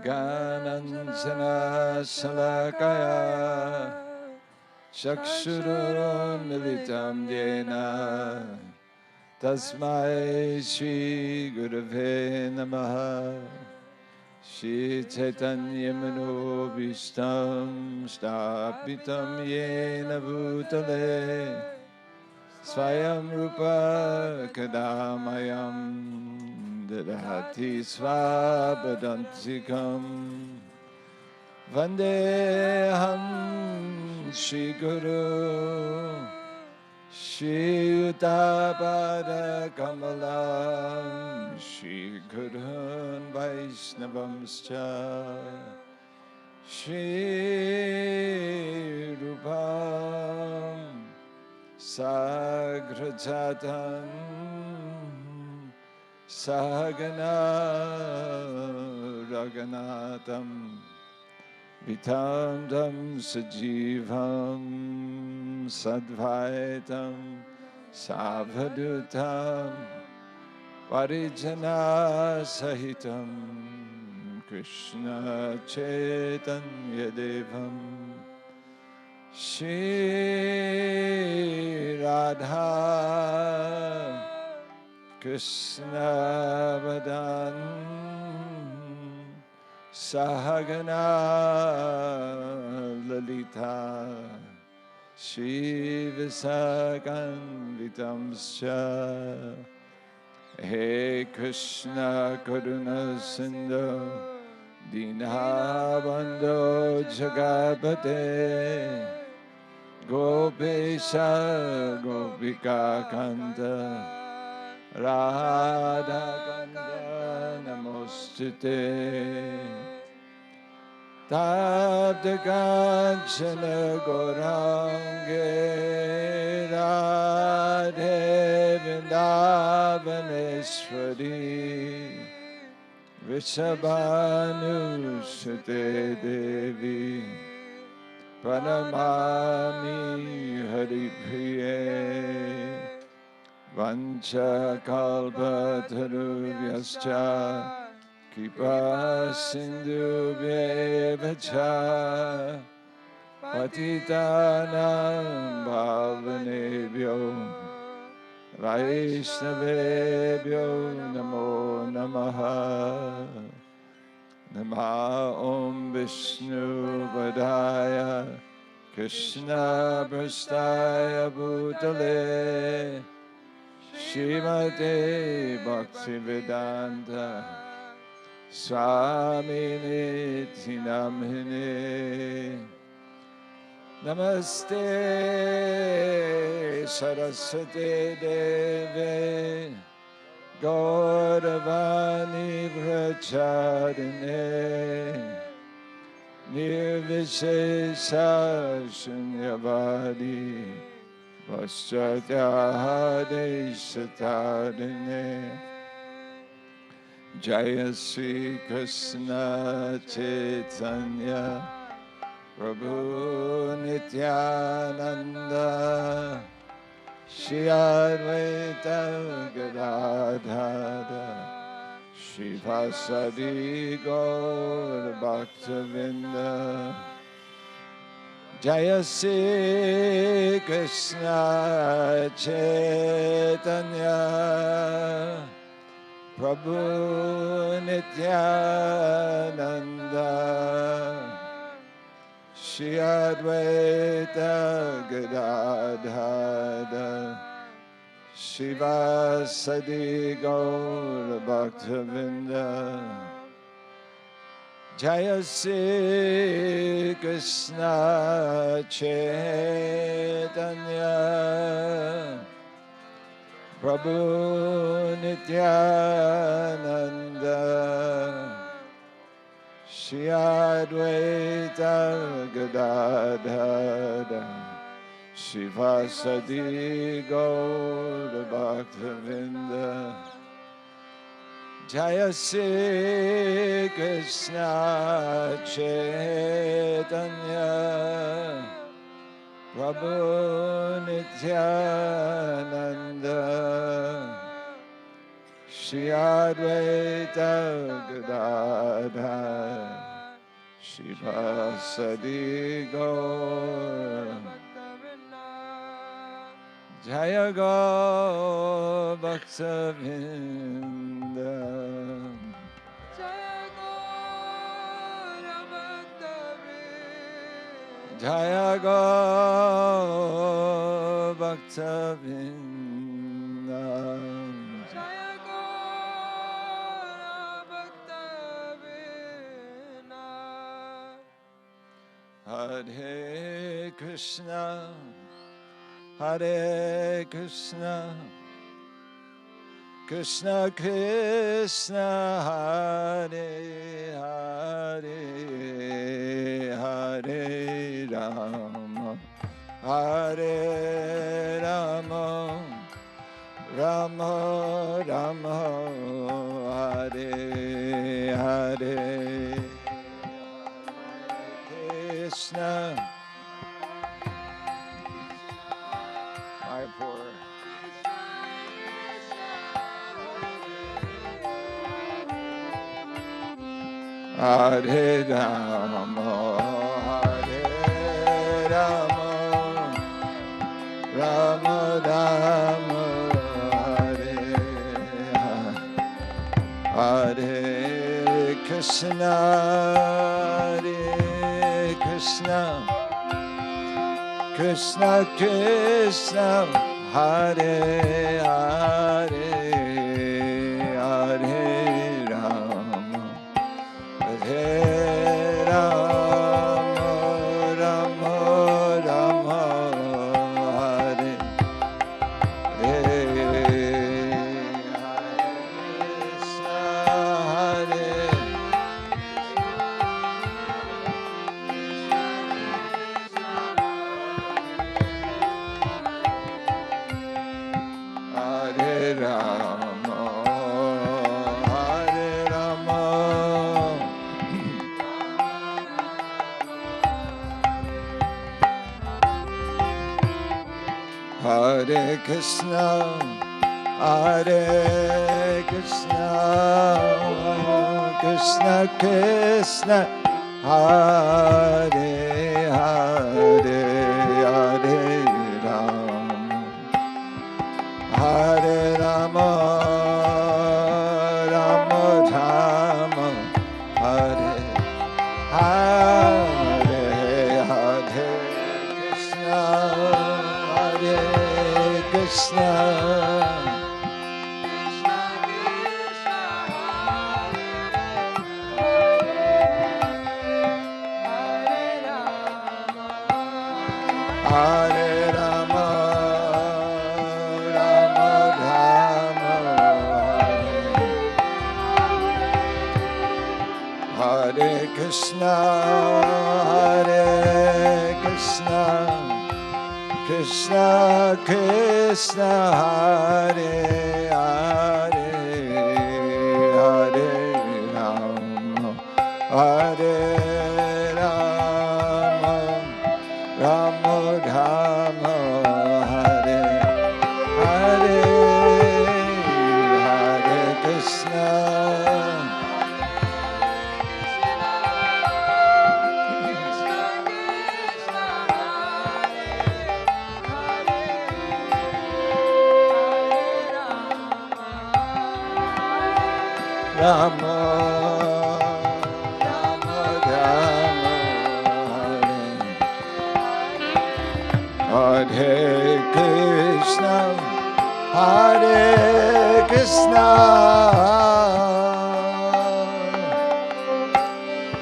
Gananjana Shalakaya Chakshurunmilitam Yena Tasmai Shri Gurave Namaha Shri Chaitanya Manobhishtam Stapitam Yena Bhutale Swayam Rupa Kadamayam Dadhati Svapadantikam Vandeham Shri Guru Shri Uttapada Kamalam Shri Gurun Vaishnavamscha Shri Rupam Sagrajatam Sahagana Raghunatam Vitamdam Sajivam Sadvaitam Savhadutam Varijana Sahitam Krishna Chaitanya Devam Shri Radha Krishna Vadan Sahagana Lalita Shri Visakan Vitamscha He Krishna Karuna Sindhu Dinabandho Jagapate Gopesha Gopika Kanta Radha Kanta Namostute Tapta Kanchana Gaurange Radhe Vrindavaneshwari Vrishabhanusute Devi Pranamami Haripriye Vancha Kalpatarubhyascha Kripa Sindhubhyevacha Patitanam Bhavanebhyo Vaishnavebhyo Namo Namaha Nama Om Vishnu Padaya Krishna Prasthaya Bhutale Srimate Bhaktivedanta Swamini Namine Namaste Saraswati Deve Gauravani Vracharine Nirvishesha Shunyavadi Vaschatyahadesatarine Jaya Sri Krishna Chaitanya Prabhu Nityananda Shri Advaita Gadadhara Shri Vasadi Gaur Bhaktavinda Jaya Sri Krishna Chaitanya Prabhu Nityananda Shri Advaita Gadadhara Shivasadi Gaur Bhaktavinda Jaya Sri Krishna Chaitanya Prabhu Nityananda Shri Advaita Gadadhara Shivasadi Gaur Bhaktavinda Jaya Sri Krishna Chaitanya Prabhu Nityananda Shri Advaita Gadadhar Shivasadi Gaur Jaya Gaur Bhakta Vrinda Jaya Gaur Bhakta Vrinda Hare Krishna, Hare Krishna, Krishna Krishna, Hare Hare, Hare Rama, Hare Rama, Rama Rama, Hare Hare. Krishna, my poor. Hare Rama, Hare Rama, Rama Rama, Hare Hare Krishna, Hare Krishna, Krishna Krishna, Hare Hare, Hare Rama, Hare Rama, Rama Rama, Hare Hare, Hare Rama, Hare Rama, Hare Krishna, Hare Krishna, Krishna Krishna, Hare Hare, Hare Rama, Hare Rama, Rama Rama, Hare Hare, Hare Krishna, Hare Krishna, Hare Rama, Rama Rama, Hare Krishna, Hare Krishna, Krishna Krishna, Hare Hare, Hare Rama, Hare Rama, Rama Rama, Hare Hare, Hare Krishna, Rama, Rama Rama, Hare Hare Krishna, Hare Krishna,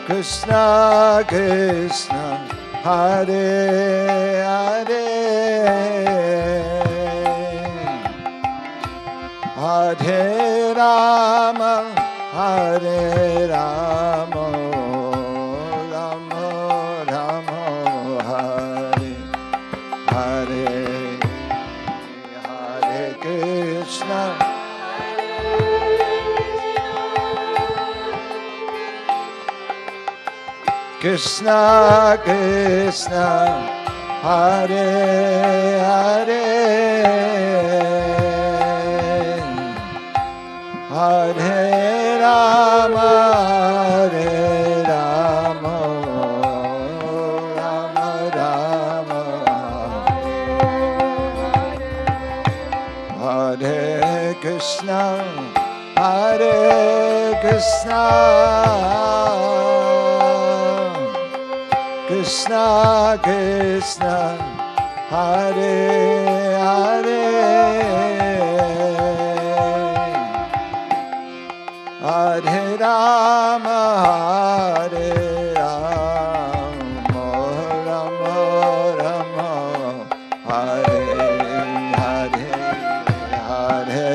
Krishna Krishna, Hare Hare, Hare Rama, Hare Rama, Rama Rama, Hare Hare, Hare Krishna, Krishna Krishna, Hare Hare, Hare Rama, Hare Rama, Rama Rama, Hare Krishna, Hare Krishna, Krishna Krishna, Hare Hare, Hare Rama, Hare Rama, Rama Rama, Hare Hare, Hare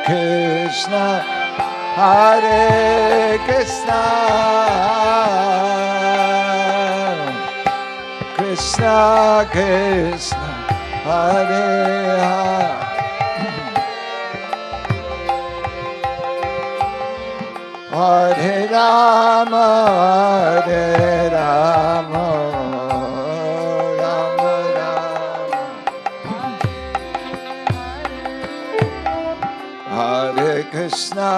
Krishna, Hare Krishna, Krishna Krishna, Hare Hare, Hare Rama, Hare Rama, Rama Rama, Hare Krishna,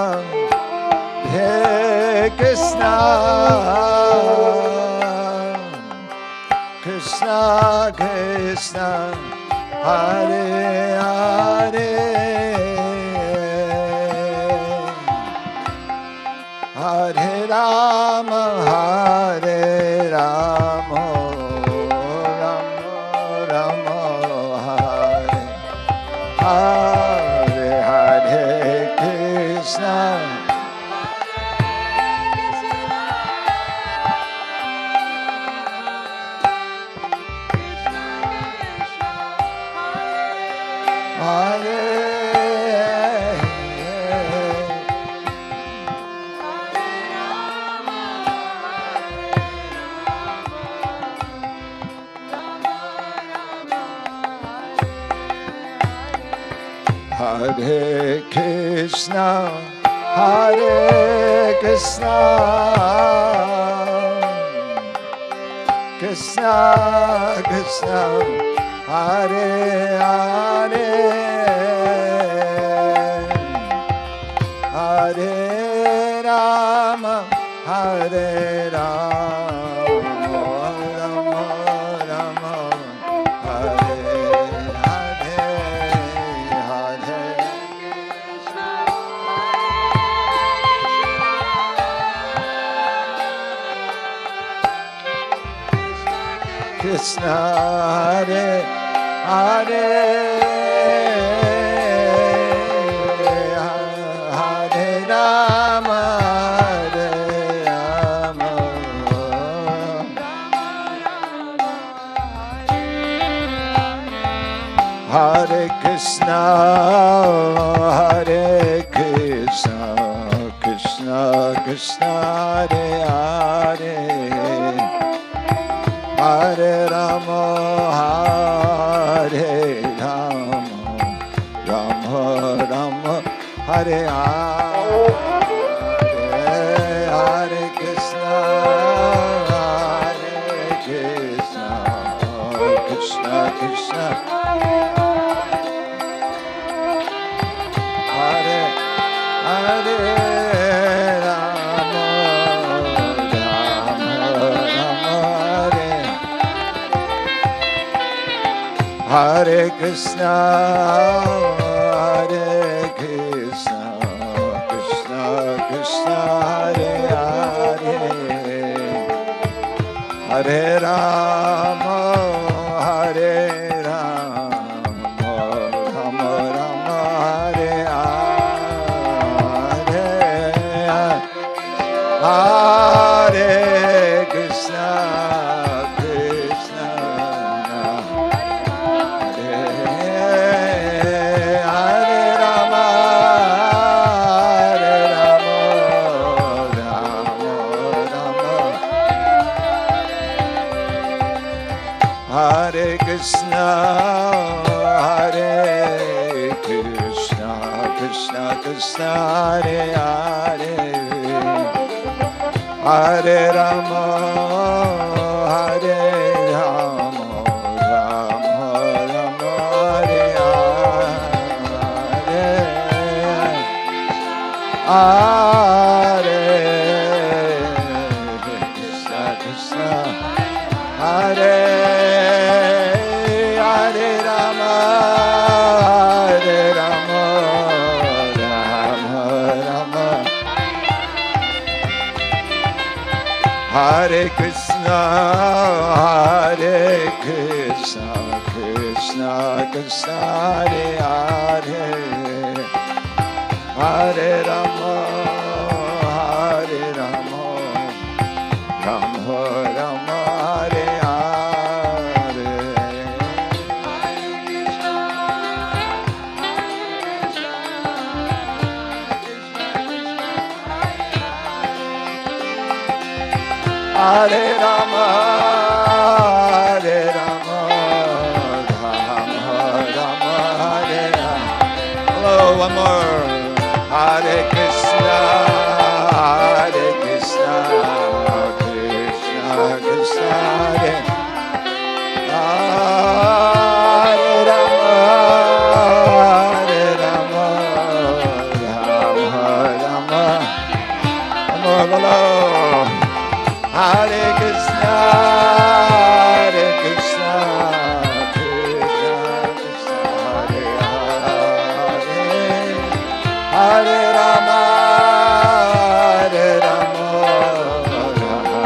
Hare Krishna, Krishna Krishna, Hare Hare, Hare Rama, Hare Rama, Rama Rama, Hare Hare, Hare Krishna, Hare Krishna, Hare Krishna, Krishna Krishna, Hare Hare, Hare Rama, Hare Rama, Rama Rama, Hare Hare, Hare Krishna, Hare Hare, Hare Rama, Hare Rama, Hare Krishna, Hare Krishna, Krishna Krishna, Hare Hare, Hare Rama, Hare Rama, Rama Rama, Hare Hare, Hare Krishna, Hare Krishna, Krishna Krishna, Hare Hare, Rama Rama Rama, Hare Krishna, Hare Krishna, Krishna Krishna, Hare Hare, Hare Rama, Hare Rama, Rama Rama, Hare Hare, Hare Krishna, Krishna Hare Krishna, Hare Krishna, Krishna Krishna, Hare Hare, Hare Rama, Hare Rama, Rama Rama, Hare Hare, Krishna, Hare Hare Rama, Hare Rama, Rama Rama, Hare Krishna, Hare Krishna, Krishna Krishna, Hare Hare, Hare Rama, Hare Rama, Rama Rama, Hare Hare. Hare Rama, Hare Rama, Rama Rama, Hare Rama. Hello, one more. Hare Krishna, Hare Krishna, Krishna Krishna, Hare Rama, Hare Rama, Rama Rama. One more, hello. Hare Krishna, Hare Krishna, Krishna Krishna, Hare Hare, Hare Rama, Hare Rama, Rama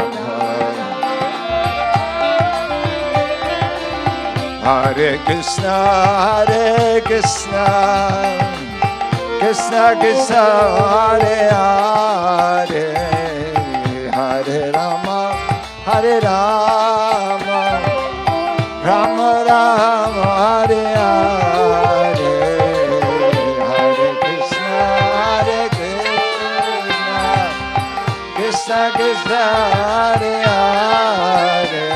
Hare Krishna, Hare Krishna, Krishna Krishna, Hare Hare, Hare Rama, Hare Rama, Rama Rama, Hare Hare, Hare Krishna, Hare Krishna, Krishna Krishna, Hare Hare,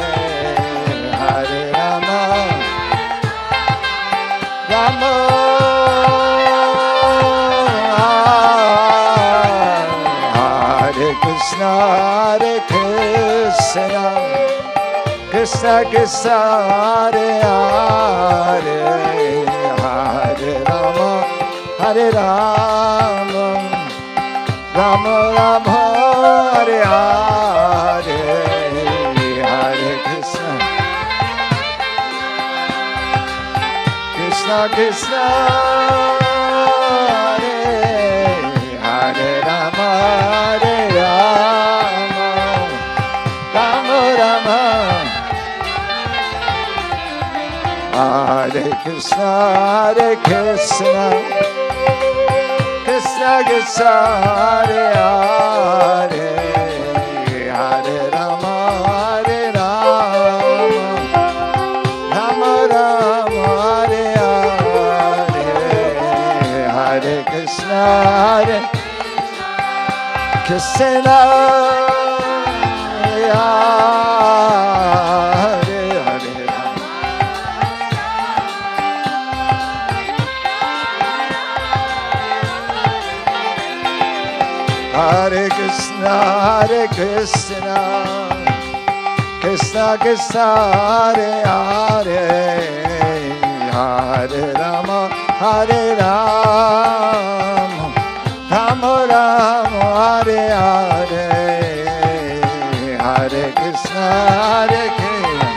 Hare Rama, Rama Hare Krishna, Hare Krishna, Krishna Krishna, Hare Hare, Hare Rama, Hare Rama, Rama Rama, Hare Hare, Hare Krishna, Krishna Krishna, Hare Rama, Hare Rama, Rama Rama, Hare Krishna, Hare Krishna, Krishna Krishna, Hare Hare, Hare Rama, Hare Rama, Rama Rama, Hare Hare, Hare Krishna, Hare Krishna, Hare Hare, Hare Krishna, Hare Krishna, Krishna Krishna, Hare Hare, Hare Rama, Hare Rama, Rama Rama, Hare Hare, Hare Krishna, Hare Krishna,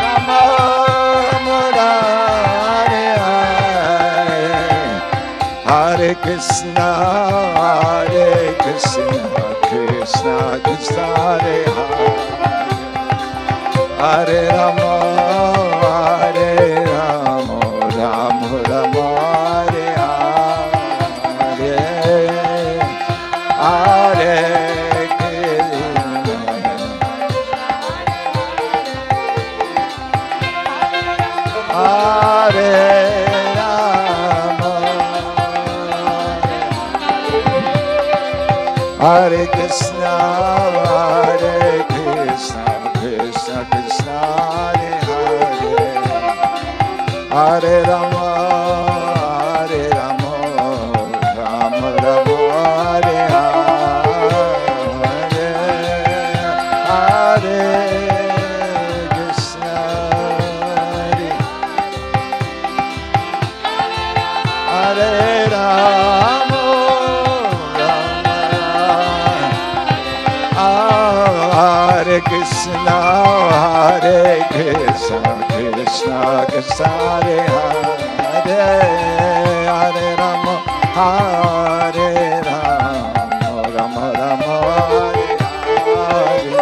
Rama Rama, Hare Hare, Hare Krishna, Hare Krishna, Krishna Krishna, Hare Hare, Hare Rama, Hare Rama, Rama Rama, Hare Hare, Hare Krishna, Hare Rama, Hare Krishna, Hare Krishna, Krishna Krishna, Hare Hare, Hare Rama, Hare Rama, Rama Rama, Hare Hare, Hare Hare Krishna, Krishna Krishna Hare Hare, Hare Rama, Hare Rama, Rama Rama Hare Hare,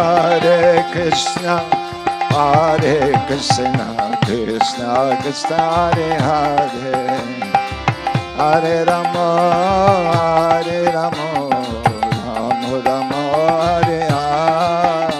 Hare Krishna. Hare Krishna, Krishna Krishna Hare Hare, Hare Rama, Hare Rama, Rama Rama Hare Hare,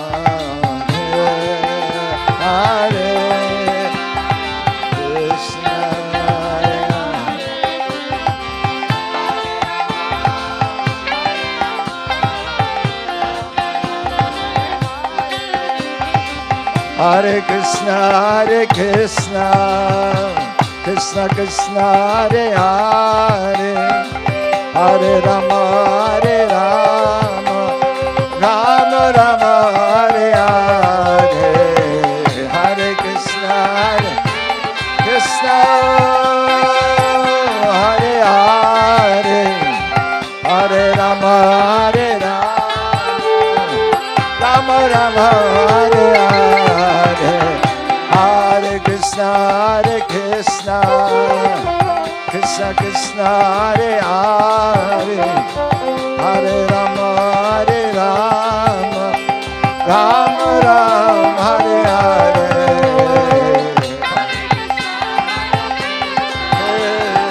Hare Krishna, Hare Krishna, Krishna Krishna Hare Hare, Hare Rama, Hare Rama, Rama Rama Hare Hare, Hare Krishna, Krishna Hare Hare, Hare Rama, Hare Rama, Rama Rama Hare Hare, Hare Krishna, Krishna Krishna Hare Hare, Hare Rama, Hare Rama, Rama Rama Hare Hare,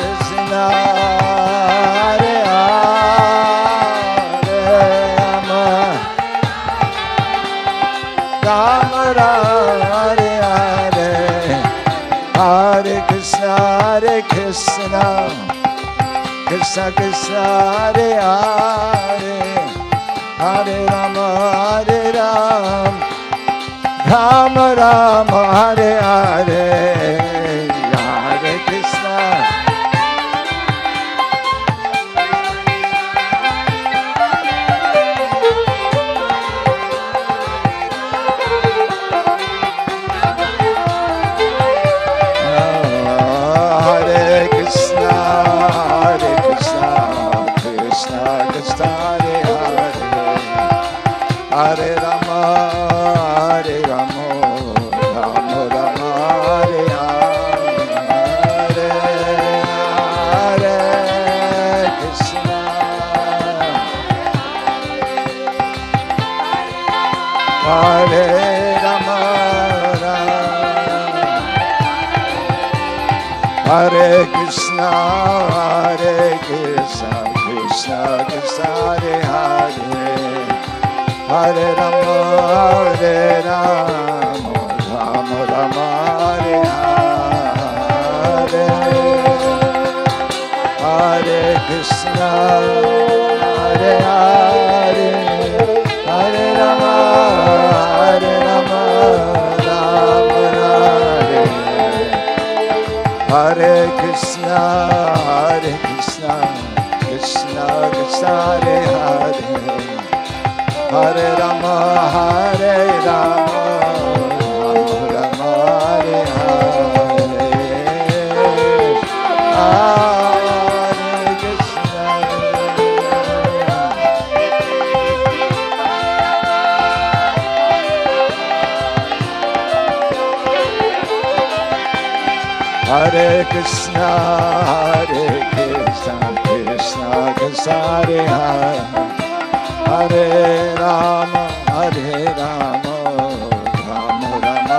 Krishna Hare Hare, Rama Rama Hare Hare, Hare Krishna, Krishna Krishna Hare Hare, Hare Rama, Hare Rama, Rama Rama Hare Hare, Hare Krishna. Hare Rama, Hare Rama, Rama Rama Hare Hare, Hare Krishna, Hare Rama, Hare Krishna, Krishna Krishna Hare Hare, Hare Rama, Hare Rama, Rama Rama Hare Hare, Hare Krishna, Hare Hare, Hare Rama, Rama Hare, Hare Krishna, Krishna Krishna Hare Hare, Hare Rama, Hare Rama, Rama Rama Hare Hare, Hare Krishna, Hare Krishna, Krishna Krishna Hare Hare, Hare Rama, Hare Rama, Rama Rama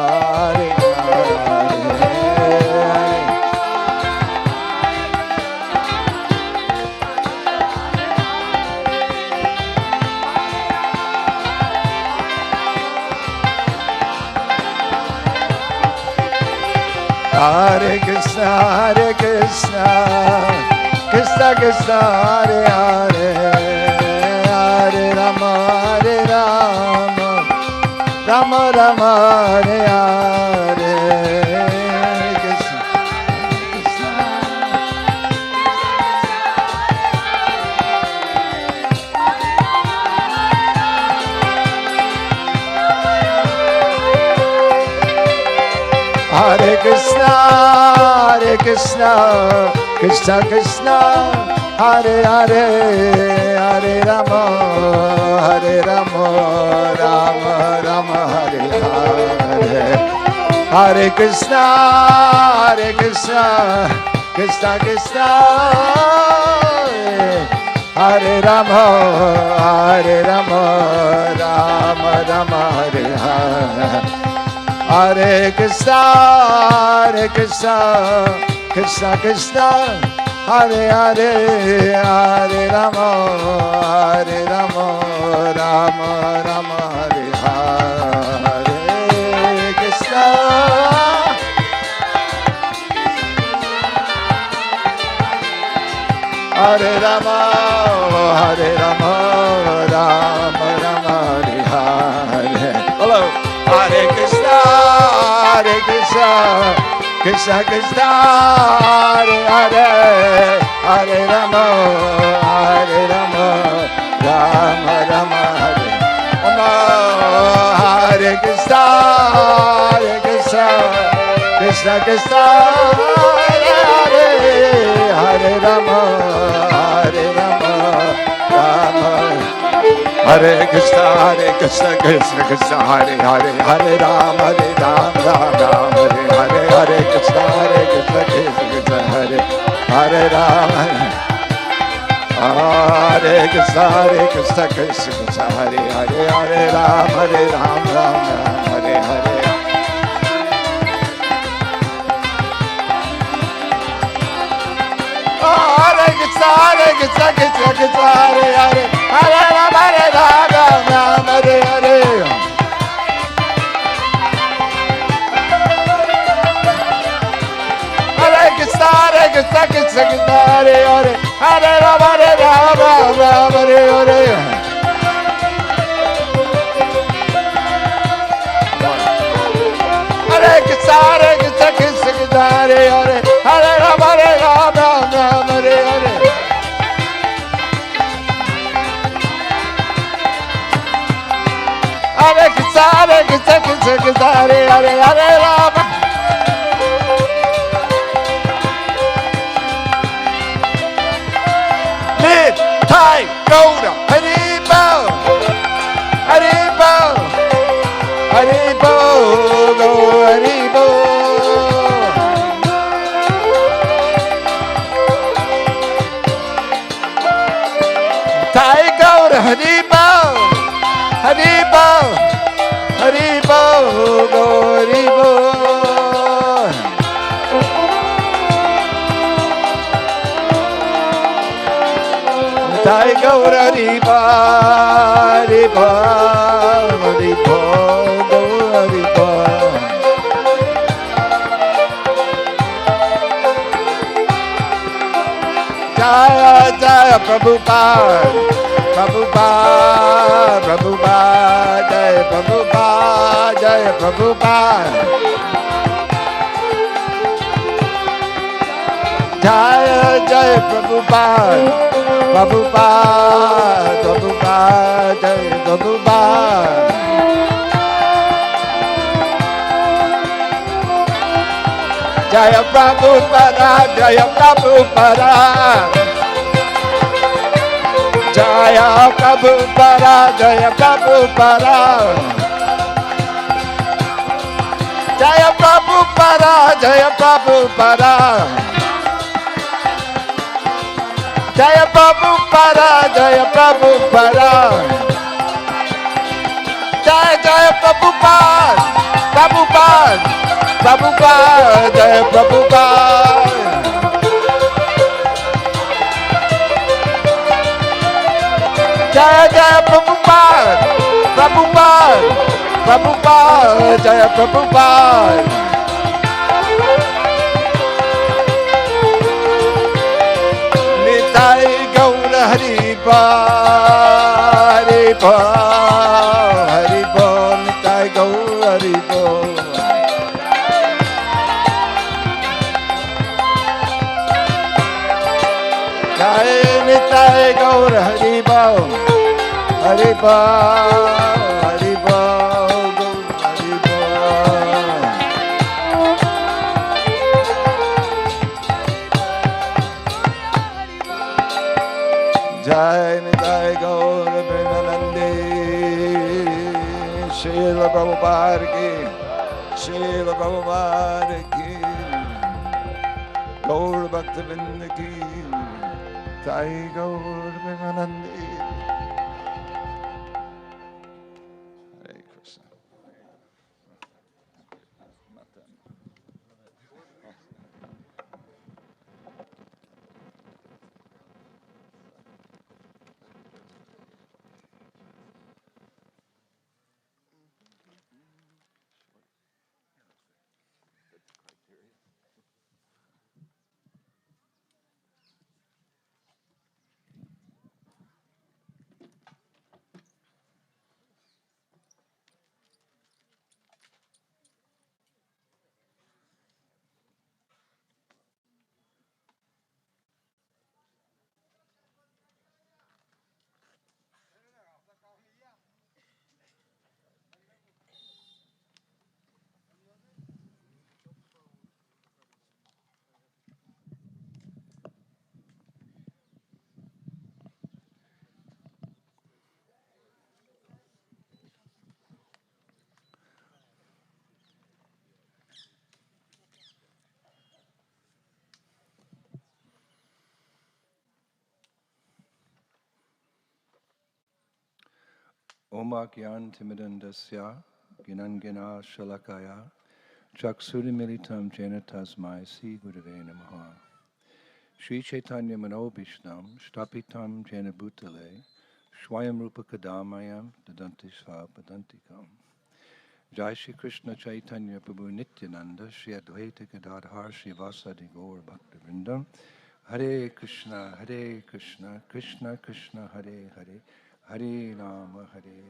Hare Hare Krishna, Krishna Krishna Hare Hare, Hare Rama, Hare Rama, Rama Rama Hare Hare, Krishna Krishna Hare Krishna, Krishna Krishna, Hare Hare, Hare Rama, Rama Rama, Hare Hare. Hare Krishna, Krishna Krishna, Hare Rama, Rama Rama, Hare Hare. Hare Krishna, Krishna Krishna, Hare Hare, Hare Rama, Rama Rama, Hare Hare. Krishna, Hare Rama, Rama Rama, Hare Hare. Hello. Hare Krishna, Krishna Krishna, Hare Hare, Hare Rama, Rama Rama, Hare Rama. Hare Krishna, Krishna Krishna, Hare Hare, Hare Rama, Rama. Hare Krishna, Krishna Krishna, Hare Hare, Hare Ram, Ram Ram, Hare Hare, Hare Krishna, Krishna Krishna, Hare Hare Ram. Hare Krishna, Krishna Krishna, Hare Hare, Hare Ram, Ram Ram, Hare Hare. Hare Krishna, Krishna Krishna, Hare Hare, Hare Ram, Ram Hare Hare. Hare Krishna, Krishna Krishna, Hare Hare, Hare Ram, Ram Hare Hare. Hare Krishna, Krishna Krishna, Hare Hare, Hare Ram, Ram Hare Hare. Hare Krishna, Krishna Krishna, Hare Hare, Hare Rama. Mid, Thai, Golda, Hari Bo, Hari Bo, Hari Bo, Go Hari Bo. Thai Golda, Hari Bo, Hari Bo, Hari Bo, Go Hari Bo. Thai Golda, Hari Bo, Hari Bo, Hari Bo, Go Hari Bo. Jaya Jaya Prabhupada, Prabhupada, Prabhupada, Jaya Prabhupada, Jaya Prabhupada. Jaya Jaya Prabhupada, Prabhupada, Prabhupada, Jaya Prabhupada. Jaya Prabhupada, Jaya Prabhupada. Jaya Prabhupada, Jaya Prabhupada. Jaya Prabhupada, Jaya Prabhupada. Jaya Prabhupada, Jaya Prabhupada. Jaya Jaya Prabhupada, Prabhupada, Prabhupada, Jaya Prabhupada. Jaya Jaya Prabhupada, Prabhupada, Prabhupada, Jaya Prabhupada. Nitai Gaura Hari Bol, Hari Bol, Hari Bol, Nitai Gaura Hari Bol. Nitai Gaura Hari Bol, Hari Bol, Hari Bol, Hari Bol. Srila Prabhupada ki, Srila Prabhupada ki, Gaur Bhaktivinoda ki, Sai Gaur Premanandi. Hare Krishna. Oma Gyan Timidandasya Ginangena Shalakaya Chaksurimilitam Jena Tasmai Si Gurave Namaha Sri Chaitanya Manobhishnam Shtapitam Jena Bhutale Shwayam Rupa Kadamayam Dadanti Svapadantikam Jai Shri Krishna Chaitanya Prabhu Nityananda Shri Advaita Gadadhar Shri Vasadi Gaur Bhaktivinoda Hare Krishna Krishna Krishna Hare Hare Hare Rama Rama.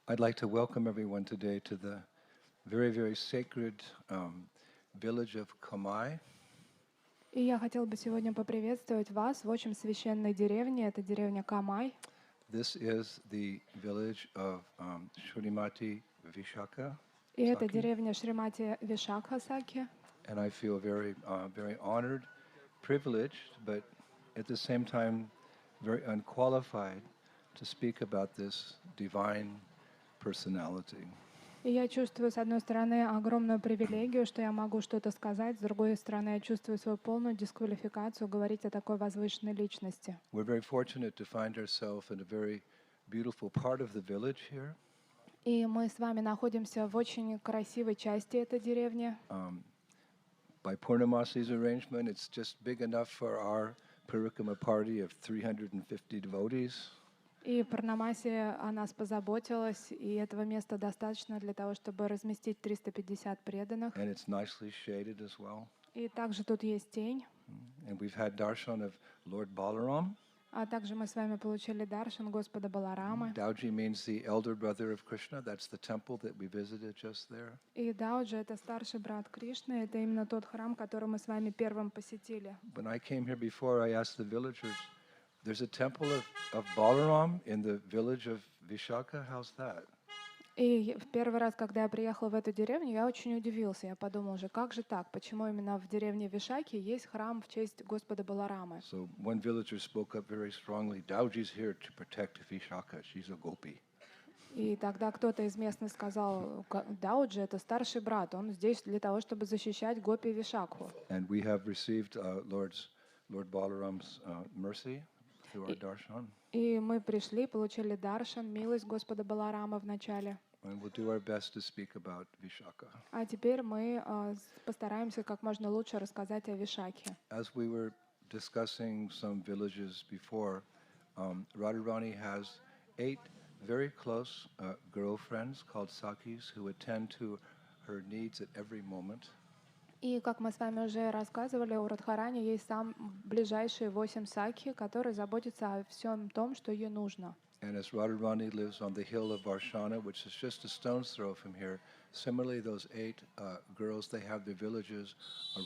I'd like to welcome everyone today to the very, very sacred village of Kamai. И я хотел бы сегодня поприветствовать вас в очень священной деревне. Это деревня Камай. This is the village of Shrimati Vishaka. И это деревня Шримати Вишакха Саки. And I feel very, very honored, privileged, but at the same time very unqualified to speak about this divine personality. И я чувствую, с одной стороны, огромную привилегию, что я могу что-то сказать, с другой стороны, я чувствую свою полную дисквалификацию говорить о такой возвышенной личности. We're very fortunate to find ourselves in a very beautiful part of the village here. И мы с вами находимся в очень красивой части этой деревни. By Purnamasi's arrangement, it's just big enough for our parikrama party of 350 devotees. И Пурнамаси о нас позаботилась, и этого места достаточно для того, чтобы разместить 350 преданных. And it's nicely shaded as well. И также тут есть тень. And we've had darshan of Lord Balaram. А также мы с вами получили даршан Господа Баларамы. Dauji means the elder brother of Krishna. That's the temple that we visited just there. И Дауджи — это старший брат Кришны. Это именно тот храм, который мы с вами первым посетили. When I came here before, I asked the villagers, there's a temple of Balaram in the village of Vishaka. How's that? И в первый раз, когда я приехала в эту деревню, я очень удивился. Я подумал уже, как же так? Почему именно в деревне Вишаки есть храм в честь Господа Баларамы? So one villager spoke up very strongly. Dauji's here to protect Vishaka. She's a gopi. И тогда кто-то из местных сказал, Дауджи — это старший брат, он здесь для того, чтобы защищать гопи Вишакху. And we have received Lord Balaram's mercy through our darshan. И мы пришли, получили даршан, милость Господа Баларама в начале. And we'll do our best to speak about Vishaka. А теперь мы постараемся как можно лучше рассказать о Вишакхе. As we were discussing some villages before, Radharani has 8 very close girlfriends called Sakis who attend to her needs at every moment. И как мы с вами уже рассказывали, у Радхарани есть сам ближайшие 8 сакхи, которые заботятся о всем том, что ей нужно. And as Radharani lives on the hill of Varshana, which is just a stone's throw from here, similarly those 8 girls, they have their villages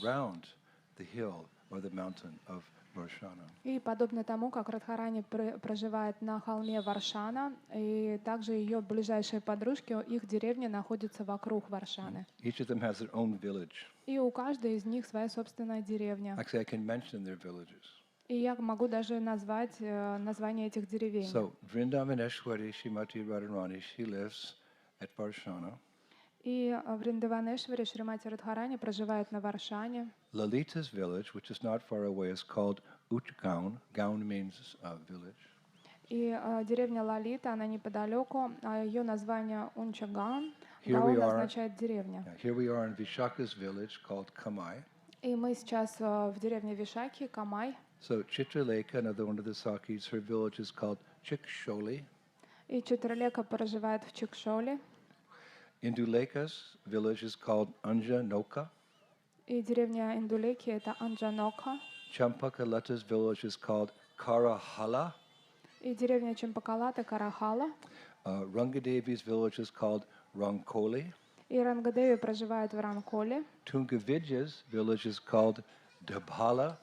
around the hill or the mountain of Varshana. И подобно тому, как Радхарани проживает на холме Варшана, и также ее ближайшие подружки, их деревни находятся вокруг Варшаны. Each of them has their own village. И у каждой из них своя собственная деревня. Actually, I can mention their villages. И я могу даже назвать название этих деревень. So, Vrindavaneshwari Shrimati Radharani, she lives at Varshana. И в Вриндаванешваре Шримати Радхарани проживает на Варшане. Lalita's village, which is not far away, is called Utgaon. Gaon means village. И деревня Лалита, она неподалеку, а ее название Унчаган. Here we Гаон are. означает деревня. Here we are in Vishaka's village called Kamai. И мы сейчас в деревне Вишаки, Камай. So Chitralekha, another one of the Sakis, her village is called Chiksholi. И Читралека проживает в Чикшоле. Induleka's village is called Anjanoka. И деревня Индулеки это Анджанока. Champakalata's village is called Karahala. И деревня Чемпакалата Карахала. Rangadevi's village is called Rankoli. И Рангадеви проживает в Ранколе. Tungavidya's village is called Dabhala.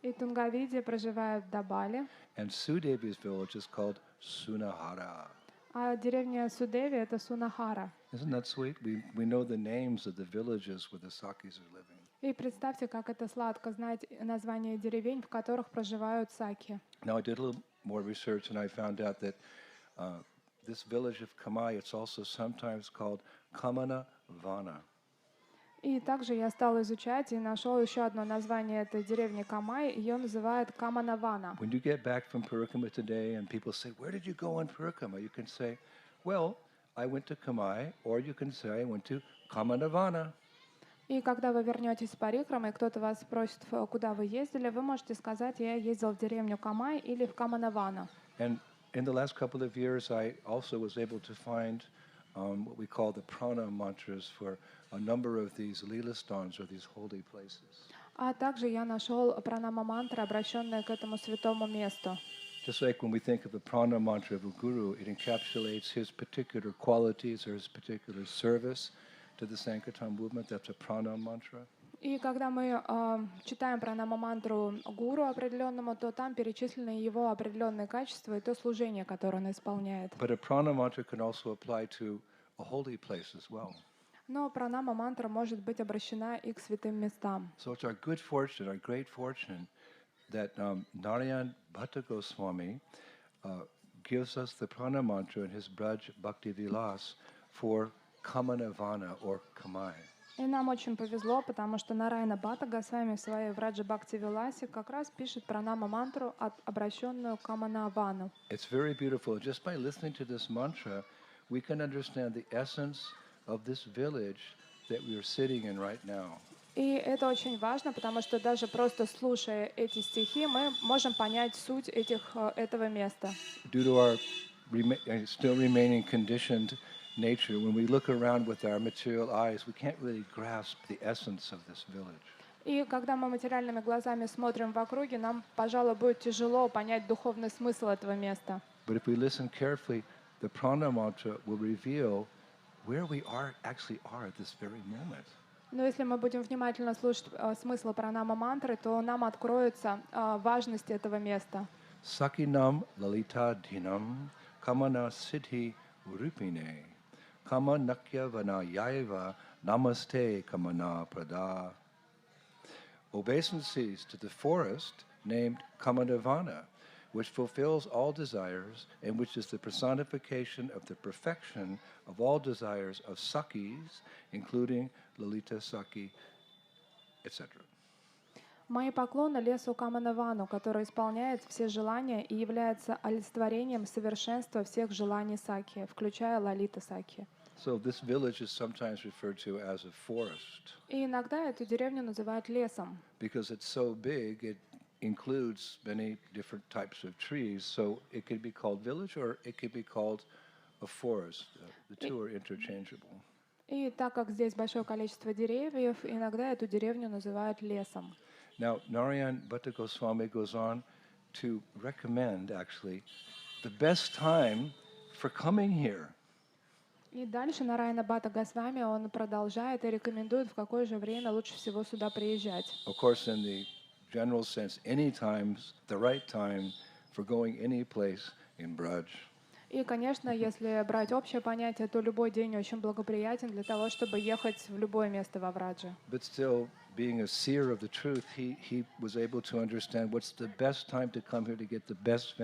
И Тунгавиди проживает в Дабале. And Sudevi's village is called Sunahara. А деревня Судеви это Сунахара. Isn't that sweet? We know the names of the villages where the Sakis are living. И представьте, как это сладко знать названия деревень, в которых проживают саки. Now I did a little more research and I found out that this village of Kamai, it's also sometimes called Kamana Vana. И также я стала изучать и нашел еще одно название этой деревни Камай. Ее называют Каманавана. When you get back from parikrama today and people say, where did you go on parikrama? You can say, well, I went to Kamai, or you can say, I went to Kamanavana. И когда вы вернетесь с парикрамы, и кто-то вас спросит, куда вы ездили, вы можете сказать, я ездил в деревню Камай или в Каманавана. And in the last couple of years, I also was able to find what we call the prana mantras for a number of these lilastans or these holy places. А также я нашел пранама-мантры, обращенные к этому святому месту. Just like when we think of the prana mantra of a guru, it encapsulates his particular qualities or his particular service to the Sankirtan movement. That's a prana mantra. И когда мы читаем пранама-мантру гуру определенному, то там перечислены его определенные качества и то служение, которое он исполняет. But a prana mantra can also apply to a holy place as well. Но пранама-мантра может быть обращена и к святым местам. So it's our good fortune, our great fortune, that Narayan Bhatta Goswami gives us the prana mantra in his Braj Bhakti Vilas for Kamanavana or Kamai. И нам очень повезло, потому что Нарайана Бхатта Госвами в своей Враджа Бхакти Виласе как раз пишет пранама-мантру, обращенную к Каманавану. It's very beautiful. Just by listening to this mantra, we can understand the essence of this village that we are sitting in right now. И это очень важно, потому что даже просто слушая эти стихи, мы можем понять суть этого места. Due to our still remaining conditioned nature, when we look around with our material eyes, we can't really grasp the essence of this village. И когда мы материальными глазами смотрим в округе, нам, пожалуй, будет тяжело понять духовный смысл этого места. But if we listen carefully, the prana mantra will reveal where we actually are at this very moment. Но если мы будем внимательно слушать смысл пранама-мантры, то нам откроется важность этого места. Sakinam lalita dinam kamana siddhi rupine kama nakya vana yaiva namaste kamana prada. Obeisances to the forest named Kamanavana, which fulfills all desires and which is the personification of the perfection of all desires of Sakis, including Lalita Saki, etc. Мои поклоны лесу Каманавану, который исполняет все желания и является олицетворением совершенства всех желаний Саки, включая Лалита Саки. So this village is sometimes referred to as a forest. И иногда эту деревню называют лесом, Because it's so big, it includes many different types of trees. So it could be called village or it could be called a forest. The two are interchangeable. И так как здесь большое количество деревьев, иногда эту деревню называют лесом. Now, Narayan Bhatta Goswami goes on to recommend, actually, the best time for coming here. И дальше Нарайана Бхатта Госвами, он продолжает и рекомендует, в какое же время лучше всего сюда приезжать. Of course, in the general sense, any time's the right time for going any place in Braj. И, конечно, если брать общее понятие, то любой день очень благоприятен для того, чтобы ехать в любое место во Врадже. But still, being a seer of the truth, he was able to understand what's the best time to come here to get the best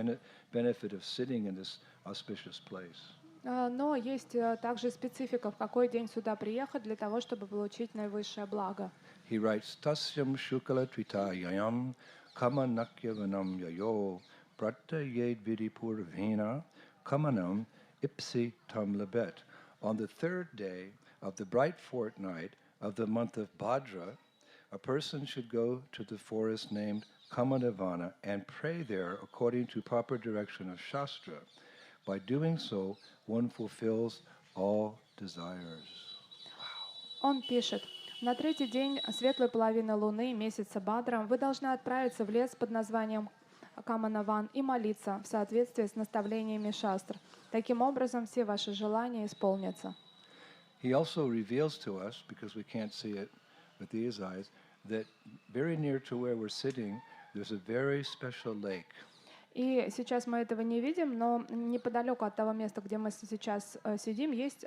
benefit of sitting in this auspicious place. Но есть также специфика, в какой день сюда приехать для того, чтобы получить наивысшее благо. He writes, Tasyam Shukala Tritayayam Kama Nakyavanam Yayo Prata Yed Vidipur Vena Kamanam Ipsi Tam Labet. On the third day of the bright fortnight of the month of Bhadra, a person should go to the forest named Kamanavana and pray there according to proper direction of Shastra. By doing so, one fulfills all desires. Он пишет: на третий день светлой половины луны месяца Бадра вы должны отправиться в лес под названием Каманаван и молиться в соответствии с наставлениями шастр. Таким образом, все ваши желания исполнятся. He also reveals to us, because we can't see it with these eyes, that very near to where we're sitting, there's a very special lake. И сейчас мы этого не видим, но неподалеку от того места, где мы сейчас сидим, есть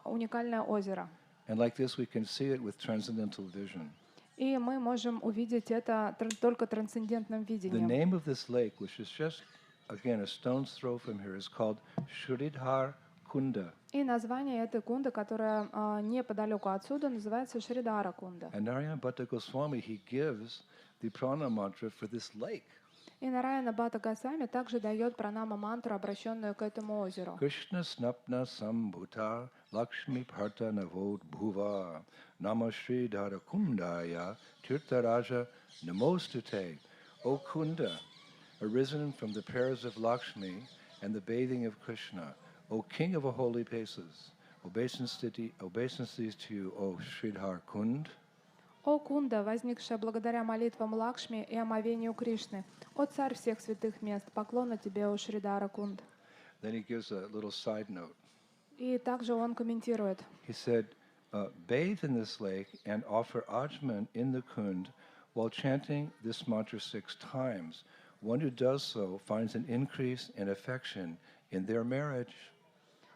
уникальное озеро. And like this, we can see it with transcendental vision. И мы можем увидеть это только трансцендентным The видением. name of this lake, which is just, again, a stone's throw from here, is called Shridhar Kunda. И название этой кунды, которая неподалеку отсюда, называется Шридара Кунда. And Narayana Bhatta Goswami, he gives the prana mantra for this lake. И Нараяна Бхатта Госвами также дает пранама мантру, обращенную к этому озеру. Krishna Snapna Sambhuta Lakshmi Partha Navod Bhuva Nama Shri Dhara Kundaya Tirtharaja Namostute. O Kunda, arisen from the prayers of Lakshmi and the bathing of Krishna, O King of holy places, obeisances to you, O Sridhar Kund. О Кунда, возникшая благодаря молитвам Лакшми и омовению Кришны, о царь всех святых мест, поклона тебе, о Шридара Кунд. Then he gives a little side note. И также он комментирует. He said, bathe in this lake and offer ajman in the kund while chanting this mantra 6 times. One who does so finds an increase in affection in their marriage.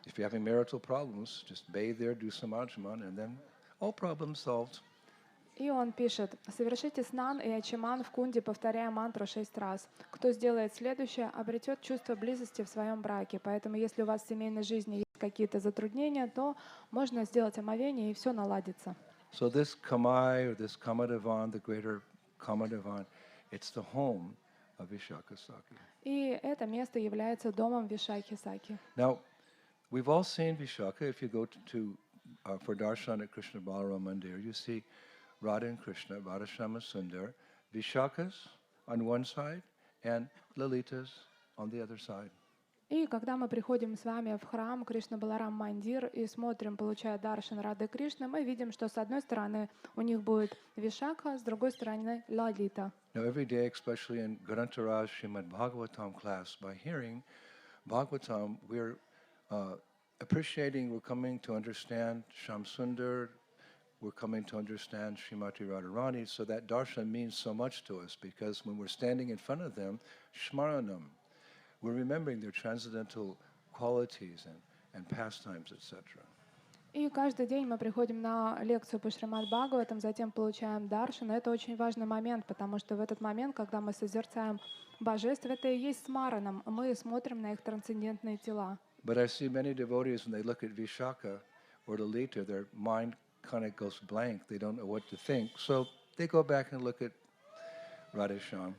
If you're having marital problems, just bathe there, do some ajman, and then all problems solved. И он пишет: «Совершите снан и ачиман в кунде, повторяя мантру 6 раз. Кто сделает следующее, обретет чувство близости в своем браке. Поэтому, если у вас в семейной жизни есть какие-то затруднения, то можно сделать омовение, и все наладится». So this Kamai, or this Kamadavan, the greater Kamadavan, it's the home of Vishaka Saki. И это место является домом Вишакхи Саки. Now, we've all seen Vishaka. If you go for darshan at Krishna Balaram Mandir, you see Radha and Krishna, Radhashama Sundar, Vishakhas on one side and Lalitas on the other side. И когда мы приходим с вами в храм Кришна Баларам Мандир и смотрим, получая даршан Рады Кришны, мы видим, что с одной стороны у них будет Вишакха, с другой стороны Лалита. Now every day, especially in Grantaraj Srimad Bhagavatam class, by hearing Bhagavatam, we're appreciating, we're coming to understand Sham Sundar, we're coming to understand Srimati Radharani, so that darshan means so much to us, because when we're standing in front of them, Shmaranam, we're remembering their transcendental qualities and pastimes, etc. И каждый день мы приходим на лекцию по Шримад Бхагаватам, затем получаем даршан. Это очень важный момент, потому что в этот момент, когда мы созерцаем божеств, это и есть смаранам. Мы смотрим на их трансцендентные тела. But I see many devotees, when they look at Vishaka or Lalita, their mind kind of goes blank. They don't know what to think. So they go back and look at Radhesham.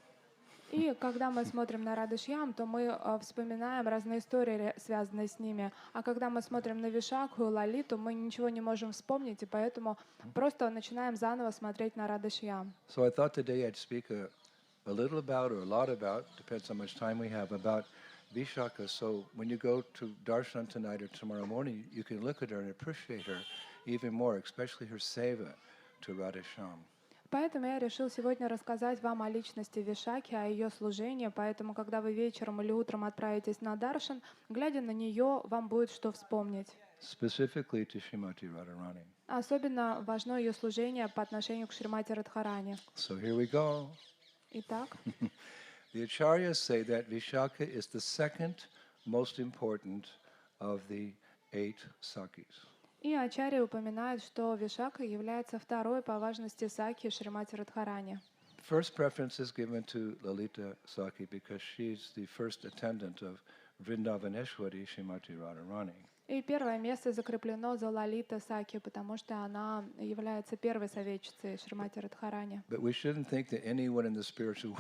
И когда мы смотрим на Радышьям, то мы вспоминаем разные истории, связанные с ними. А когда мы смотрим на Вишакху и Лалиту, мы ничего не можем вспомнить, и поэтому просто начинаем заново смотреть на Радышьям. So I thought today I'd speak a little about, or a lot about, depends how much time we have, about Vishaka. So when you go to darshan tonight or tomorrow morning, you can look at her and appreciate her even more, especially her seva to Radhesham. Поэтому я решил сегодня рассказать вам о личности Вишаки, о ее служении. Поэтому, когда вы вечером или утром отправитесь на даршан, глядя на нее, вам будет что вспомнить. Specifically to Srimati Radharani. Особенно важно ее служение по отношению к Шримати Радхарани. So here we go. Итак, The acharyas say that Vishaka is the second most important of the 8 sakis. и Ачарья упоминает, что Вишака является второй по важности саки Шримати Радхарани. First preference is given to Lalita Saki because she's the first attendant of Vrindavaneshwari Srimati Radharani. И первое место закреплено за Лалита Саки, потому что она является первой советчицей Шримати Радхарани. But we shouldn't think that anyone in the spiritual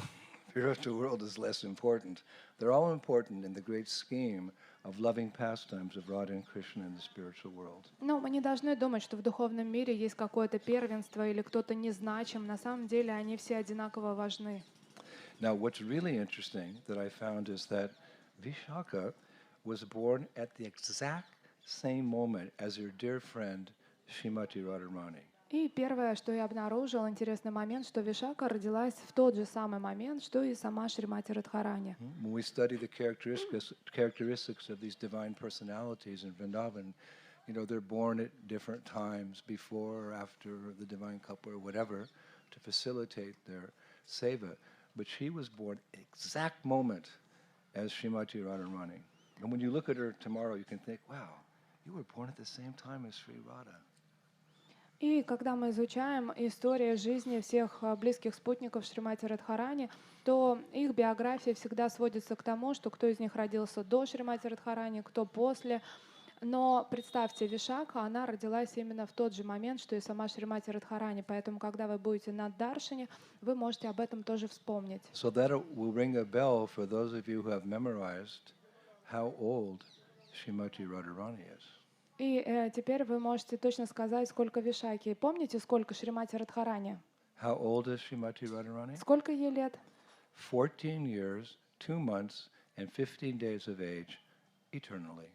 world is less important. They're all important in the great scheme of loving pastimes of Radha and Krishna in the spiritual world. Но мы не должны думать, что в духовном мире есть какое-то первенство или кто-то незначим. На самом деле они все одинаково важны. Now, what's really interesting that I found is that Vishaka was born at the exact same moment as your dear friend Srimati Radharani. И первое, что я обнаружил, интересный момент, что Вишака родилась в тот же самый момент, что и сама Шримати Радхарани. When we study the characteristics of these divine personalities in Vrindavan, you know, they're born at different times, before or after the divine couple or whatever, to facilitate their seva. But she was born at the exact moment as Srimati Radharani. And when you look at her tomorrow, you can think, wow, you were born at the same time as Sri Radha. И когда мы изучаем историю жизни всех близких спутников Шримати Радхарани, то их биография всегда сводится к тому, что кто из них родился до Шримати Радхарани, кто после. Но представьте, Вишака, она родилась именно в тот же момент, что и сама Шримати Радхарани. Поэтому, когда вы будете на Даршине, вы можете об этом тоже вспомнить. So that will ring a bell for those of you who have memorized how old Srimati Radharani is. И теперь вы можете точно сказать, сколько Вишаки. Помните, сколько Шримати Радхарани? How old is Srimati Radharani? Сколько ей лет? 14 years, 2 months, and 15 days of age, eternally.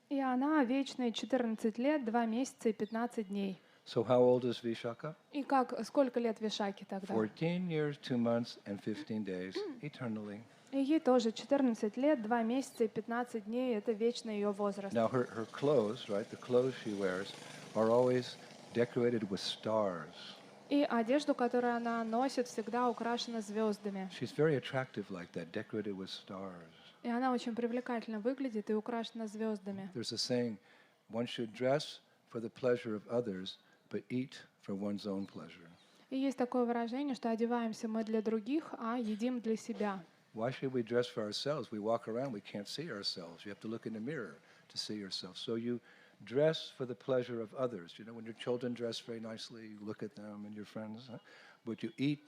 И она вечная, 14 лет, 2 месяца и 15 дней. So how old is Vishaka? И сколько лет Вишаки тогда? 14 years, 2 months, and 15 days, eternally. И ей тоже 14 лет, 2 месяца и 15 дней. Это вечный ее возраст. Now her clothes, right, the clothes she wears, are always decorated with stars. И одежду, которую она носит, всегда украшена звездами. She's very attractive like that, decorated with stars. И она очень привлекательно выглядит и украшена звездами. There's a saying, one should dress for the pleasure of others, but eat for one's own pleasure. И есть такое выражение, что одеваемся мы для других, а едим для себя. Why should we dress for ourselves? We walk around, we can't see ourselves. You have to look in the mirror to see yourself. So you dress for the pleasure of others. You know, when your children dress very nicely, you look at them and your friends, but you eat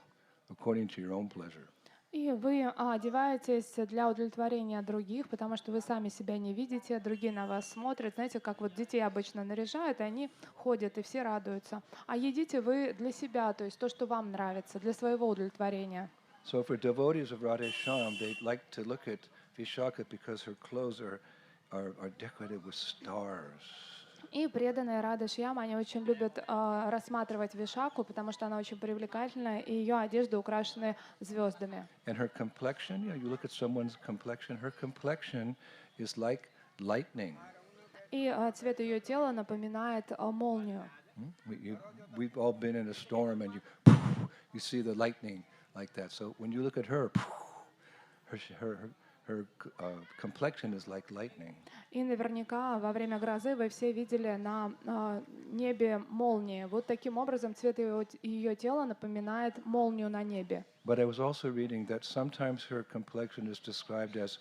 according to your own pleasure. И вы одеваетесь для удовлетворения других, потому что вы сами себя не видите, другие на вас смотрят. Знаете, как вот детей обычно наряжают, и они ходят, и все радуются. А едите вы для себя, то есть то, что вам нравится, для своего удовлетворения. So for devotees of Radha Shyam, they like to look at Vishaka because her clothes are decorated with stars. И преданные Рады Шьям, они очень любят рассматривать Вишаку, потому что она очень привлекательная, и ее одежда украшены звездами. And her complexion, you know, you look at someone's complexion, her complexion is like lightning. И цвет ее тела напоминает молнию. We've all been in a storm and you see the lightning like that. So when you look at her, her complexion is like lightning. И наверняка во время грозы вы все видели на небе молнии. Вот таким образом цвет ее тела напоминает молнию на небе. But I was also reading that sometimes her complexion is described as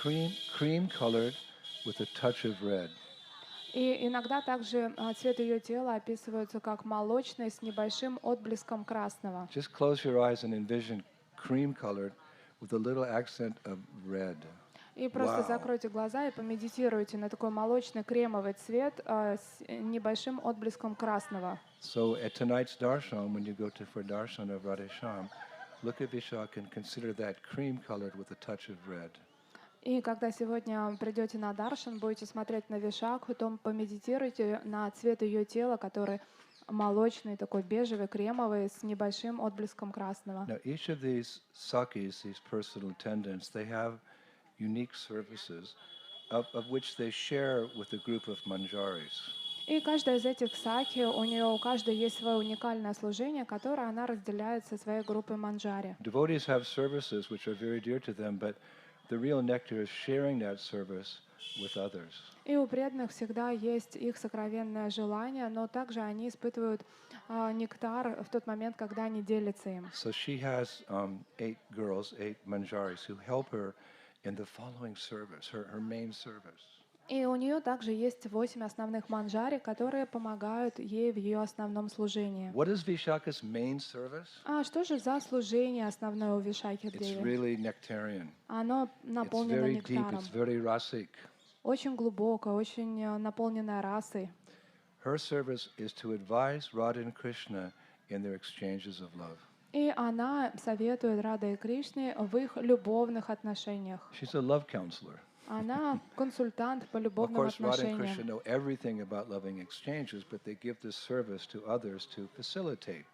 cream-colored with a touch of red. И иногда также цвет ее тела описывается как молочный с небольшим отблеском красного. Just close your eyes and envision cream-colored with a little accent of red. И просто Wow. закройте глаза и помедитируйте на такой молочный кремовый цвет с небольшим отблеском красного. So at tonight's darshan, when you go for darshan of Radha Shyam, look at Vishaka and consider that cream-colored with a touch of red. И когда сегодня придете на Даршан, будете смотреть на Вишаку, то помедитируйте на цвет ее тела, который молочный, такой бежевый, кремовый, с небольшим отблеском красного. Now, each of these sakis, these personal attendants, they have unique services of which they share with a group of manjaris. И каждая из этих саки, у каждой есть свое уникальное служение, которое она разделяет со своей группой манджари. Devotees have services which are very dear to them, but the real nectar is sharing that service with others. И у преданных всегда есть их сокровенное желание, но также они испытывают нектар в тот момент, когда они делятся им. So she has 8 manjaris who help her in the following service, her main service. И у нее также есть 8 основных манджари, которые помогают ей в ее основном служении. What is Vishaka's main service? А что же за служение основное у Вишаки It's Деви? really nectarian. Оно It's наполнено very deep, нектаром. it's very rasic. Очень глубокое, очень наполненное расой. Her service is to advise Radha and Krishna in their exchanges of love. И она советует Рада и Кришне в их любовных отношениях. She's a love counselor. Она консультант по Of любовным course, Radha and Krishna отношениям. know everything about loving exchanges, but they give this service to others to facilitate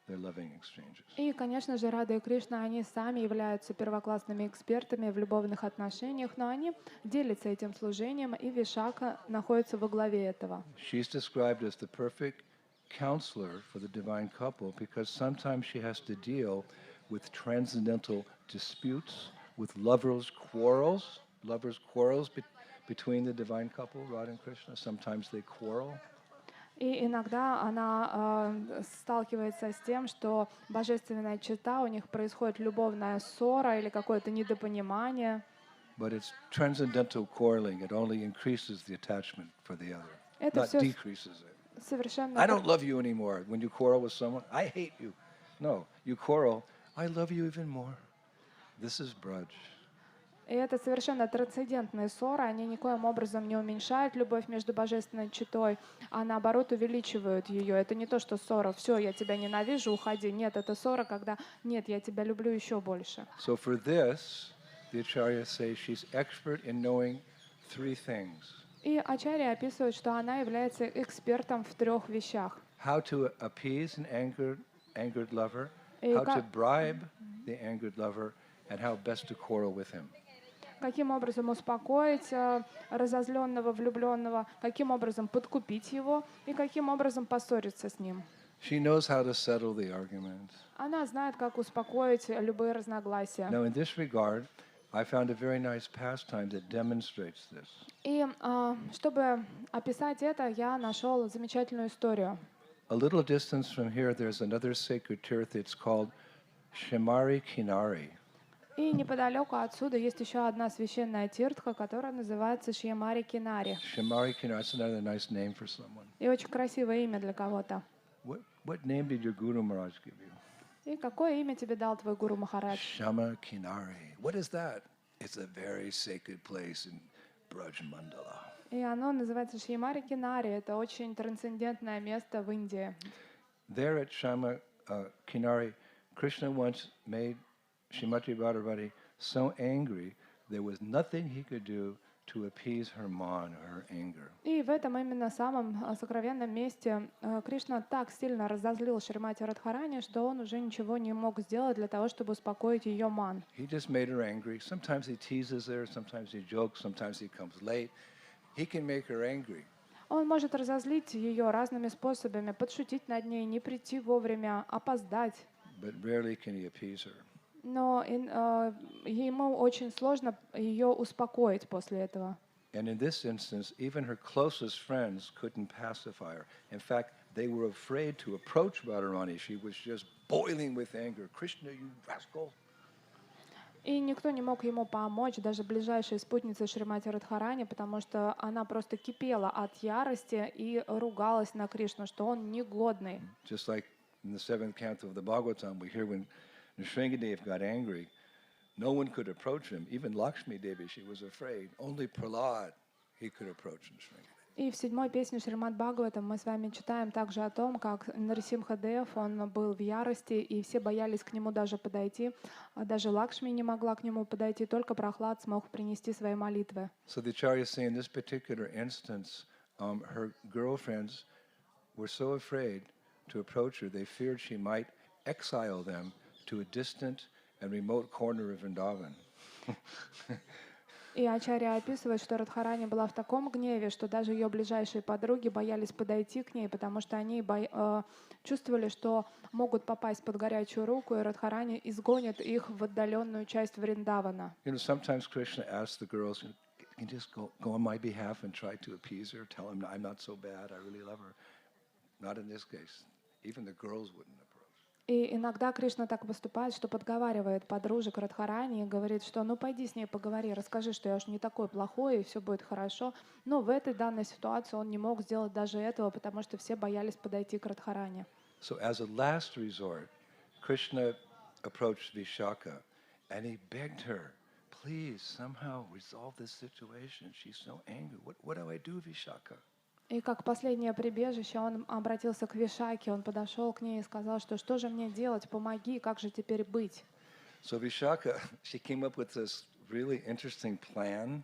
their loving exchanges. И, конечно же, Рада и Кришна, они сами являются первоклассными экспертами в любовных отношениях, но они делятся этим служением, и Вишака находится во главе этого. She's described as the perfect counselor for the divine couple because sometimes she has to deal with transcendental disputes, with lovers' quarrels between the divine couple, Radha and Krishna. Sometimes they quarrel. И иногда она сталкивается с тем, что божественная черта, у них происходит любовная ссора или какое-то недопонимание. But it's transcendental quarreling. It only increases the attachment for the other, Это not все decreases it. совершенно... I don't love you anymore. When you quarrel with someone, I hate you. No, you quarrel, I love you even more. This is braj. И это совершенно трансцендентные ссоры, они никоим образом не уменьшают любовь между божественной четой, а наоборот увеличивают ее. Это не то, что ссора, все, я тебя ненавижу, уходи. Нет, это ссора, когда нет, я тебя люблю еще больше. So for this, the acharyas say she's expert in knowing 3 things. И Ачарья описывает, что она является экспертом в 3 вещах. How to appease an angered lover, И how to как- bribe the angered lover, and how best to quarrel with him. Каким образом успокоить разозленного, влюбленного, каким образом подкупить его и каким образом поссориться с ним. She knows how to settle the argument. Она знает, как успокоить любые разногласия. Now, in this regard, I found a very nice pastime that demonstrates this. И чтобы описать это, я нашел замечательную историю. A little distance from here, there's another sacred tirth. It's called Shimari Kinari. И неподалеку отсюда есть еще одна священная тиртха, которая называется Шьямари Кинари. Shimari Kinari, that's another nice name for someone. И очень красивое имя для кого-то. What name did your Guru Maharaj give you? И какое имя тебе дал твой гуру Махарадж? Shama Kinari. What is that? It's a very sacred place in Braj Mandala. И оно называется Шьямари Кинари. Это очень трансцендентное место в Индии. There at Shama Kinari, Krishna once made Srimati Radharani so angry there was nothing he could do to appease her man, her anger. И в этом именно самом сокровенном месте Кришна так сильно разозлил Шримати Радхарани, что он уже ничего не мог сделать для того, чтобы успокоить ее ман. He just made her angry. Sometimes he teases her, sometimes he jokes, sometimes he comes late. He can make her angry. Он может разозлить ее разными способами, подшутить над ней, не прийти вовремя, опоздать. But rarely can he appease her. Но ему очень сложно ее успокоить после этого. And in this instance, even her closest friends couldn't pacify her. In fact, they were afraid to approach Radharani. She was just boiling with anger. Krishna, you rascal. И никто не мог ему помочь, даже ближайшие спутницы Шримати Радхарани, потому что она просто кипела от ярости и ругалась на Кришну, что он негодный. Just like in the 7th canto of the Bhagavatam, we hear when Nrsingadev got angry, no one could approach him. Even Lakshmi Devi, she was afraid. Only Prahlad, he could approach Nrsingadev. И в 7-й песне Шримад Бхагаватам мы с вами читаем также о том, как Нарисимхадев, он был в ярости, и все боялись к нему даже подойти. Даже Лакшми не могла к нему подойти, только Прохлад смог принести свои молитвы. So the acharyas say in this particular instance, her girlfriends were so afraid to approach her, they feared she might exile them to a distant and remote corner of Vrindavan. И Ачарья описывает, что Радхарани была в таком гневе, что даже ее ближайшие подруги боялись подойти к ней, потому что они чувствовали, что могут попасть под горячую руку, и Радхарани изгонит их в отдаленную часть Вриндавана. Sometimes Krishna asks the girls, "Can you just go on my behalf and try to appease her, tell him I'm not so bad, I really love her." Not in this case. Even the girls wouldn't approach. И иногда Кришна так поступает, что подговаривает подружек Радхарани и говорит, что ну пойди с ней поговори, расскажи, что я уж не такой плохой, и все будет хорошо. Но в этой данной ситуации он не мог сделать даже этого, потому что все боялись подойти к Радхарани. So as a last resort, Krishna approached Vishaka and he begged her, "Please somehow resolve this situation. She's so angry. What do I do, Vishaka?" И как последнее прибежище он обратился к Вишаке, он подошел к ней и сказал, что же мне делать, помоги, как же теперь быть? So Vishaka, she came up with this really interesting plan.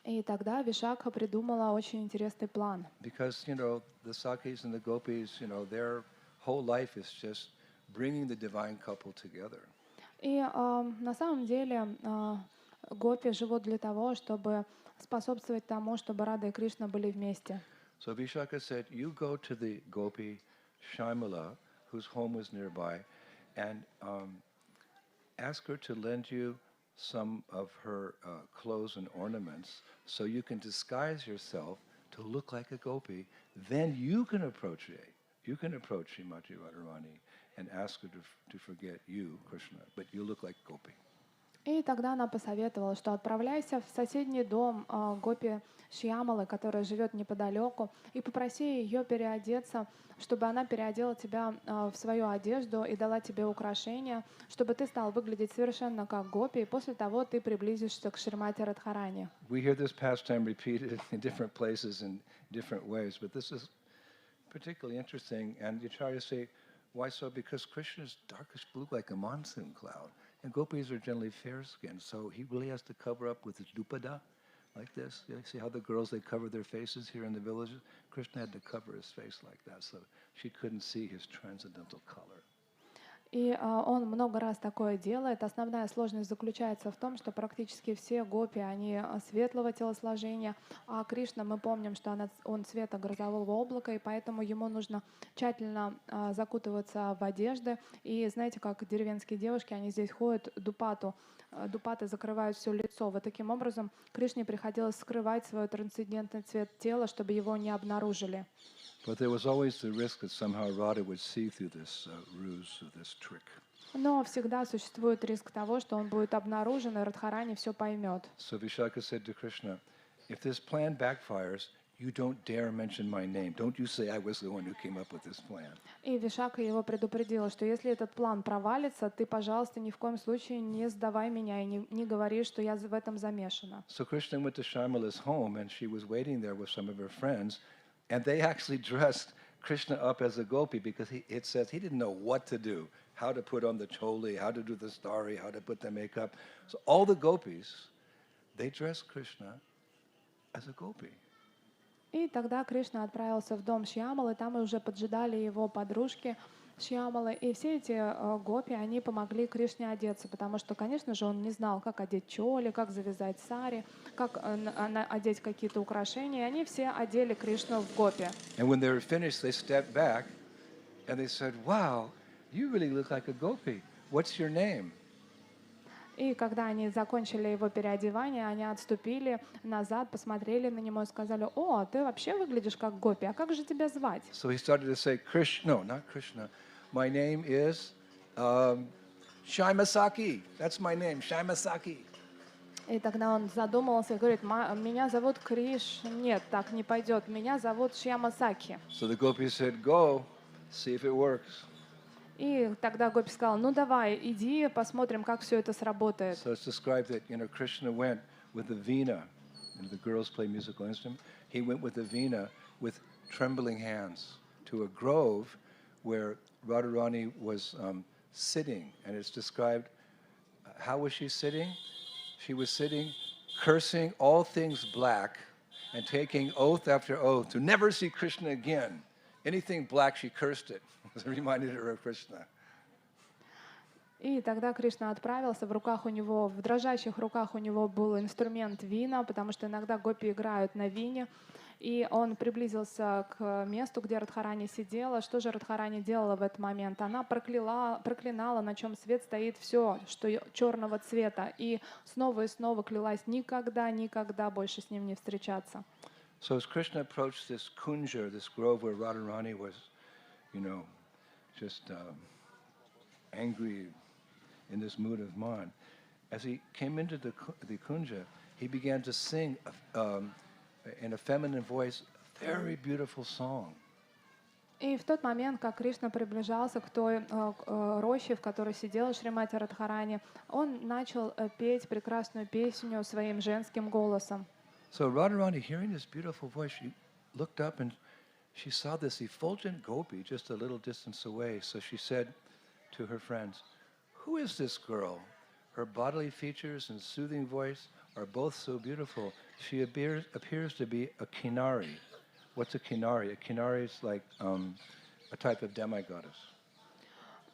И тогда Вишакха придумала очень интересный план. Because, the Sakis and the Gopis, their whole life is just bringing the divine couple together. И на самом деле гопи живут для того, чтобы способствовать тому, чтобы Рада и Кришна были вместе. So Vishaka said, "You go to the Gopi Shyamala, whose home was nearby, and ask her to lend you some of her clothes and ornaments so you can disguise yourself to look like a gopi. Then you can approach Srimati Radharani and ask her to forget you, Krishna, but you look like gopi." И тогда она посоветовала, что отправляйся в соседний дом гопи Шьямалы, которая живет неподалеку, и попроси ее переодеться, чтобы она переодела тебя в свою одежду и дала тебе украшения, чтобы ты стал выглядеть совершенно как гопи, и после того ты приблизишься к Шримати Радхарани. We hear this pastime repeated in different places in different ways, but this is particularly interesting. And the acharyas say, why so? Because Krishna is darkish blue like a monsoon cloud, and gopis are generally fair-skinned, so he really has to cover up with his dupada, like this. You see how the girls, they cover their faces here in the villages? Krishna had to cover his face like that, so she couldn't see his transcendental color. И он много раз такое делает. Основная сложность заключается в том, что практически все гопи, они светлого телосложения, а Кришна, мы помним, что он цвета грозового облака, и поэтому ему нужно тщательно закутываться в одежды. И знаете, как деревенские девушки, они здесь ходят дупаты закрывают все лицо. Вот таким образом Кришне приходилось скрывать свой трансцендентный цвет тела, чтобы его не обнаружили. But there was always the risk that somehow Radha would see through this ruse, through this trick. Но всегда существует риск того, что он будет обнаружен, и Радхарани все поймет. So Vishaka said to Krishna, "If this plan backfires, you don't dare mention my name. Don't you say I was the one who came up with this plan." И Вишака его предупредила, что если этот план провалится, ты, пожалуйста, ни в коем случае не сдавай меня и не говори, что я в этом замешана. So Krishna went to Shyamala's home, and she was waiting there with some of her friends, and they actually dressed Krishna up as a gopi because it says he didn't know what to do, how to put on the choli, how to do the starry, how to put the makeup. So all the gopis, they dressed Krishna as a gopi. И тогда Кришна отправился в дом Шьямалы, там уже поджидали его подружки Шьямалы, и все эти гопи, они помогли Кришне одеться, потому что, конечно же, он не знал, как одеть чоли, как завязать сари, как одеть какие-то украшения, и они все одели Кришну в гопи. And when they were finished, they stepped back and they said, "Wow, you really look like a gopi. What's your name?" И когда они закончили его переодевание, они отступили назад, посмотрели на него и сказали: «О, ты вообще выглядишь как гопи, а как же тебя звать?» So he started to say, "Krishna, no, not Krishna. My name is Shaimasaki. That's my name, Shaimasaki." И тогда он задумался и говорит: «Меня зовут Криш». Нет, так не пойдет. Меня зовут Шьямасаки. So the gopis said, "Go, see if it works." И тогда Гопи сказал: «Ну давай, иди, посмотрим, как все это сработает». So it's described that Krishna went with the veena, and the girls play musical instrument. He went with the veena with trembling hands to a grove where Radharani was sitting, and it's described. How was she sitting? She was sitting, cursing all things black, and taking oath after oath to never see Krishna again. Anything black, she cursed it. It reminded her of Krishna. И тогда Кришна отправился, в дрожащих руках у него был инструмент вина, потому что иногда гопи играют на вине. И он приблизился к месту, где Радхарани сидела. Что же Радхарани делала в этот момент? Она проклинала, на чем свет стоит, все, что черного цвета. И снова клялась никогда, никогда больше с ним не встречаться. So as Krishna approached this kunja, this grove where Radharani was, you know, just angry in this mood of man, as he came into the kunja, he began to sing in a feminine voice a very beautiful song. И в тот момент, как Кришна приближался к той роще, в которой сидела Шримати Радхарани, он начал петь прекрасную песню своим женским голосом. So Radharani, hearing this beautiful voice, she looked up and she saw this effulgent gopi just a little distance away. So she said to her friends, "Who is this girl? Her bodily features and soothing voice are both so beautiful. She appears to be a kinari." What's a kinari? A kinari is like a type of demigoddess.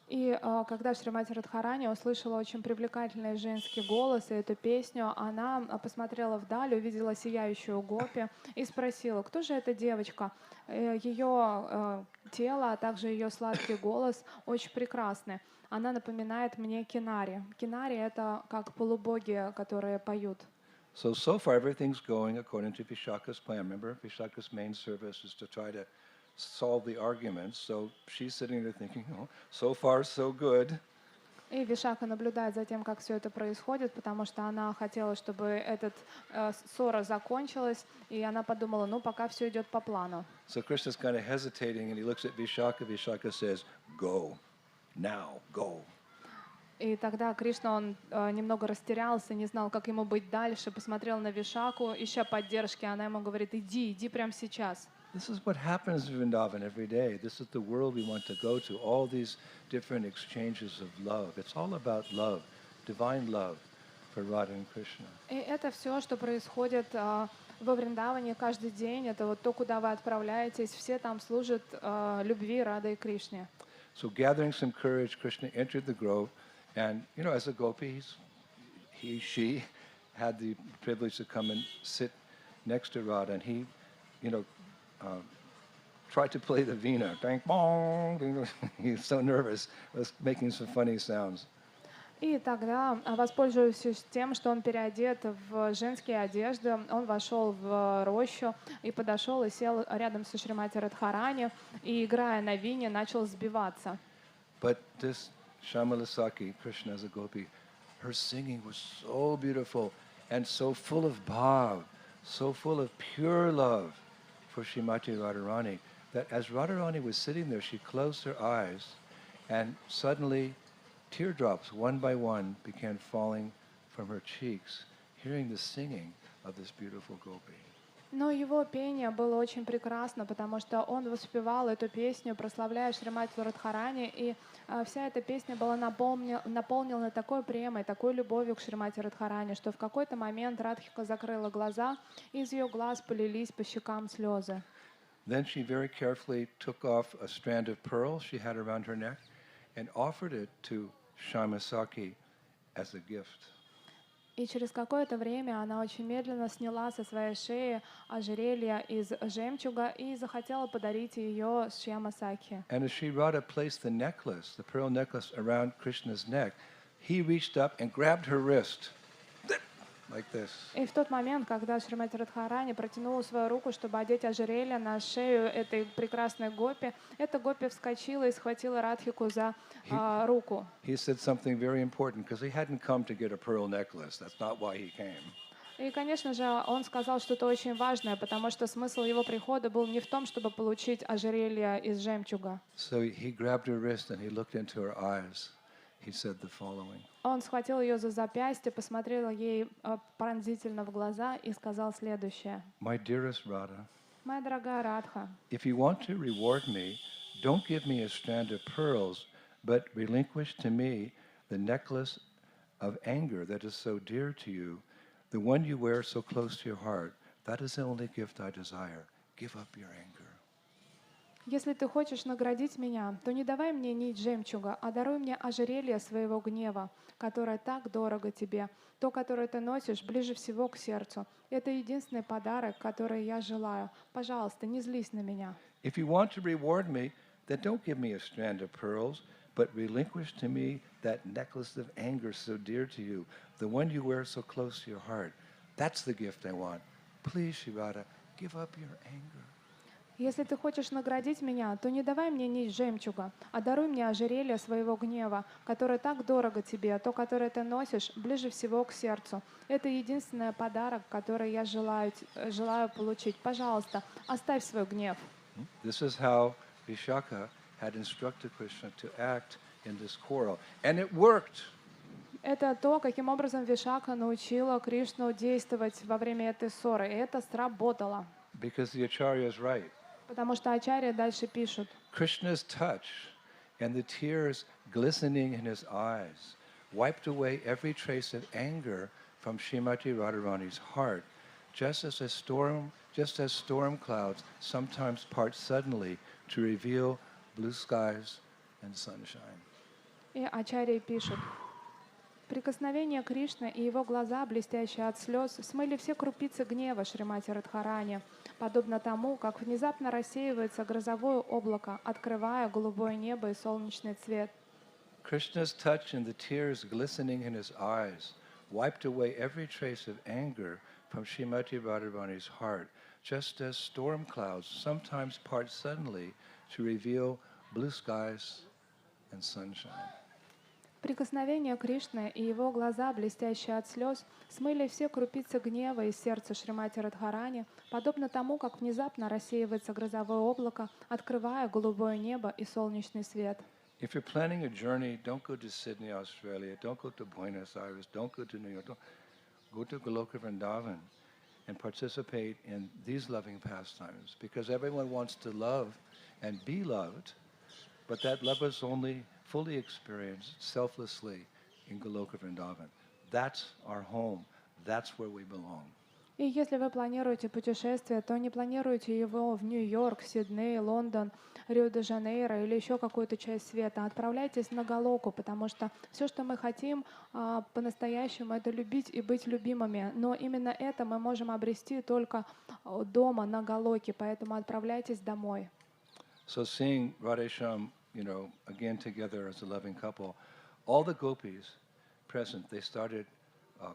И когда Шримати Радхарани услышала очень привлекательный женский голос и эту песню, она посмотрела вдаль, увидела сияющую гопи и спросила, кто же эта девочка? Ее тело, а также ее сладкий голос очень прекрасны. Она напоминает мне кинари. Кинари — это как полубоги, которые поют. So far everything's going according to Vishaka's plan. Remember, Vishaka's main service is to try to solve the arguments. So she's sitting there thinking, oh, so far so good. И Вишака наблюдает за тем, как все это происходит, потому что она хотела, чтобы эта ссора закончилась, и она подумала, ну, пока все идет по плану. So Krishna's kind of hesitating, and he looks at Vishaka. Vishaka says, "Go, now, go." И тогда Кришна, он немного растерялся, не знал, как ему быть дальше, посмотрел на Вишаку, ища поддержки, она ему говорит, иди прямо сейчас. This is what happens in Vrindavan every day. This is the world we want to go to. All these different exchanges of love. It's all about love, divine love for Radha and Krishna. И это все, что происходит во Вриндаване каждый день. Это вот то, куда вы отправляетесь. Все там служат любви Рады и Кришне. So gathering some courage, Krishna entered the grove, and as a gopi, she had the privilege to come and sit next to Radha, and he, tried to play the veena. Dang, bong, ding. He was so nervous, was making some funny sounds. И тогда, воспользовавшись тем, что он переодет в женские одежды, он вошел в рощу и подошел и сел рядом со Шримати Радхарани, и, играя на вине, начал сбиваться. But this Shamalasaki, Krishna as a gopi, her singing was so beautiful and so full of bhav, so full of pure love for Srimati Radharani, that as Radharani was sitting there, she closed her eyes, and suddenly teardrops, one by one, began falling from her cheeks, hearing the singing of this beautiful gopi. Но его пение было очень прекрасно, потому что он воспевал эту песню, прославляя Шримати Радхарани, и вся эта песня была наполнена такой премой, такой любовью к Шримати Радхарани, что в какой-то момент Радхика закрыла глаза, и из ее глаз полились по щекам слезы. Then she very carefully took off a strand of pearls she had around her neck and offered it to Shyamasaki as a gift. И через какое-то время она очень медленно сняла со своей шеи ожерелье из жемчуга и захотела подарить ее Шьямасаки. And as Sri Radha placed the necklace, the pearl necklace, around Krishna's neck, he reached up and grabbed her wrist, like this. И в тот момент, когда Шримати Радхарани протянула свою руку, чтобы одеть ожерелье на шею этой прекрасной гопи, эта гопи вскочила и схватила Радхику за руку. He said something very important, because he hadn't come to get a pearl necklace. That's not why he came. И, конечно же, он сказал что-то очень важное, потому что смысл его прихода был не в том, чтобы получить ожерелье из жемчуга. So he grabbed her wrist and he looked into her eyes. He said the following. Он схватил ее за запястье, посмотрел ей пронзительно в глаза и сказал следующее. My dearest Radha, Моя дорогая Радха, if you want to reward me, don't give me a strand of pearls, but relinquish to me the necklace of anger that is so dear to you, the one you wear so close to your heart. That is the only gift I desire. Give up your anger. Если ты хочешь наградить меня, то не давай мне нить жемчуга, а даруй мне ожерелье своего гнева, которое так дорого тебе, то, которое ты носишь ближе всего к сердцу. Это единственный подарок, который я желаю. Пожалуйста, не злись на меня. If you want to reward me, then don't give me a strand of pearls, but relinquish to me that necklace of anger so dear to you, the one you wear so close to your heart. That's the gift I want. Please, Shirada, give up your anger. Если ты хочешь наградить меня, то не давай мне нить жемчуга, а даруй мне ожерелье своего гнева, которое так дорого тебе, то, которое ты носишь, ближе всего к сердцу. Это единственный подарок, который я желаю получить. Пожалуйста, оставь свой гнев. This is how Vishaka had instructed Krishna to act in this quarrel. And it worked. Это то, каким образом Вишака научила Кришну действовать во время этой ссоры. И это сработало. Because the Acharya is right. Потому что Ачарья дальше пишут. Krishna's touch and the tears glistening in his eyes wiped away every trace of anger from Srimati Radharani's heart, just as storm clouds sometimes part suddenly to reveal blue skies and sunshine. И Ачарья пишут. Прикосновение Кришны и его глаза, блестящие от слез, смыли все крупицы гнева Шримати Радхарани, подобно тому, как внезапно рассеивается грозовое облако, открывая голубое небо и солнечный цвет. Krishna's touch and the tears glistening in his eyes wiped away every trace of anger from Srimati Radharani's heart, just as storm clouds sometimes part suddenly to reveal blue skies and sunshine. Прикосновение Кришны и его глаза, блестящие от слез, смыли все крупицы гнева из сердца Шримати Радхарани, подобно тому, как внезапно рассеивается грозовое облако, открывая голубое небо и солнечный свет. If you're planning a journey, don't go to Sydney, Australia, don't go to Buenos Aires, don't go to New York, go to Goloka Vrindavan and participate in these loving pastimes, because everyone wants to love and be loved, but that love is only fully experienced selflessly in Goloka Vrindavan. That's our home. That's where we belong. И если вы планируете путешествие, то не планируйте его в Нью-Йорк, Сидней, Лондон, Рио-де-Жанейро или еще какую-то часть света. Отправляйтесь на Галоку, потому что все, что мы хотим по-настоящему, это любить и быть любимыми. Но именно это мы можем обрести только дома, на Галоке, поэтому отправляйтесь домой. So seeing Radhesham, again together as a loving couple, all the gopis present, they started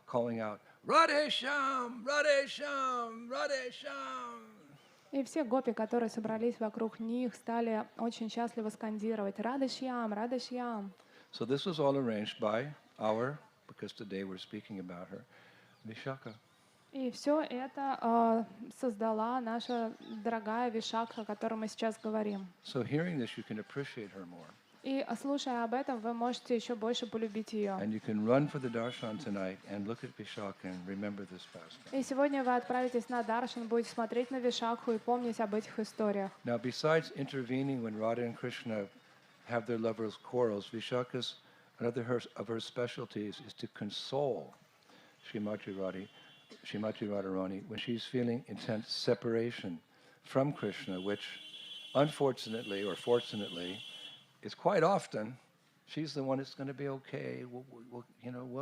calling out, Radhesham, Radhesham, Radhesham. И все гопи, которые собрались вокруг них, стали очень счастливо скандировать «Радышьям, Радышьям». So this was all arranged by because today we're speaking about her, Vishaka. И все это создала наша дорогая Вишакха, о которой мы сейчас говорим. So hearing this, you can appreciate her more. И слушая об этом, вы можете еще больше полюбить ее. And you can run for the darshan tonight and look at Vishaka and remember this pastime. И сегодня вы отправитесь на даршан, будете смотреть на Вишакху и помнить об этих историях. Now, besides intervening when Radha and Krishna have their lovers' quarrels, Vishaka's another of her specialties is to console Srimati Radharani when she's feeling intense separation from Krishna, which unfortunately or fortunately is quite often. She's the one that's going to be okay. We'll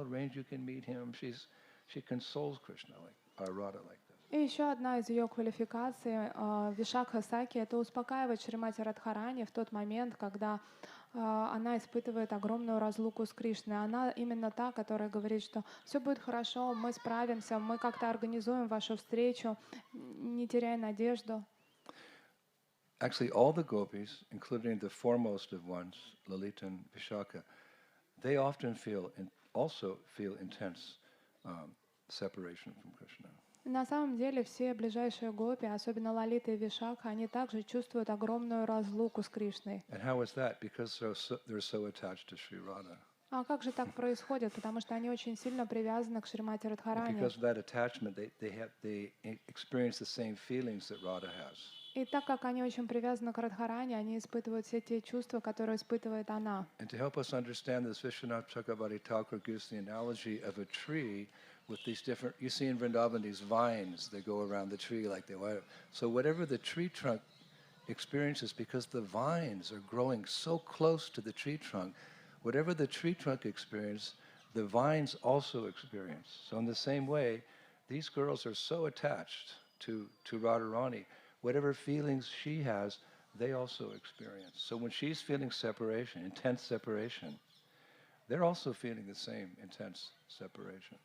arrange you can meet him. She consoles Krishna Radha like this. И еще одна из ее квалификаций Вишакха Саки — это успокаивать Шримати Радхарани в тот момент, когда она испытывает огромную разлуку с Кришной. Она именно та, которая говорит, что все будет хорошо, мы справимся, мы как-то организуем вашу встречу, не теряй надежду. Actually, all the gopis, including the foremost of ones, Lalita and Vishaka, they often also feel intense separation from Krishna. На самом деле все ближайшие гопи, особенно Лалита и Вишакха, они также чувствуют огромную разлуку с Кришной. And how is that? Because they're so attached to Sri Radha. А как же так происходит? Потому что они очень сильно привязаны к Шримати Радхарани. Because of that attachment, they experience the same feelings that Radha has. И так как они очень привязаны к Радхарани, они испытывают все те чувства, которые испытывает она. And to help us understand this, Vishwanath Chakravarti Thakur gives the analogy of a tree with these different, you see in Vrindavan these vines that go around the tree like they wire. So whatever the tree trunk experiences because the vines are growing so close to the tree trunk. Whatever the tree trunk experience, the vines also experience. So in the same way, these girls are so attached to Radharani. Whatever feelings she has, they also experience. So when she's feeling separation, intense separation, they're also feeling the same intense separation.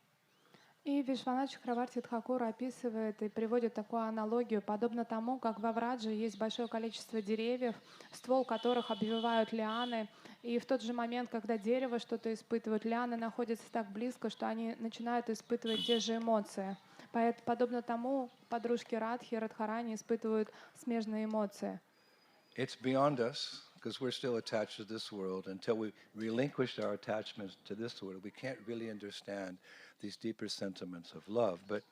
И Вишванач Чакраварти Тхакур описывает и приводит такую аналогию, подобно тому, как во Врадже есть большое количество деревьев, ствол которых обвивают лианы, и в тот же момент, когда дерево что-то испытывает, лианы находятся так близко, что они начинают испытывать те же эмоции. Подобно тому, подружки Радхи и Радхарани испытывают смежные эмоции. It's beyond us, because we're still attached to this world. Until we relinquish our attachments to this world, we can't really understand these deeper sentiments of love. But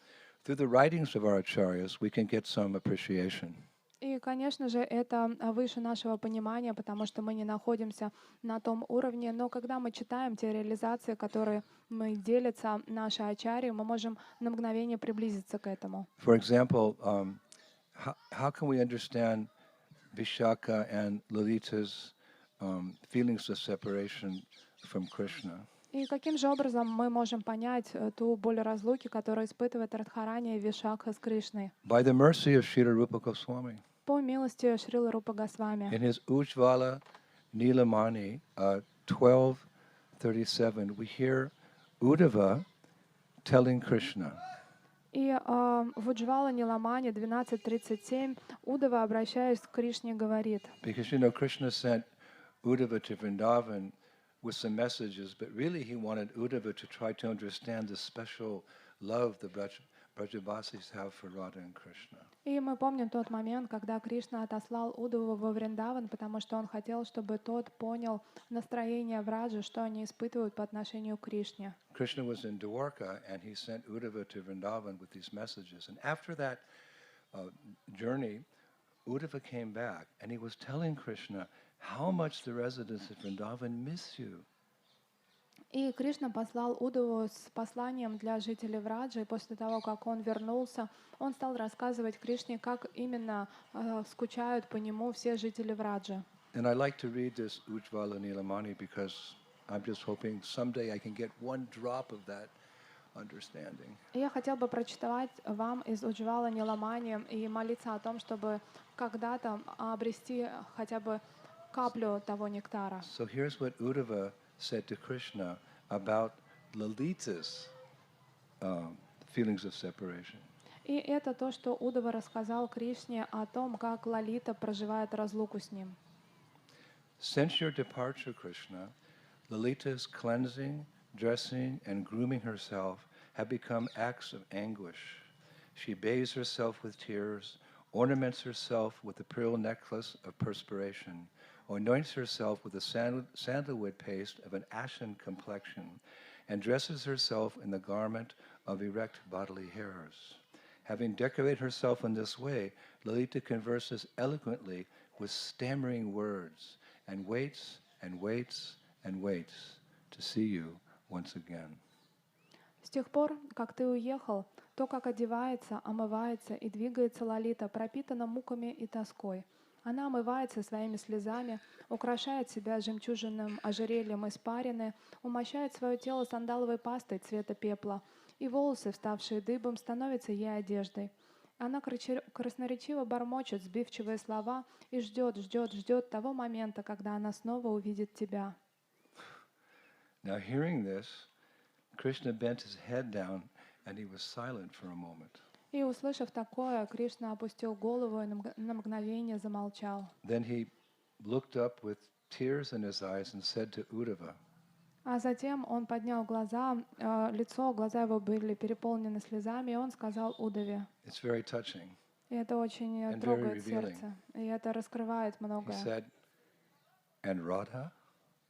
through the writings of our acharyas, we can get some appreciation. И, конечно же, это выше нашего понимания, потому что мы не находимся на том уровне. Но когда мы читаем те реализации, которые мы делятся наши ачарьи, мы можем на мгновение приблизиться к этому. For example, how can we understand Vishaka and Lalita's feelings of separation from Krishna? И каким же образом мы можем понять ту боль разлуки, которую испытывает Радхарани и Вишакха с Кришной? By the mercy of Srila Rupa Goswami. По милости Шрилы Рупа Госвами. In his Ujjvala Nilamani 12:37, we hear Uddhava telling Krishna. И в Уджвала Ниламане 12:37 Удава, обращаясь к Кришне, говорит: Because Krishna sent Uddhava to Vrindavan with some messages, but really he wanted Uddhava to try to understand the special love the Brajavasis have for Radha and Krishna. И мы помним тот момент, когда Кришна отослал Удаву во Вриндаван, потому что он хотел, чтобы тот понял настроение Враджи, что они испытывают по отношению к Кришне. Krishna was in Dwarka and he sent Uddhava to Vrindavan with these messages. And after that journey, Uddhava came back and he was telling Krishna how much the residents of Vrindavan miss you. И Кришна послал Удаву с посланием для жителей Враджи, и после того, как он вернулся, он стал рассказывать Кришне, как именно скучают по нему все жители Враджи. And I like to read this Ujjvala Nilamani because I'm just hoping someday I can get one drop of that understanding. И я хотел бы прочитать вам из Уджвала Ниламани и молиться о том, чтобы когда-то обрести хотя бы каплю того нектара. So here's what Uddhava said to Krishna about Lalita's feelings of separation. И это то, что Удава рассказал Кришне о том, как Лалита проживает разлуку с ним. Since your departure, Krishna, Lalita's cleansing, dressing, and grooming herself have become acts of anguish. She bathes herself with tears, ornaments herself with a pearl necklace of perspiration, anoints herself with a sandalwood paste of an ashen complexion, and dresses herself in the garment of erect bodily hairs. Having decorated herself in this way, Lalita converses eloquently with stammering words, and waits and waits and waits to see you once again. С тех пор, как ты уехал, то, как одевается, омывается и двигается Лалита, пропитана муками и тоской. Она омывается своими слезами, украшает себя жемчужным ожерельем из парины, умощает свое тело сандаловой пастой цвета пепла, и волосы, вставшие дыбом, становятся ей одеждой. Она красноречиво бормочет сбивчивые слова и ждет того момента, когда она снова увидит тебя. Now hearing this, Krishna bent his head down and he was silent for a moment. И, услышав такое, Кришна опустил голову и на мгновение замолчал. Then he looked up with tears in his eyes and said to Uddhava, А затем он поднял глаза, глаза его были переполнены слезами, и он сказал Удаве. it's very touching. И это очень And трогает very revealing. сердце, и это раскрывает He многое. said, and Radha?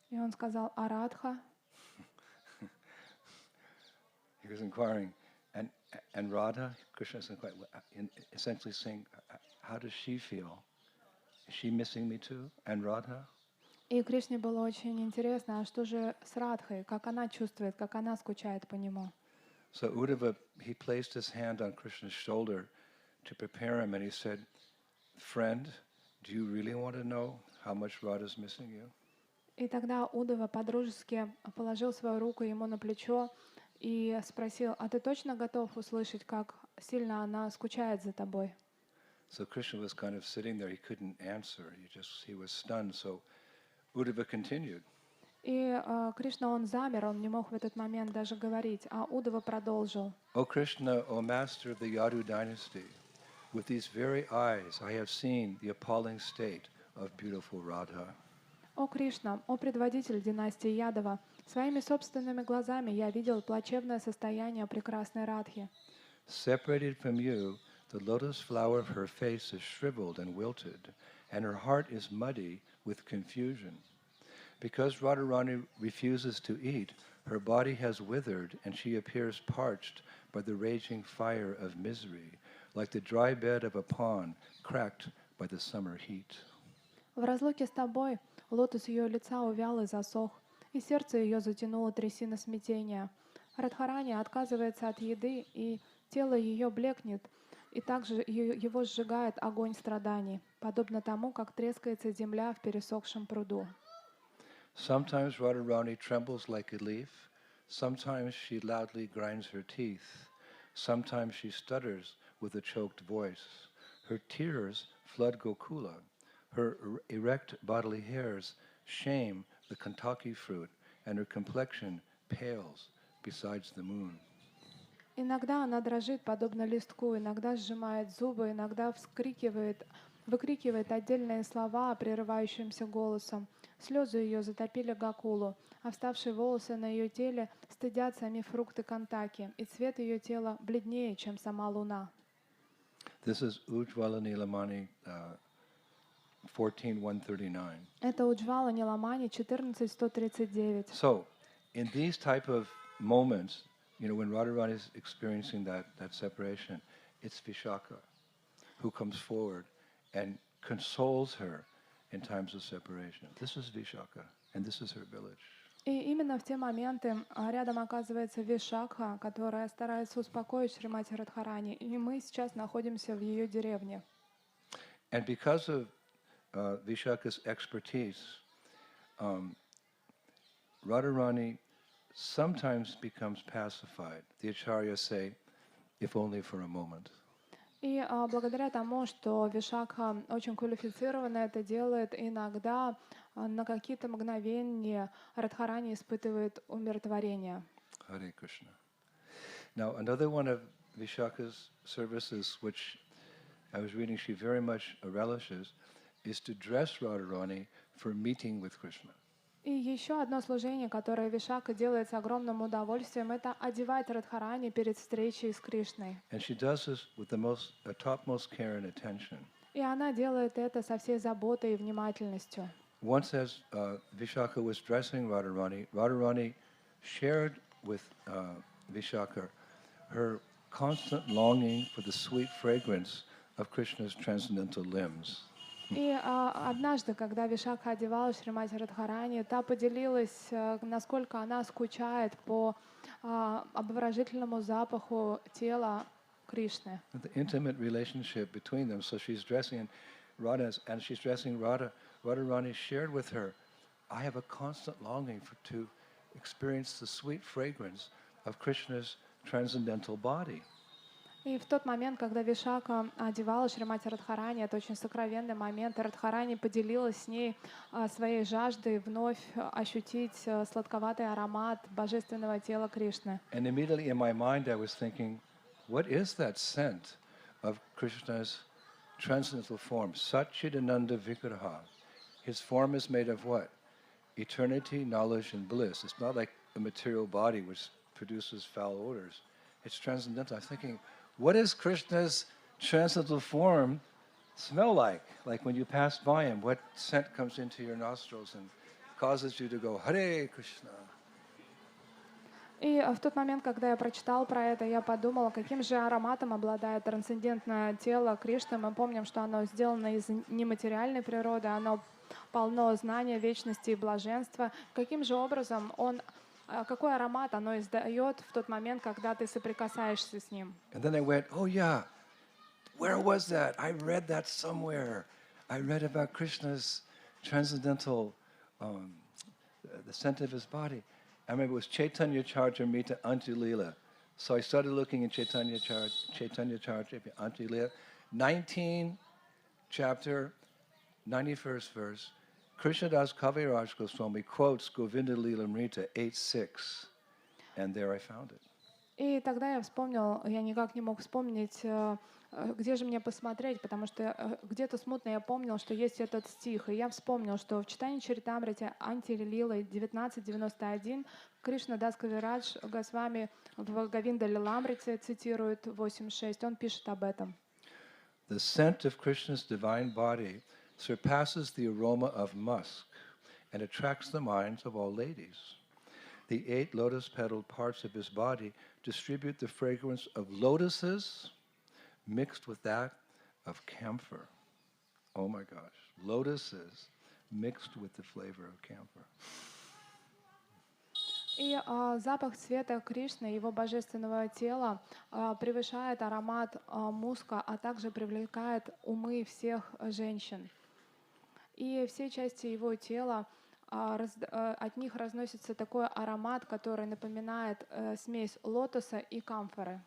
И он сказал: а Радха? He was inquiring, and Radha? Krishna is essentially saying, how does she feel? Is she missing me too? And Radha? И Кришне было очень интересно, а что же с Радхой, как она чувствует, как она скучает по нему. So Uddhava, he placed his hand on Krishna's shoulder to prepare him, and he said, friend, do you really want to know how much Radha's missing you? И тогда Удова по-дружески положил свою руку ему на плечо и спросил: «А ты точно готов услышать, как сильно она скучает за тобой?» So Krishna was kind of sitting there. He couldn't answer. He was stunned. So Uddhava continued. И Кришна, он замер, он не мог в этот момент даже говорить, а Удова продолжил. O Krishna, O master of the Yadu dynasty, with these very eyes I have seen the appalling state of beautiful Radha. «О Кришна, о предводитель династии Ядова, своими собственными глазами я видел плачевное состояние прекрасной Радхи. Separated from you, the lotus flower of her face is shriveled and wilted, and her heart is muddy with confusion. Because Radharani refuses to eat, her body has withered, and she appears parched by the raging fire of misery, like the dry bed of a pond cracked by the summer heat. В разлуке с тобой лотос ее лица увял и засох, и сердце ее затянуло трясина смятения. Радхарани отказывается от еды, и тело ее блекнет, и также его сжигает огонь страданий, подобно тому, как трескается земля в пересохшем пруду. Sometimes Radharani trembles like a leaf, sometimes she loudly grinds her teeth, sometimes she stutters with a choked voice. Her tears flood Gokula, her erect bodily hairs shame the Kantaki fruit, and her complexion pales beside the moon. Иногда она дрожит, подобно листку, иногда сжимает зубы, иногда выкрикивает отдельные слова прерывающимся голосом. Слезы ее затопили Гакулу, а вставшие волосы на ее теле стыдят сами фрукты Кантаки, и цвет ее тела бледнее, чем сама луна. This is Ujjvala Nilamani 14:139. Это Уджвала Ниламани 14.139. So, in these type of moments, when Radharani is experiencing that separation, it's Vishaka who comes forward and consoles her in times of separation. This is Vishaka, and this is her village. И именно в те моменты рядом оказывается Вишакха, которая старается успокоить Шримати Радхарани, и мы сейчас находимся в ее деревне. And because of Vishaka's expertise, Radharani sometimes becomes pacified. The acharyas say, if only for a moment. И благодаря тому, что Вишакха очень квалифицированно это делает, иногда на какие-то мгновения Радхарани испытывает умиротворение. Hare Krishna. Now, another one of Vishaka's services, which I was reading she very much relishes, is to dress Radharani for meeting with Krishna. И еще одно служение, которое Вишака делает с огромным удовольствием, это одевать Радхарани перед встречей с Кришной. And she does this with the topmost care and attention. И она делает это со всей заботой и внимательностью. Once as Vishaka was dressing Radharani, Radharani shared with Vishaka her constant longing for the sweet fragrance of Krishna's transcendental limbs. И однажды, когда Вишакха одевала Шримати Радхарани, та поделилась, насколько она скучает по обворожительному запаху тела Кришны. The intimate relationship between them. So she's dressing Radha, and she's dressing Radha. Radharani shared with her, I have a constant longing to experience the sweet fragrance of Krishna's transcendental body. И в тот момент, когда Вишака одевала Шримати Радхарани, это очень сокровенный момент, Радхарани поделилась с ней своей жаждой вновь ощутить сладковатый аромат божественного тела Кришны. And immediately in my mind I was thinking, what is that scent of Krishna's transcendental form? Satchidananda Vigraha. His form is made of what? Eternity, knowledge, and bliss. It's not like a material body which produces foul odors. It's transcendental. I'm thinking, what does Krishna's transcendental form smell like? Like when you pass by him, what scent comes into your nostrils and causes you to go, Hare Krishna? И в тот момент, когда я прочитал про это, я подумала, каким же ароматом обладает трансцендентное тело Кришны. Мы помним, что оно сделано из нематериальной природы, оно полно знания, вечности и блаженства. Каким же образом какой аромат оно издает в тот момент, когда ты соприкасаешься с ним? And then I went, oh yeah, where was that? I read that somewhere. I read about Krishna's transcendental, the scent of his body. I remember it was Chaitanya Charitamrita Antya-lila. So I started looking in Chaitanya Charitamrita Antya-lila, 19 chapter, 91st verse. Krishnadas Kaviraj Goswami quotes Govinda Lilamrita 8:6, and there I found it. И тогда я вспомнил, я никак не мог вспомнить, где же мне посмотреть, потому что где-то смутно я помнил, что есть этот стих. И я вспомнил, что в читании Чаритамрити Анти-лилы 19.91 Кришна Дас Кавирадж Госвами в Говинда Лиламрите цитирует 8.6, он пишет об этом. The scent of Krishna's divine body surpasses the aroma of musk and attracts the minds of all ladies. The 8 lotus-petaled parts of his body distribute the fragrance of lotuses mixed with that of camphor. Oh my gosh, lotuses mixed with the flavor of camphor. И запах цвета Кришны, его божественного тела, превышает аромат муска, а также привлекает умы всех женщин. И все части его тела, от них разносится такой аромат, который напоминает смесь лотоса и камфоры.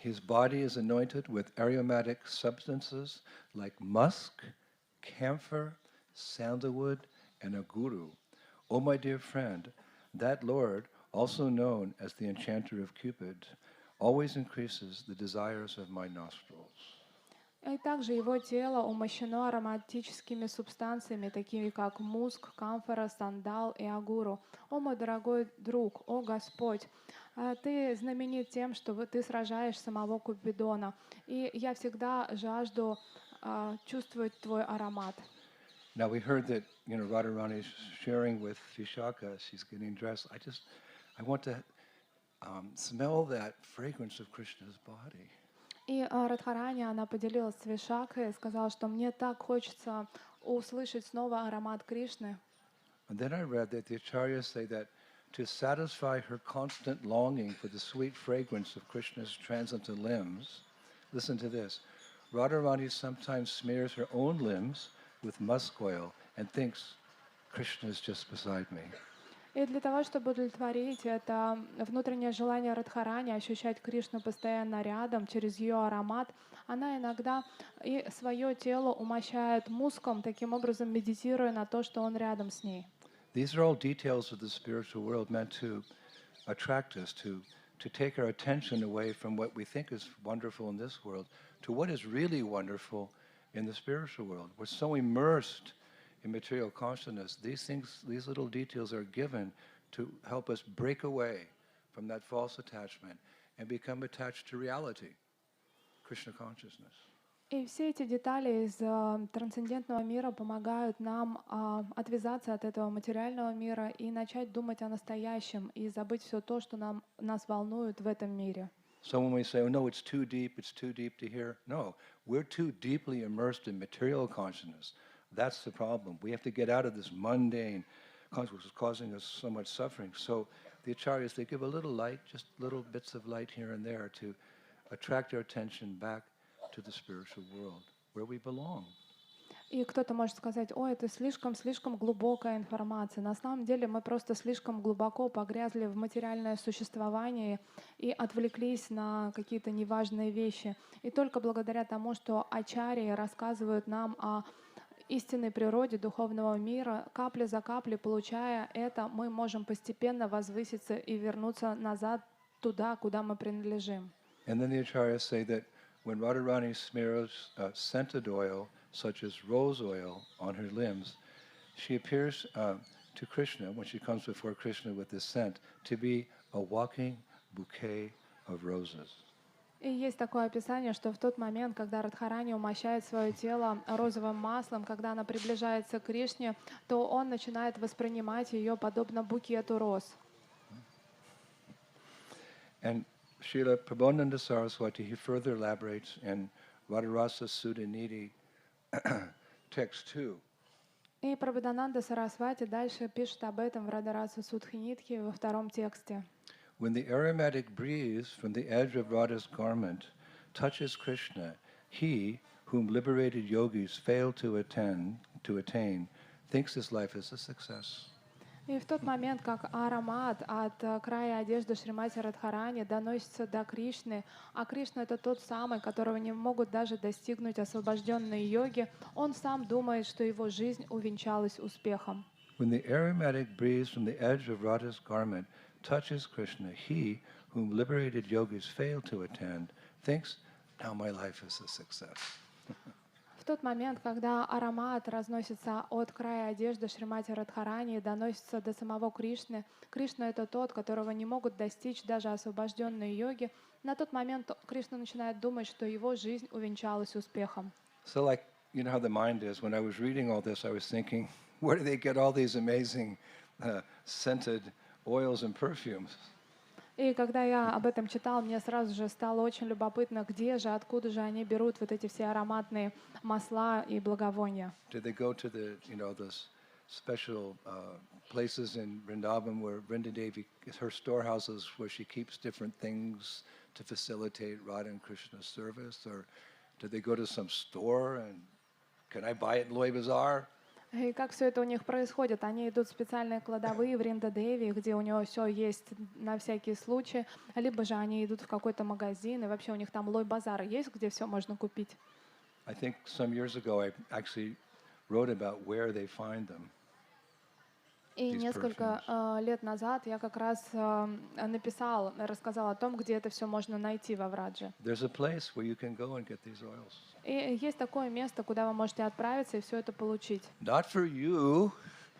His body is anointed with aromatic substances like musk, camphor, sandalwood, and aguru. Oh, my dear friend, that Lord, also known as the enchanter of Cupid, always increases the desires of my nostrils. И также его тело умощено ароматическими субстанциями, такими как муск, камфора, сандал и агуру. О, мой дорогой друг, о Господь, ты знаменит тем, что ты сражаешь самого Купидона, и я всегда жажду чувствовать твой аромат. Now we heard that, Radharani is sharing with Vishaka, she's getting dressed. I want to smell that fragrance of Krishna's body. И Радхарани, она поделилась с Вишакой и сказала, что мне так хочется услышать снова аромат Кришны. And then I read that the acharyas say that to satisfy her constant longing for the sweet fragrance of Krishna's transcendental limbs, listen to this, Radharani sometimes smears her own limbs with musk oil and thinks, Krishna is just beside me. И для того, чтобы удовлетворить это внутреннее желание Радхарани ощущать Кришну постоянно рядом через ее аромат, она иногда и свое тело умощает муском, таким образом медитируя на то, что он рядом с ней. These are all details of the spiritual world meant to attract us, to take our attention away from what we think is wonderful in this world to what is really wonderful in the spiritual world. We're so immersed in material consciousness. These little details are given to help us break away from that false attachment and become attached to reality, Krishna consciousness. И все эти детали из трансцендентного мира помогают нам отвязаться от этого материального мира и начать думать о настоящем и забыть все то, что нас волнует в этом мире. So when we say, oh no, it's too deep to hear. No, we're too deeply immersed in material consciousness. That's the problem. We have to get out of this mundane consciousness, which is causing us so much suffering. So the acharyas, they give a little light, just little bits of light here and there to attract our attention back to the spiritual world, where we belong. И кто-то может сказать, ой, это слишком глубокая информация. На самом деле мы просто слишком глубоко погрязли в материальное существование и отвлеклись на какие-то неважные вещи. И только благодаря тому, что ачарьи рассказывают нам о истинной природе духовного мира, капля за каплей, получая это, мы можем постепенно возвыситься и вернуться назад туда, куда мы принадлежим. And then the acharyas say that when Radharani smears scented oil, such as rose oil, on her limbs, she appears to Krishna, when she comes before Krishna with this scent, to be a walking bouquet of roses. И есть такое описание, что в тот момент, когда Радхарани умощает свое тело розовым маслом, когда она приближается к Кришне, то он начинает воспринимать ее подобно букету роз. And Srila Prabodhananda Saraswati, he further elaborates in Radharasa Sudhanidhi text 2. И Прабхадананда Сарасвати дальше пишет об этом в Радараса Судхинитхи во втором тексте. When the aromatic breeze from the edge of Radha's garment touches Krishna, he, whom liberated yogis fail to attain, thinks his life is a success. И в тот момент, как аромат от края одежды Шримати Радхарани доносится до Кришны, а Кришна — это тот самый, которого не могут даже достигнуть освобожденные йоги, он сам думает, что его жизнь увенчалась успехом. When the aromatic breeze from the edge of Radha's garment touches Krishna, he, whom liberated yogis fail to attend, thinks, now my life is a success. В тот момент, когда аромат разносится от края одежды Шримати Радхарани и доносится до самого Кришны, Кришна — это тот, которого не могут достичь даже освобожденные йоги, на тот момент Кришна начинает думать, что его жизнь увенчалась успехом. So like, you know how the mind is. When I was reading all this, I was thinking, where do they get all these amazing scented oils and perfumes? И когда я об этом читал, мне сразу же стало очень любопытно, где же, откуда же они берут вот эти все ароматные масла и благовония. Do they go to the, those special places in Vrindavan where Vrinda Devi, her storehouses where she keeps different things to facilitate Radha and Krishna's service? Or do they go to some store and can I buy it in Loy Bazaar? И как все это у них происходит? Они идут в специальные кладовые в Ринда-Деви, где у него все есть на всякий случай, либо же они идут в какой-то магазин, и вообще у них там лой-базар есть, где все можно купить. I think some years ago I actually wrote about where they find them. И несколько лет назад я как раз рассказал о том, где это все можно найти во Врадже. There's a place where you can go and get these oils. И есть такое место, куда вы можете отправиться и все это получить. Not for you,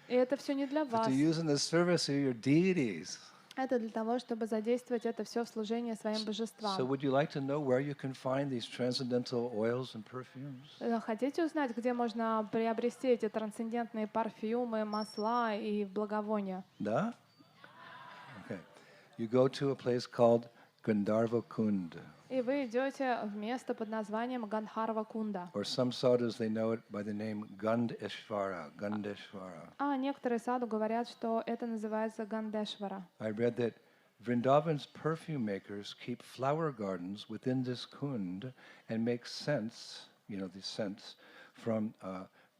И это все не для but вас. to use in the service of your deities. Это для того, чтобы задействовать это все в служение своим So божествам. would you like to know where you can find these transcendental oils and perfumes? Хотите узнать, где можно приобрести эти трансцендентные парфюмы, масла и благовония? Да? Okay. You go to a place called Gandharva Kund. И вы идете в место под названием Гандхарва Кунда. Or some sadhus, they know it by the name Gandeshvara. Gandeshvara. А некоторые саду говорят, что это называется Гандешвара. I read that Vrindavan's perfume makers keep flower gardens within this kund and make scents, these scents, from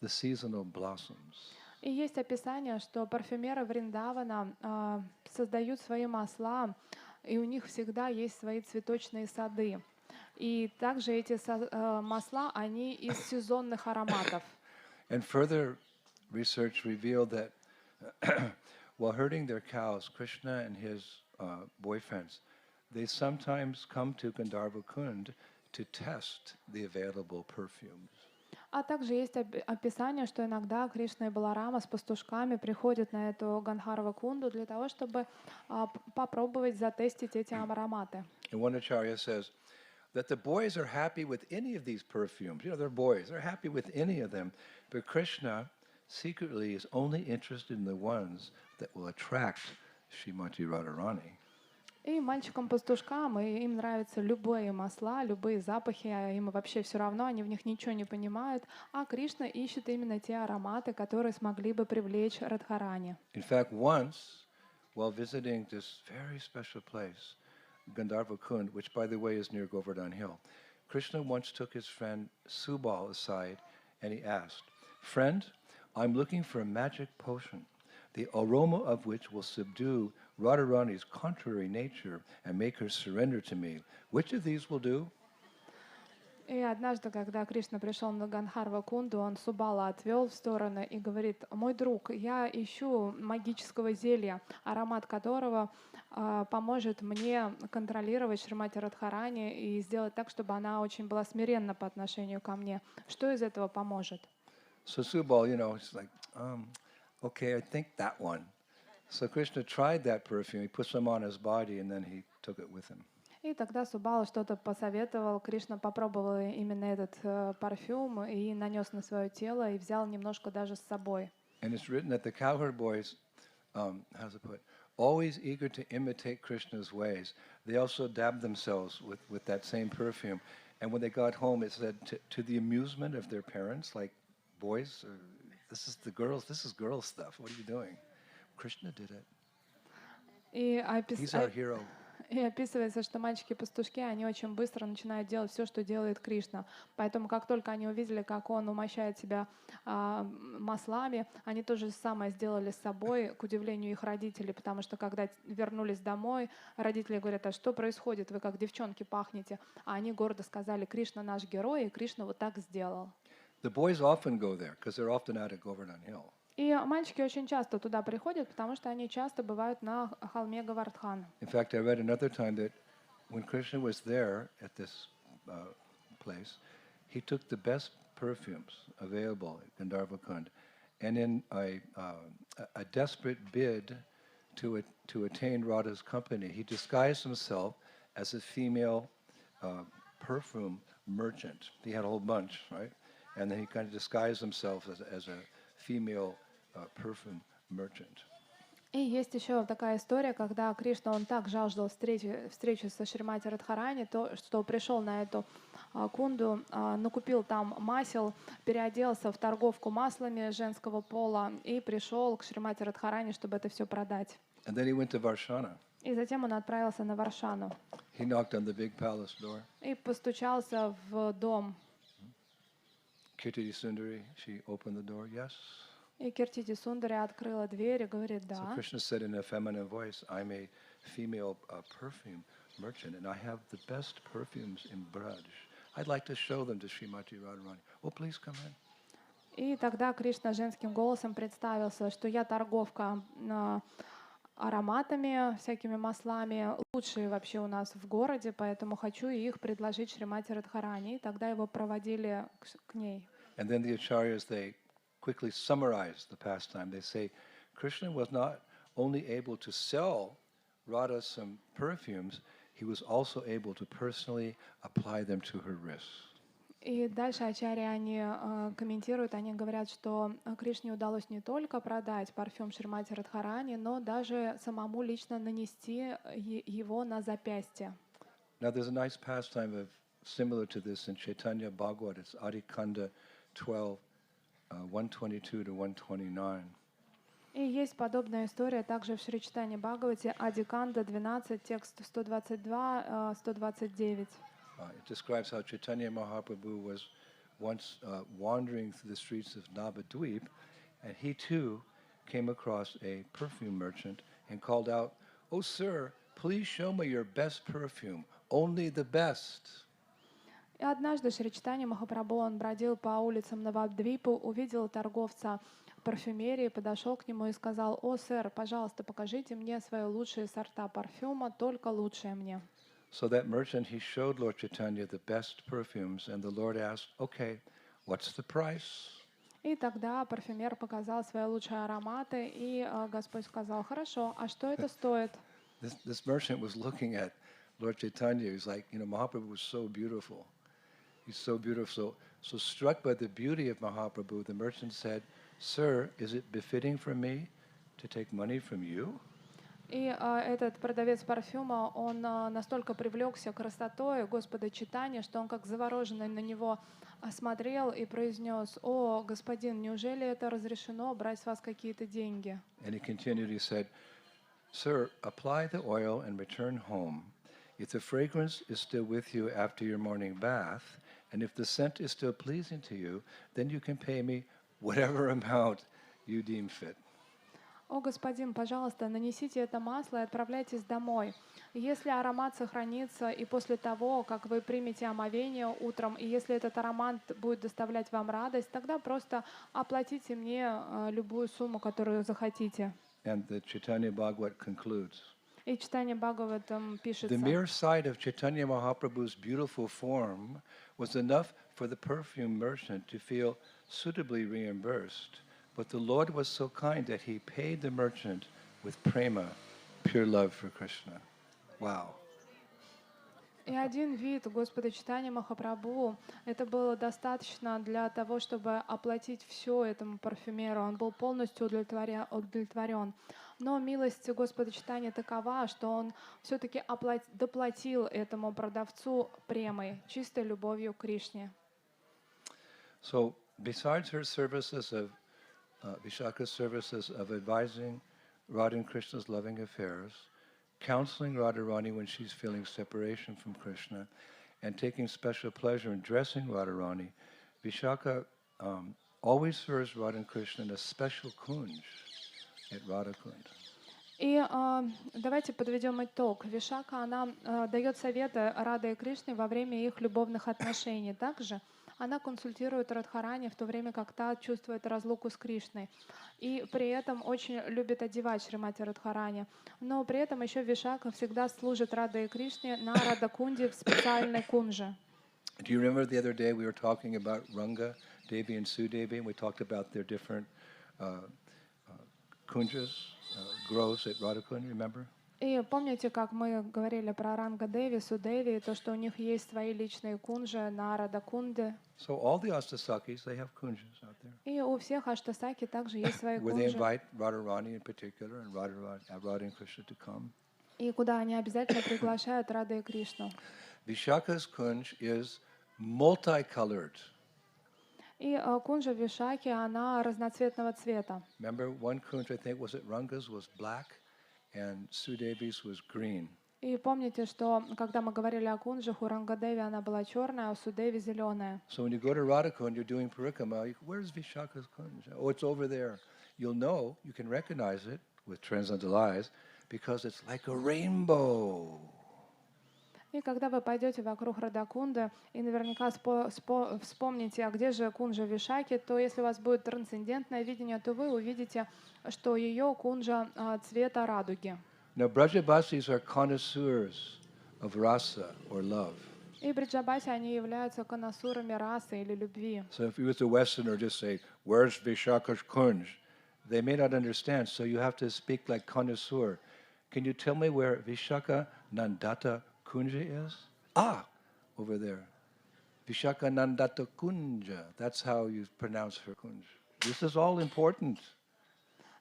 the seasonal blossoms. И есть описание, что парфюмеры Вриндавана создают свои масла, и у них всегда есть свои цветочные сады. И также эти масла, они из сезонных ароматов. And further research revealed that while herding their cows, Krishna and his boyfriends, they sometimes come to Gandharva Kund to test the available perfumes. А также есть описание, что иногда Кришна и Баларама с пастушками приходят на эту Гандхарва Кунду для того, чтобы попробовать затестить эти ароматы. And one acharya says that the boys are happy with any of these perfumes. They're boys. They're happy with any of them. But Krishna secretly is only interested in the ones that will attract Srimati Radharani. И мальчикам-пастушкам, и им нравятся любые масла, любые запахи, им вообще все равно, они в них ничего не понимают. А Кришна ищет именно те ароматы, которые смогли бы привлечь Радхарани. In fact, once, while visiting this very special place, Gandharva Kund, which by the way is near Govardhan Hill, Krishna once took his friend Subal aside and he asked, "Friend, I'm looking for a magic potion, the aroma of which will subdue Radharani's contrary nature and make her surrender to me. Which of these will do?" И однажды, когда Кришна пришел на Гандхарва Кунду, он Субала отвел в сторону и говорит: «Мой друг, я ищу магического зелья, аромат которого поможет мне контролировать Шримати Радхарани и сделать так, чтобы она очень была смиренна по отношению ко мне. Что из этого поможет?» So Subal, he's like, okay, I think that one. So Krishna tried that perfume. He put some on his body and then he took it with him. И тогда Субала что-то посоветовал. Кришна попробовал именно этот парфюм и нанес на свое тело и взял немножко даже с собой. And it's written that the cowherd boys, how's it put, always eager to imitate Krishna's ways. They also dabbed themselves with that same perfume. And when they got home, it said to the amusement of their parents, like, boys, this is girl stuff. What are you doing? Krishna did it. И He's our hero. И описывается, что мальчики-пастушки, они очень быстро начинают делать все, что делает Кришна. Поэтому, как только они увидели, как он умощает себя маслами, они то же самое сделали с собой, к удивлению их родителей, потому что, когда вернулись домой, родители говорят: а что происходит, вы как девчонки пахнете. А они гордо сказали: Кришна наш герой, и Кришна вот так сделал. The boys often go there because they're often at a Govardhan Hill. И мальчики очень часто туда приходят, потому что они часто бывают на холме Гавардхан. In fact, I read another time that when Krishna was there at this place, he took the best perfumes available in Darvakund, and in a desperate bid to attain Radha's company, he disguised himself as a female perfume merchant. He had a whole bunch, right? And then he kind of disguised himself as a female perfume merchant. И есть еще такая история, когда Кришна, он так жаждал встречи со Шримати Радхарани, то, что пришел на эту кунду, накупил там масел, переоделся в торговку маслами женского пола и пришел к Шримати Радхарани, чтобы это все продать. And then he went to Varshana. И затем он отправился на Варшану He knocked on the big palace door. и постучался в дом. Kirtiti Sundari, she opened the door, yes. И Киртити Сундари открыла дверь и говорит: So да. Krishna said in a feminine voice, I'm a female perfume merchant, and I have the best perfumes in Braj. I'd like to show them to Srimati Radharani. Oh, please come in. И тогда Кришна женским голосом представился, что я торговка ароматами, всякими маслами, лучшие вообще у нас в городе, поэтому хочу их предложить Шримати Радхарани. И тогда его проводили к ней. And then the acharyas, they quickly summarize the pastime. They say Krishna was not only able to sell Radha some perfumes, he was also able to personally apply them to her wrists. И дальше ачарьи, они комментируют, они говорят, что Кришне удалось не только продать парфюм Шримати Радхарани, но даже самому лично нанести его на запястье. Now there's a nice pastime of similar to this in Chaitanya Bhagavat. It's Adikanda 12, 122 to 129. И есть подобная история также в Шри Чайтанья Бхагавате, Адиканда 12, текст 122, 129. It describes how Chaitanya Mahaprabhu was once wandering through the streets of Navadvip, and he too came across a perfume merchant and called out, "Oh, sir, please show me your best perfume, only the best." И однажды Шри Чайтанья Махапрабху, он бродил по улицам Навадвипу, увидел торговца парфюмерии, подошел к нему и сказал: «О, сэр, пожалуйста, покажите мне свои лучшие сорта парфюма, только лучшие мне». So that merchant, he showed Lord Chaitanya the best perfumes, and the Lord asked, "Okay, what's the price?" И тогда парфюмер показал свои лучшие ароматы, и Господь сказал: «Хорошо, а что это стоит?» This merchant was looking at Lord Chaitanya. He's like, Mahaprabhu was so beautiful. He's so beautiful. So struck by the beauty of Mahaprabhu, the merchant said, "Sir, is it befitting for me to take money from you?" И этот продавец парфюма, он настолько привлекся красотой Господа Чайтаньи, что он как завороженный на него смотрел и произнес: «О, господин, неужели это разрешено брать с вас какие-то деньги?» And he continued, he said, "Sir, apply the oil and return home. If the fragrance is still with you after your morning bath, and if the scent is still pleasing to you, then you can pay me whatever amount you deem fit." «О, господин, пожалуйста, нанесите это масло и отправляйтесь домой. Если аромат сохранится и после того, как вы примете омовение утром, и если этот аромат будет доставлять вам радость, тогда просто оплатите мне любую сумму, которую захотите». And the Chaitanya Bhagavat concludes. И Чайтанья Бхагаватам пишется: The mere sight of Chaitanya Mahaprabhu's beautiful form was enough for the perfume merchant to feel suitably reimbursed. But the Lord was so kind that he paid the merchant with prema, pure love for Krishna. Wow. И один вид Господа Чайтаньи Махапрабху, это было достаточно для того, чтобы оплатить все этому парфюмеру. Он был полностью удовлетворен. Но милость Господа Чайтаньи такова, что он все-таки доплатил этому продавцу премой, чистой любовью к Кришне. So, besides her services of Vishaka's services of advising Radha and Krishna's loving affairs, counseling Radharani when she's feeling separation from Krishna, and taking special pleasure in dressing Radharani, Vishaka always serves Radha and Krishna in a special kunj at Radha Kund. И давайте подведем итог. Вишака, она дает советы Раде и Кришне во время их любовных отношений. Также она консультирует Радхарани в то время, как та чувствует разлуку с Кришной. И при этом очень любит одевать Шримати Радхарани. Но при этом еще Вишака всегда служит Раде и Кришне на Радакунде в специальной кунже. Do you remember the other day we were talking about Ranga Devi and Sudevi, and we talked about their different kunjas, groves at Radhakund, remember? И помните, как мы говорили про Ранга Деви, Судеви, то, что у них есть свои личные кунжи на Радакунде. So all the Astasakis, they have kunjas out there. И у всех аштасаки также есть свои Where they кунжи. invite Radharani in particular and Radha and Krishna to come. И куда они обязательно приглашают Рада и Кришну. Vishaka's kunj is multicolored. И кунжа Вишаки, она разноцветного цвета. Remember, one kunj, I think, was it Ranga's, was black, and Sudevi's was green. И помните, что когда мы говорили о кунжах, у Рангадеви она была черная, а у Судеви зеленая. So when you go to Radhakund, you're doing parikrama, where's Vishaka's kunj? Oh, it's over there. You'll know, you can recognize it with transcendental eyes, because it's like a rainbow. И когда вы пойдете вокруг Радакунды и наверняка вспомните, а где же кунжа Вишаки, то если у вас будет трансцендентное видение, то вы увидите, что ее кунжа цвета радуги. Now, Brajabasis are connoisseurs of rasa, or love. И бриджабаси, они являются конносурами расы или любви. So if you was a Westerner just say, where's Vishaka's kunj? They may not understand, so you have to speak like connoisseur. Can you tell me where Vishaka Nandata Kunja is? Ah, over there. Vishaka Nandata Kunja. That's how you pronounce her kunj. This is all important.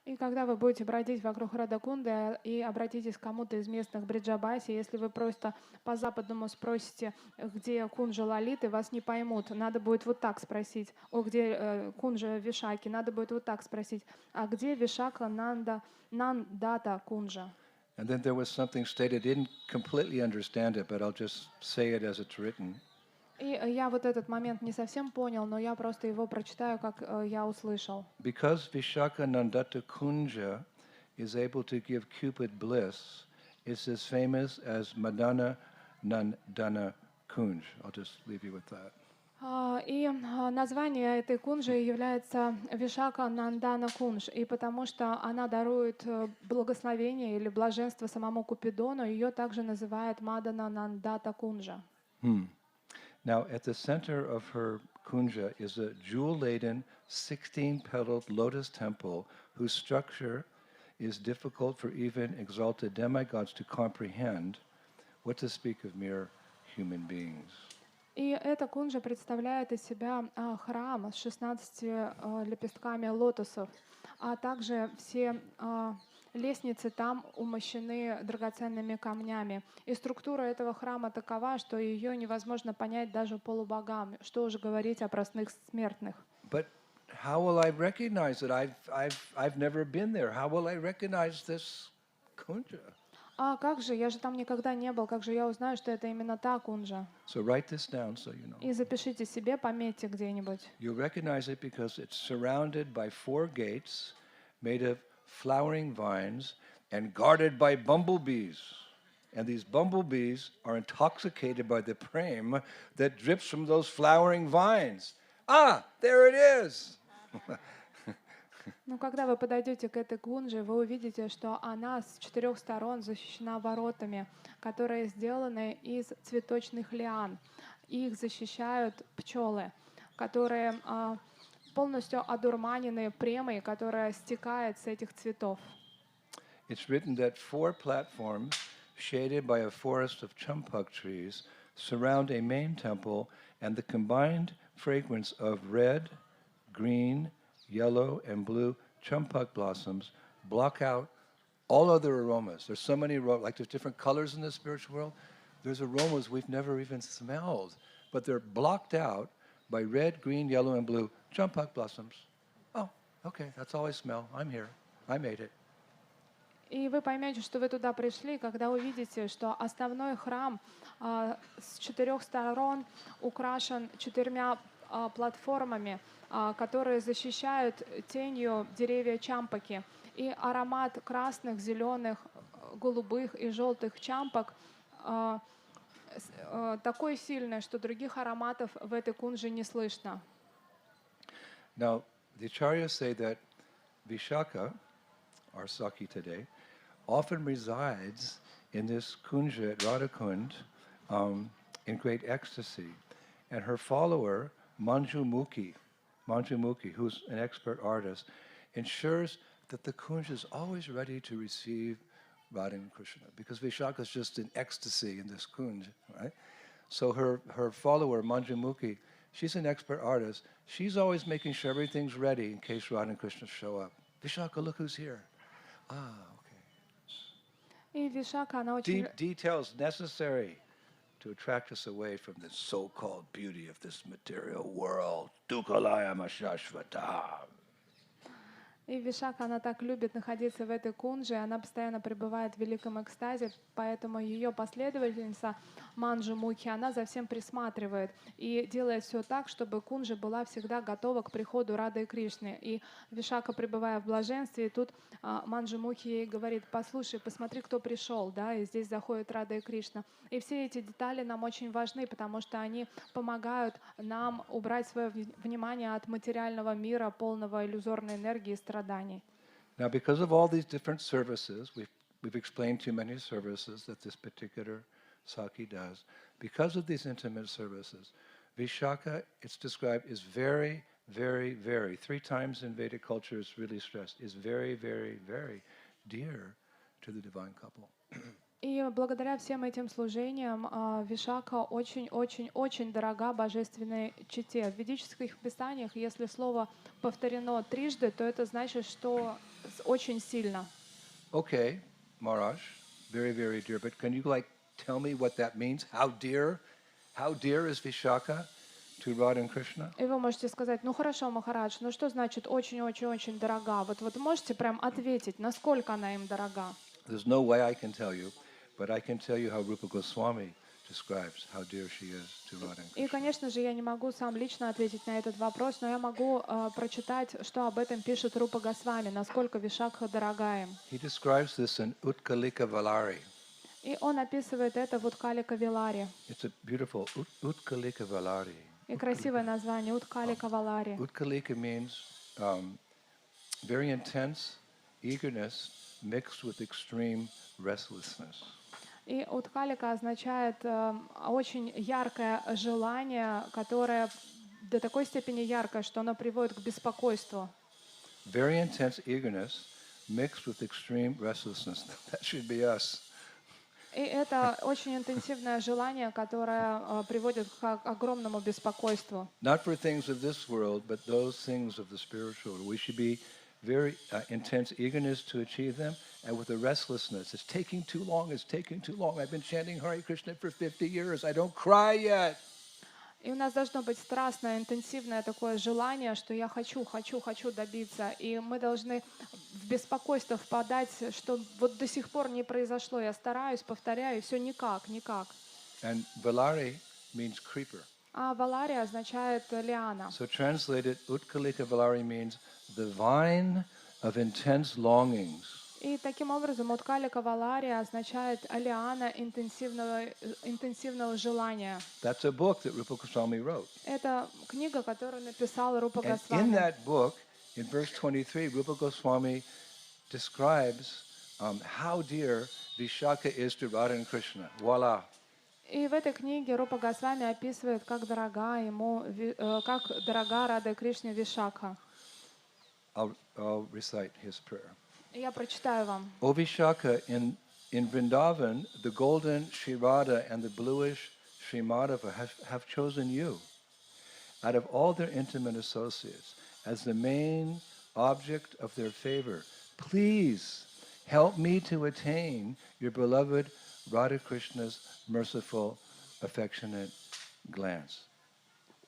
И когда вы будете бродить вокруг Радакунды и обратитесь к кому-то из местных бриджабаси, если вы просто по-западному спросите, где кунжа Лалиты, вас не поймут. Надо будет вот так спросить. О, где кунжа Вишаки? Надо будет вот так спросить. А где Вишака Нандата Кунжа? And then there was something stated, I didn't completely understand it, but I'll just say it as it's written. И я вот этот момент не совсем понял, но я просто его прочитаю, как я услышал. Because Vishaka Nandata Kunja is able to give Cupid bliss, it's as famous as Madana Nandana Kunj. I'll just leave you with that. И название этой кунжи является Вишака Нандана Кунж. И потому что она дарует благословение или блаженство самому Купидону, ее также называют Мадана Нандата Кунжа. Now, at the center of her kunja is a jewel-laden, 16-petaled lotus temple whose structure is difficult for even exalted demigods to comprehend, what to speak of mere human beings. И эта кунжа представляет из себя храм с 16 лепестками лотосов, а также все лестницы там умощены драгоценными камнями. И структура этого храма такова, что ее невозможно понять даже полубогам, что уже говорить о простых смертных. But how will I recognize it? I've never been there. How will I recognize this kunja? А как же? Я же там никогда не был. Как же я узнаю, что это именно та кунжа? So write this down so you know. И запишите себе, пометьте где-нибудь. You'll recognize it because it's surrounded by 4 gates made of flowering vines and guarded by bumblebees. And these bumblebees are intoxicated by the prem that drips from those flowering vines. Ah, there it is! Ну, когда вы подойдете к этой кунже, вы увидите, что она с 4 сторон защищена воротами, которые сделаны из цветочных лиан. Их защищают пчелы, которые полностью одурманены премой, которая стекает с этих цветов. It's written that 4 platforms, shaded by a forest of champak trees, surround a main temple, and the combined fragrance of red, green, yellow, and blue champak blossoms block out all other aromas. There's so many aromas, like there's different colors in the spiritual world. There's aromas we've never even smelled, but they're blocked out by red, green, yellow, and blue champak blossoms. Oh, okay, that's all I smell. I'm here. I made it. И вы поймете, что вы туда пришли, когда увидите, что основной храм с 4 сторон украшен 4 платформами, которые защищают тенью деревья чампаки. И аромат красных, зеленых, голубых и желтых чампак такой сильный, что других ароматов в этой кунже не слышно. Now, the acharyas say that Vishaka, our Saki today, often resides in this kunja at Radhakund in great ecstasy. And her follower, Manjumukhi, who's an expert artist, ensures that the kunja is always ready to receive Radha and Krishna, because Vishaka is just in ecstasy in this kunja, right? So her follower, Manjumukhi, she's an expert artist. She's always making sure everything's ready in case Radha and Krishna show up. Vishaka, look who's here. Okay. И Вишака, она очень... Deep details necessary to attract us away from the so-called beauty of this material world. Dukalayama Shashvata. И Вишака, она так любит находиться в этой кунже, она постоянно пребывает в великом экстазе, поэтому ее последовательница Манджу Мухи, она за всем присматривает и делает все так, чтобы кунжа была всегда готова к приходу Рады и Кришны. И Вишака, пребывая в блаженстве, и тут Манджу Мухи ей говорит: послушай, посмотри, кто пришел, да, и здесь заходит Рада и Кришна. И все эти детали нам очень важны, потому что они помогают нам убрать свое внимание от материального мира, полного иллюзорной энергии и страданий. Now, because of all these different services, we've explained too many services that this particular Saki does. Because of these intimate services, Vishaka, it's described, is very, very, very, 3 times in Vedic culture it's really stressed, is very, very, very dear to the divine couple. И благодаря всем этим служениям Вишака очень-очень-очень дорога божественной чете. В ведических писаниях, если слово повторено трижды, то это значит, что очень сильно. Okay, Maharaj, very, very dear, but can you tell me what that means? How dear is Vishaka to Radha and Krishna? И вы можете сказать: ну хорошо, Махарадж, ну что значит очень-очень-очень дорога? Вот можете прям ответить, насколько она им дорога? There's no way I can tell you, but I can tell you how Rupa Goswami describes how dear she is to Radha and И, Krishna. конечно же, я не могу сам лично ответить на этот вопрос, но я могу прочитать, что об этом пишет Рупа Госвами, насколько Вишакха дорога им. He describes this in Utkalika Valari. И он описывает это в Уткалика Виларе. It's a beautiful Utkalika Valari. И красивое название Уткалика Валари. Utkalika means very intense eagerness mixed with extreme restlessness. И Уткалика означает очень яркое желание, которое до такой степени яркое, что оно приводит к беспокойству. Very intense eagerness mixed with extreme restlessness. That should be us. И это очень интенсивное желание, которое приводит к огромному беспокойству. Not for things of this world, but those things of the spiritual. We should be very intense eagerness to achieve them, and with a restlessness. It's taking too long. I've been chanting Hare Krishna for 50 years. I don't cry yet. И у нас должно быть страстное, интенсивное такое желание, что я хочу добиться. И мы должны в беспокойство впадать, что вот до сих пор не произошло. Я стараюсь, повторяю, и все никак. And Valari means creeper. А Валария означает лиана. So translated, Utkalika Valari means the vine of intense longings. И таким образом Уткалика Валария означает лиана интенсивного желания. That's a book that Rupa Goswami wrote. Это книга, которую написал Рупа And in Госвами. that book, in verse 23, Rupa Goswami describes how dear Vishaka is to Radha and Krishna. Voila. И в этой книге Рупа Госвами описывает, как дорога Рада Кришне Вишакха. I'll recite his prayer. Я прочитаю вам. O Vishaka, in Vrindavan, the golden Sri Radha and the bluish Sri Madhava have chosen you out of all their intimate associates as the main object of their favor. Please help me to attain your beloved Radha Krishna's merciful, affectionate glance.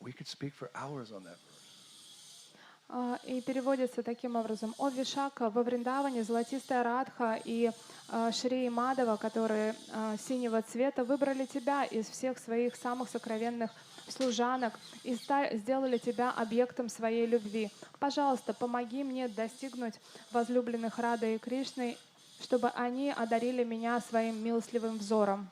We could speak for hours on that verse. И переводится таким образом. «О Вишака, во Вриндаване золотистая Радха и Шри и Мадава, которые синего цвета, выбрали тебя из всех своих самых сокровенных служанок и сделали тебя объектом своей любви. Пожалуйста, помоги мне достигнуть возлюбленных Рады и Кришны, чтобы они одарили меня своим милостливым взором».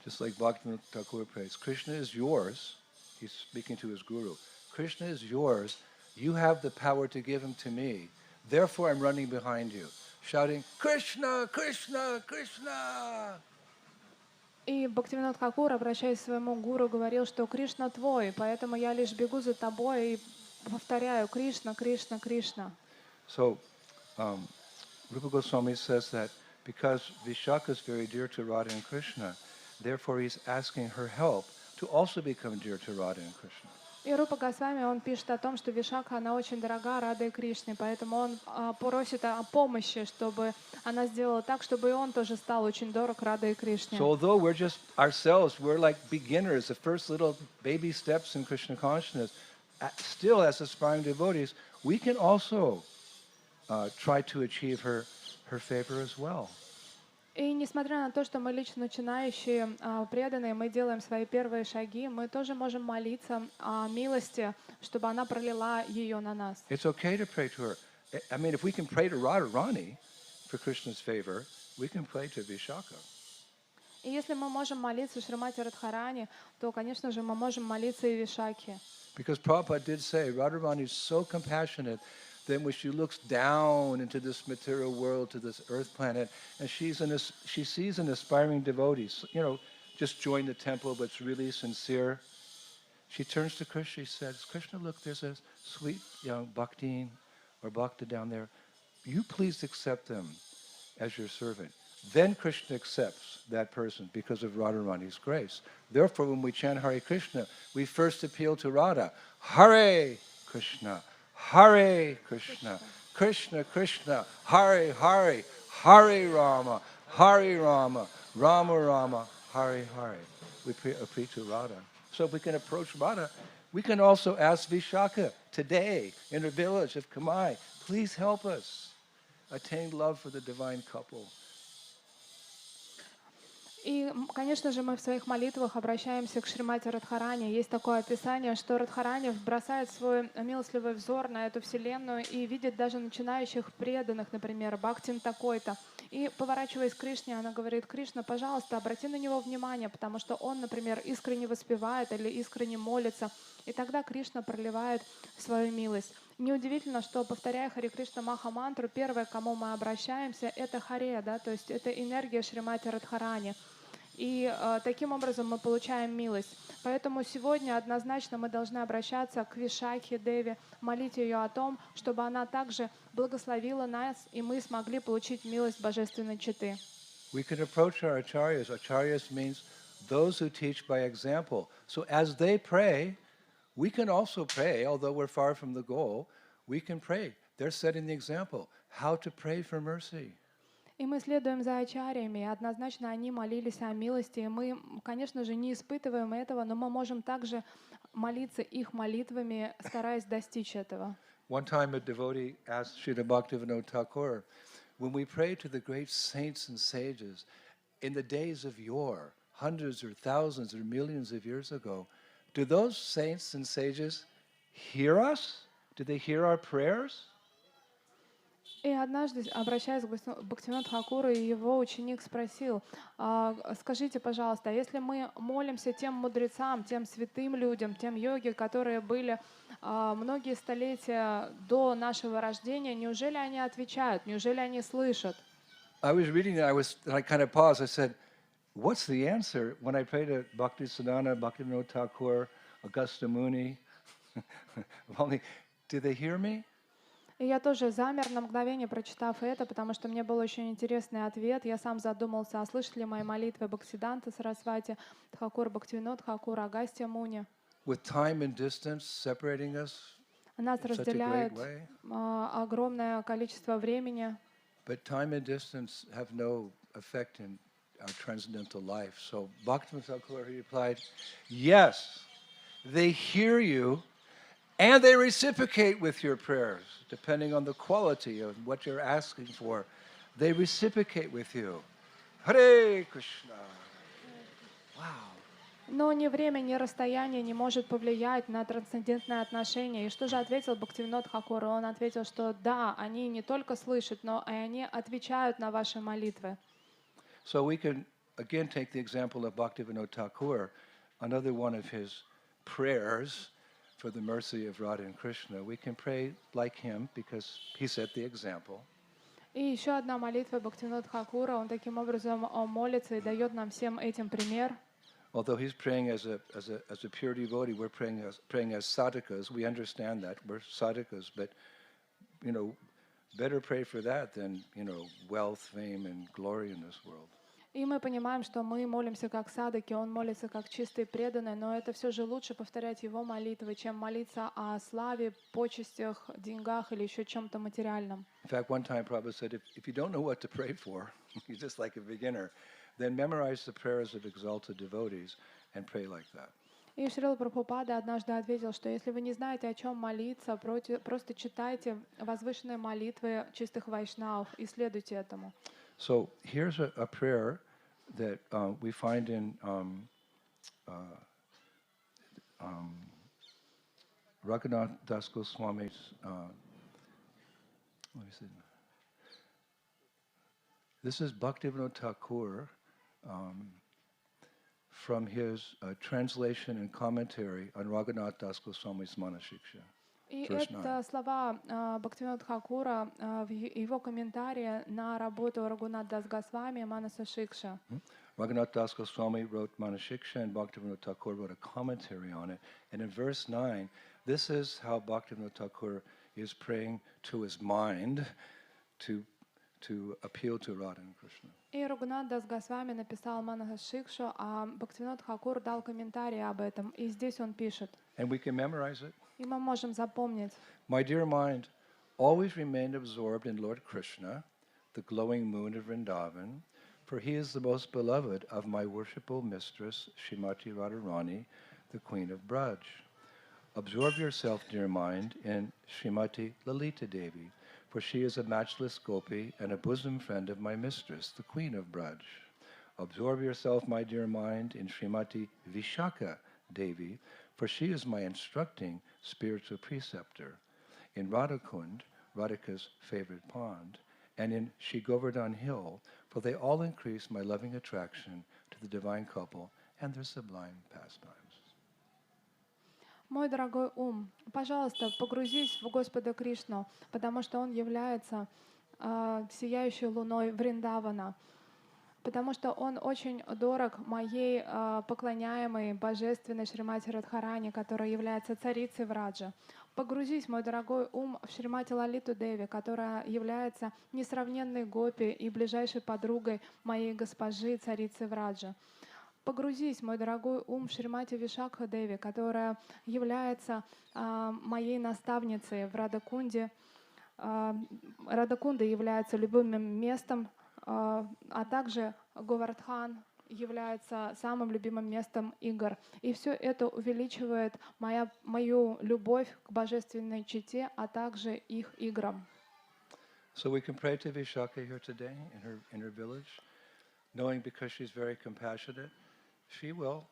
Just like Bhaktivinoda Thakur prays, Krishna is yours. He's speaking to his guru. Krishna is yours. You have the power to give him to me. Therefore, I'm running behind you, shouting, Krishna, Krishna, Krishna. И Бхактивинод Тхакур, обращаясь к своему гуру, говорил, что Кришна твой, поэтому я лишь бегу за тобой и повторяю Кришна, Кришна, Кришна. So, Rupa Goswami says that because Vishaka is very dear to Radha and Krishna, therefore he's asking her help to also become dear to Radha and Krishna. И Рупа Госвами, он пишет о том, что Вишакха, она очень дорога Радhe и Кришне, поэтому он просит о помощи, чтобы она сделала так, чтобы и он тоже стал очень дорог Радhe и Кришне. So although we're just ourselves, we're like beginners, the first little baby steps in Krishna consciousness, still as aspiring devotees, we can also try to achieve her favor as well. И несмотря на то, что мы лично начинающие преданные, мы делаем свои первые шаги, мы тоже можем молиться о милости, чтобы она пролила ее на нас. It's okay to pray to her. I mean, if we can pray to Radharani for Krishna's favor, we can pray to Vishaka. И если мы можем молиться Шримати Радхарани, то, конечно же, мы можем молиться и Вишаке. Because Prabhupada did say, Radharani is so compassionate that when she looks down into this material world, to this earth planet, and she sees an aspiring devotee, just join the temple, but it's really sincere. She turns to Krishna, she says, Krishna, look, there's a sweet young bhaktin or bhakta down there. You please accept them as your servant. Then Krishna accepts that person because of Radharani's grace. Therefore, when we chant Hare Krishna, we first appeal to Radha. Hare Krishna, Hare Krishna, Krishna Krishna, Hare Hare, Hare Rama, Hare Rama, Rama Rama, Hare Hare. We appeal to Radha. So if we can approach Radha, we can also ask Vishaka today in the village of Kamai, please help us attain love for the divine couple. И, конечно же, мы в своих молитвах обращаемся к Шримати Радхарани. Есть такое описание, что Радхарани бросает свой милостливый взор на эту вселенную и видит даже начинающих преданных, например, Бхактин такой-то. И, поворачиваясь к Кришне, она говорит: Кришна, пожалуйста, обрати на него внимание, потому что он, например, искренне воспевает или искренне молится. И тогда Кришна проливает свою милость. Неудивительно, что, повторяя Харе Кришна Маха мантру, первое, к кому мы обращаемся, это Харе, да, то есть это энергия Шримати Радхарани. И таким образом мы получаем милость. Поэтому сегодня однозначно мы должны обращаться к Вишакхе Деве, молить ее о том, чтобы она также благословила нас, и мы смогли получить милость Божественной Четы. We can approach our acharyas. Acharyas means those who teach by example. So as they pray, we can also pray, although we're far from the goal, we can pray. They're setting the example, how to pray for mercy. И мы следуем за ачарьями, и однозначно они молились о милости. И мы, конечно же, не испытываем этого, но мы можем также молиться их молитвами, стараясь достичь этого. One time a devotee asked Srila Bhaktivinoda Thakur, when we pray to the great saints and sages in the days of yore, hundreds or thousands or millions of years ago, do those saints and sages hear us? Do they hear our prayers? И однажды, обращаясь к Бхактивиноду Тхакуру, его ученик спросил: скажите, пожалуйста, если мы молимся тем мудрецам, тем святым людям, тем йоги, которые были многие столетия до нашего рождения, неужели они отвечают, неужели они слышат? I was reading that, I kind of paused. I said, what's the answer when I pray to Bhakti Siddhanta, Bhaktivinoda Thakur, Augusta Muni? Do they hear me? И я тоже замер на мгновение, прочитав это, потому что мне был очень интересный ответ. Я сам задумался, а слышат ли мои молитвы Бхактисиддханта Сарасвати, Тхакур Бхактивинод Тхакур, Агастья Муни? With time and distance separating us Нас in such a great разделяет way. огромное количество времени. But time and distance have no effect in our transcendental life. So Bhaktivinoda Thakur replied, yes, they hear you And they reciprocate with your prayers, depending on the quality of what you're asking for. They reciprocate with you. Hare Krishna. Wow. Но ни время, ни расстояние не может повлиять на трансцендентные отношения. И что же ответил Бхактивинод Тхакур? Он ответил, что да, они не только слышат, но и они отвечают на ваши молитвы. So we can again take the example of Bhaktivinoda Thakur, another one of his prayers for the mercy of Radha and Krishna. We can pray like him because he set the example. И еще одна молитва Бхактивинода Тхакура. Он таким образом молится и дает нам всем этим пример. Although he's praying as a pure devotee, we're praying as sadhakas. We understand that we're sadhakas, but better pray for that than wealth, fame, and glory in this world. И мы понимаем, что мы молимся как садаки, он молится как чистый преданный, но это все же лучше повторять его молитвы, чем молиться о славе, почестях, деньгах или еще чем-то материальном. In fact, one time Prabhupada said, if you don't know what to pray for, you're just like a beginner, then memorize the prayers of exalted devotees and pray like that. И Шрила Прабхупада однажды ответил, что если вы не знаете, о чем молиться, просто читайте возвышенные молитвы чистых вайшнавов и следуйте этому. So here's a prayer that we find in Raghunath Das Goswami's. Let me see. This is Bhaktivinoda Thakur from his translation and commentary on Raghunath Das Goswami's Manashiksha. И это слова Бхактивинода Тхакура в его комментарии на работу Рагунат Дас Госвами Манаса Шикша. Raghunath Das Goswami wrote Manashiksha and Bhaktivinoda Thakur wrote a commentary on it. And in verse 9, this is how Bhaktivinoda Thakur is praying to his mind to appeal to Radha and Krishna. И Рагунат Дас Госвами написал Манаса Шикшу, а Бхактивинод Тхакур дал комментарий об этом. И здесь он пишет. And we can memorize it. И мы можем запомнить. My dear mind, always remain absorbed in Lord Krishna, the glowing moon of Vrindavan, for he is the most beloved of my worshipful mistress, Srimati Radharani, the Queen of Braj. Absorb yourself, dear mind, in Srimati Lalita Devi, for she is a matchless gopi and a bosom friend of my mistress, the Queen of Braj. Absorb yourself, my dear mind, in Srimati Vishaka Devi, for she is my instructing spiritual preceptor, in Radhakund, Radhika's favorite pond, and in Shri Govardhan Hill, for they all increase my loving attraction to the divine couple and their sublime pastimes. Мой дорогой ум, пожалуйста, погрузись в Господа Кришну, потому что Он является сияющей луной Вриндавана, потому что Он очень дорог моей поклоняемой божественной Шримати Радхарани, которая является царицей Враджа. Погрузись, мой дорогой ум, в Шримати Лалиту Деви, которая является несравненной гопи и ближайшей подругой моей госпожи, царицы Враджа. Погрузись, мой дорогой ум, в Шримати Вишакха Деви, которая является моей наставницей в Радакунде. Радакунда является любимым местом, а также Говардхан является самым любимым местом игр. И все это увеличивает мою любовь к божественной чете, а также их играм. So we can pray to Vishaka here today in her village, knowing because she's very compassionate, she will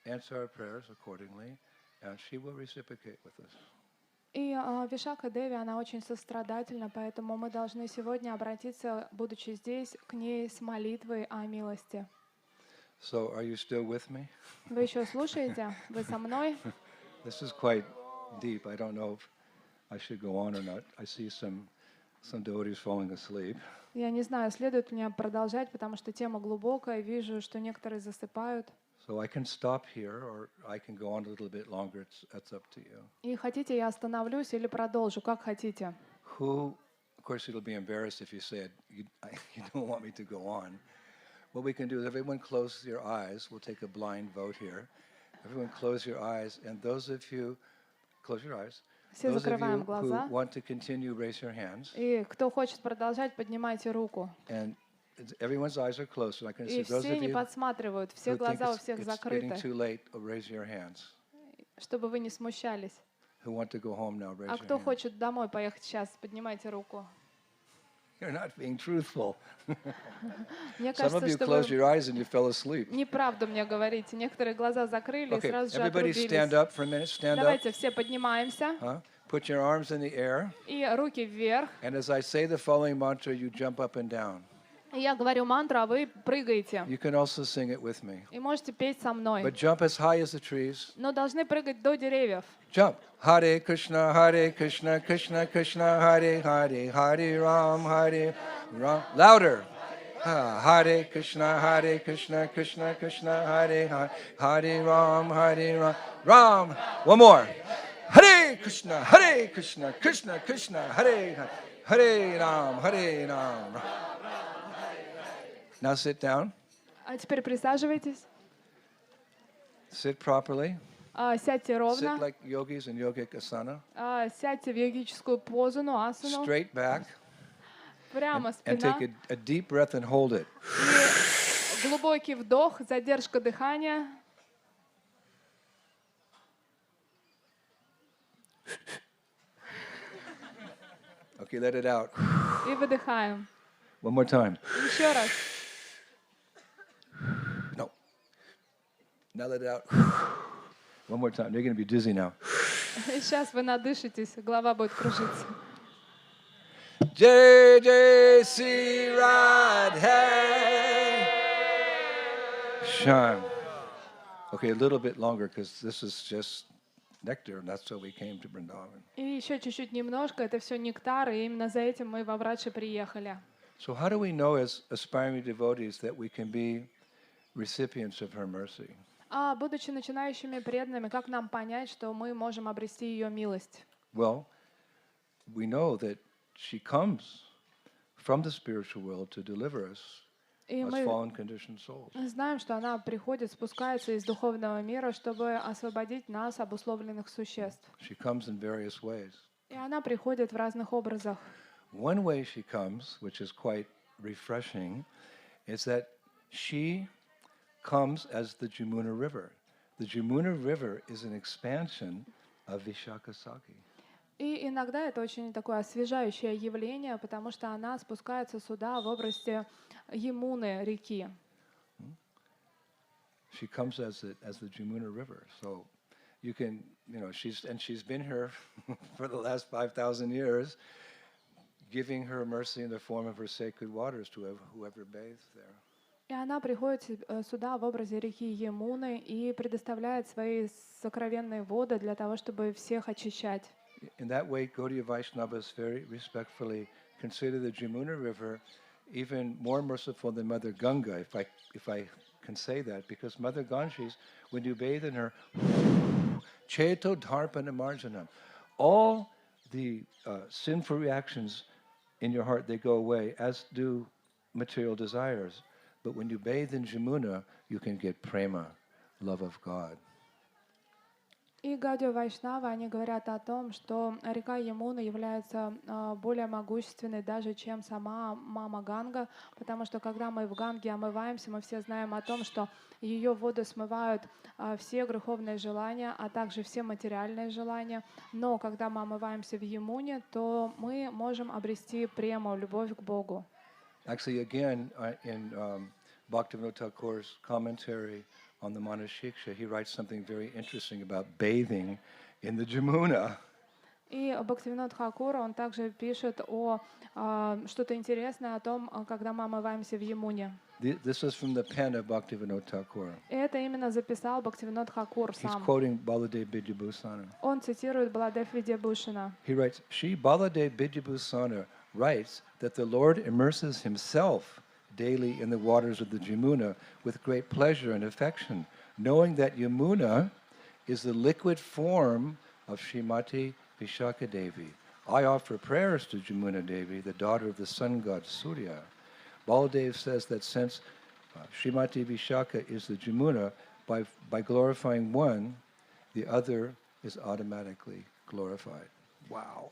answer our prayers accordingly, and she will reciprocate with us. И Вишака Деви, она очень сострадательна, поэтому мы должны сегодня обратиться, будучи здесь, к ней с молитвой о милости. So are you still with me? Вы еще слушаете? Вы со мной? This is quite deep. I don't know if I should go on or not. I see some devotees falling asleep. Я не знаю, следует мне продолжать, потому что тема глубокая. Вижу, что некоторые засыпают. So I can stop here, or I can go on a little bit longer. It's up to you. И хотите, я остановлюсь или продолжу, как хотите. Of course, it'll be embarrassed if you say you don't want me to go on. What we can do is everyone close your eyes. We'll take a blind vote here. Everyone close your eyes, and those of you, close your eyes. Все Those of закрываем you глаза. who want to continue, raise your hands. И кто хочет продолжать, поднимайте руку. And everyone's eyes are closed. So I can see И those все of не you подсматривают, все who think глаза у всех it's getting закрыты, too late, raise your hands. чтобы вы не смущались. who want to go home now? Raise А your кто hand. хочет домой поехать сейчас? Поднимайте руку. You're not being truthful. Мне Some of кажется, you что closed вы your eyes and you fell asleep. неправду мне говорите. Некоторые глаза закрыли и Okay, сразу же everybody stand отрубились. up for a minute. Stand up. Давайте все поднимаемся. Put your arms in the air. И руки вверх. And as I say the following mantra, you jump up and down. И я говорю мантру, а вы прыгаете. You can also sing it with me. И можете петь со мной. But jump as high as the trees. Но должны прыгать до деревьев. Jump. Hare Krishna, Krishna Krishna, Hare Hare, Hare Ram. Louder. Hare Krishna, Krishna Krishna, Hare Hare, Hare Ram. Ram. One more. Hare Krishna, Krishna Krishna, Hare Hare, Hare Ram. Now sit down. А теперь присаживайтесь. Sit properly. Сядьте Sit ровно. like yogis in yogic asana. Сядьте в йогическую позу, ну асану. Straight back. Прямо And спина. take a deep breath and hold it. И глубокий вдох, задержка дыхания. Okay, let it out. И выдыхаем. One more time. Еще раз. No. Now let it out. One more time. You're going to be dizzy now. И сейчас вы надышитесь, голова будет кружиться. Jai Jai Sri Radhe Shyam. Okay, a little bit longer because this is just nectar, and that's why we came to Vrindavan. И еще чуть-чуть немножко, это все нектар, и именно за этим мы во Врадже приехали. So how do we know as aspiring devotees that we can be recipients of her mercy? А будучи начинающими преданными, как нам понять, что мы можем обрести ее милость? Well, we know that she comes from the spiritual world to deliver us И as мы fallen conditioned souls. знаем, что она приходит, спускается из духовного мира, чтобы освободить нас, обусловленных существ. She comes in various ways. И она приходит в разных образах. One way she comes, which is quite refreshing, is that she comes as the Jamuna River. The Jamuna River is an expansion of Vishakasaki. И иногда это очень такое освежающее явление, потому что она спускается сюда в области Ямуны, реки. She comes as the Jamuna River. So you can, she's been here for the last 5,000 years, giving her mercy in the form of her sacred waters to whoever bathes there. И она приходит сюда в образе реки Ямуны и предоставляет свои сокровенные воды для того, чтобы всех очищать. In that way, Gaudiya Vaishnavas very respectfully consider the Jamuna River even more merciful than Mother Ganga, if I can say that, because Mother Ganges, when you bathe in her, Cheto Dharpana Marjanam, all the sinful reactions in your heart, they go away, as do material desires. But when you bathe in Jamuna, you can get prema, love of God. И Гаудия Вайшнава, они говорят о том, что река Ямуна является более могущественной даже, чем сама мама Ганга, потому что когда мы в Ганге омываемся, мы все знаем о том, что ее воды смывают все греховные желания, а также все материальные желания. Но когда мы омываемся в Ямуне, то мы можем обрести прему, любовь к Богу. Actually, again, in Bhaktivinoda Thakur's commentary on the Manashiksha, he writes something very interesting about bathing in the Jamuna. И Бхактивинод Тхакур, он также пишет о что-то интересное о том, когда мы омываемся в Ямуне. This is from the pen of Bhaktivinoda Thakur. И это именно записал Бхактивинод Тхакур He's сам. quoting Baladev Vidyabhusana. Он цитирует Баладев Видьябхушана. He writes, Shri Baladev Vidyabhusana writes that the Lord immerses himself daily in the waters of the Jamuna with great pleasure and affection, knowing that Yamuna is the liquid form of Srimati Vishaka Devi. I offer prayers to Jamuna Devi, the daughter of the sun god Surya. Baladev says that since Srimati Vishaka is the Jamuna, by glorifying one, the other is automatically glorified. Wow.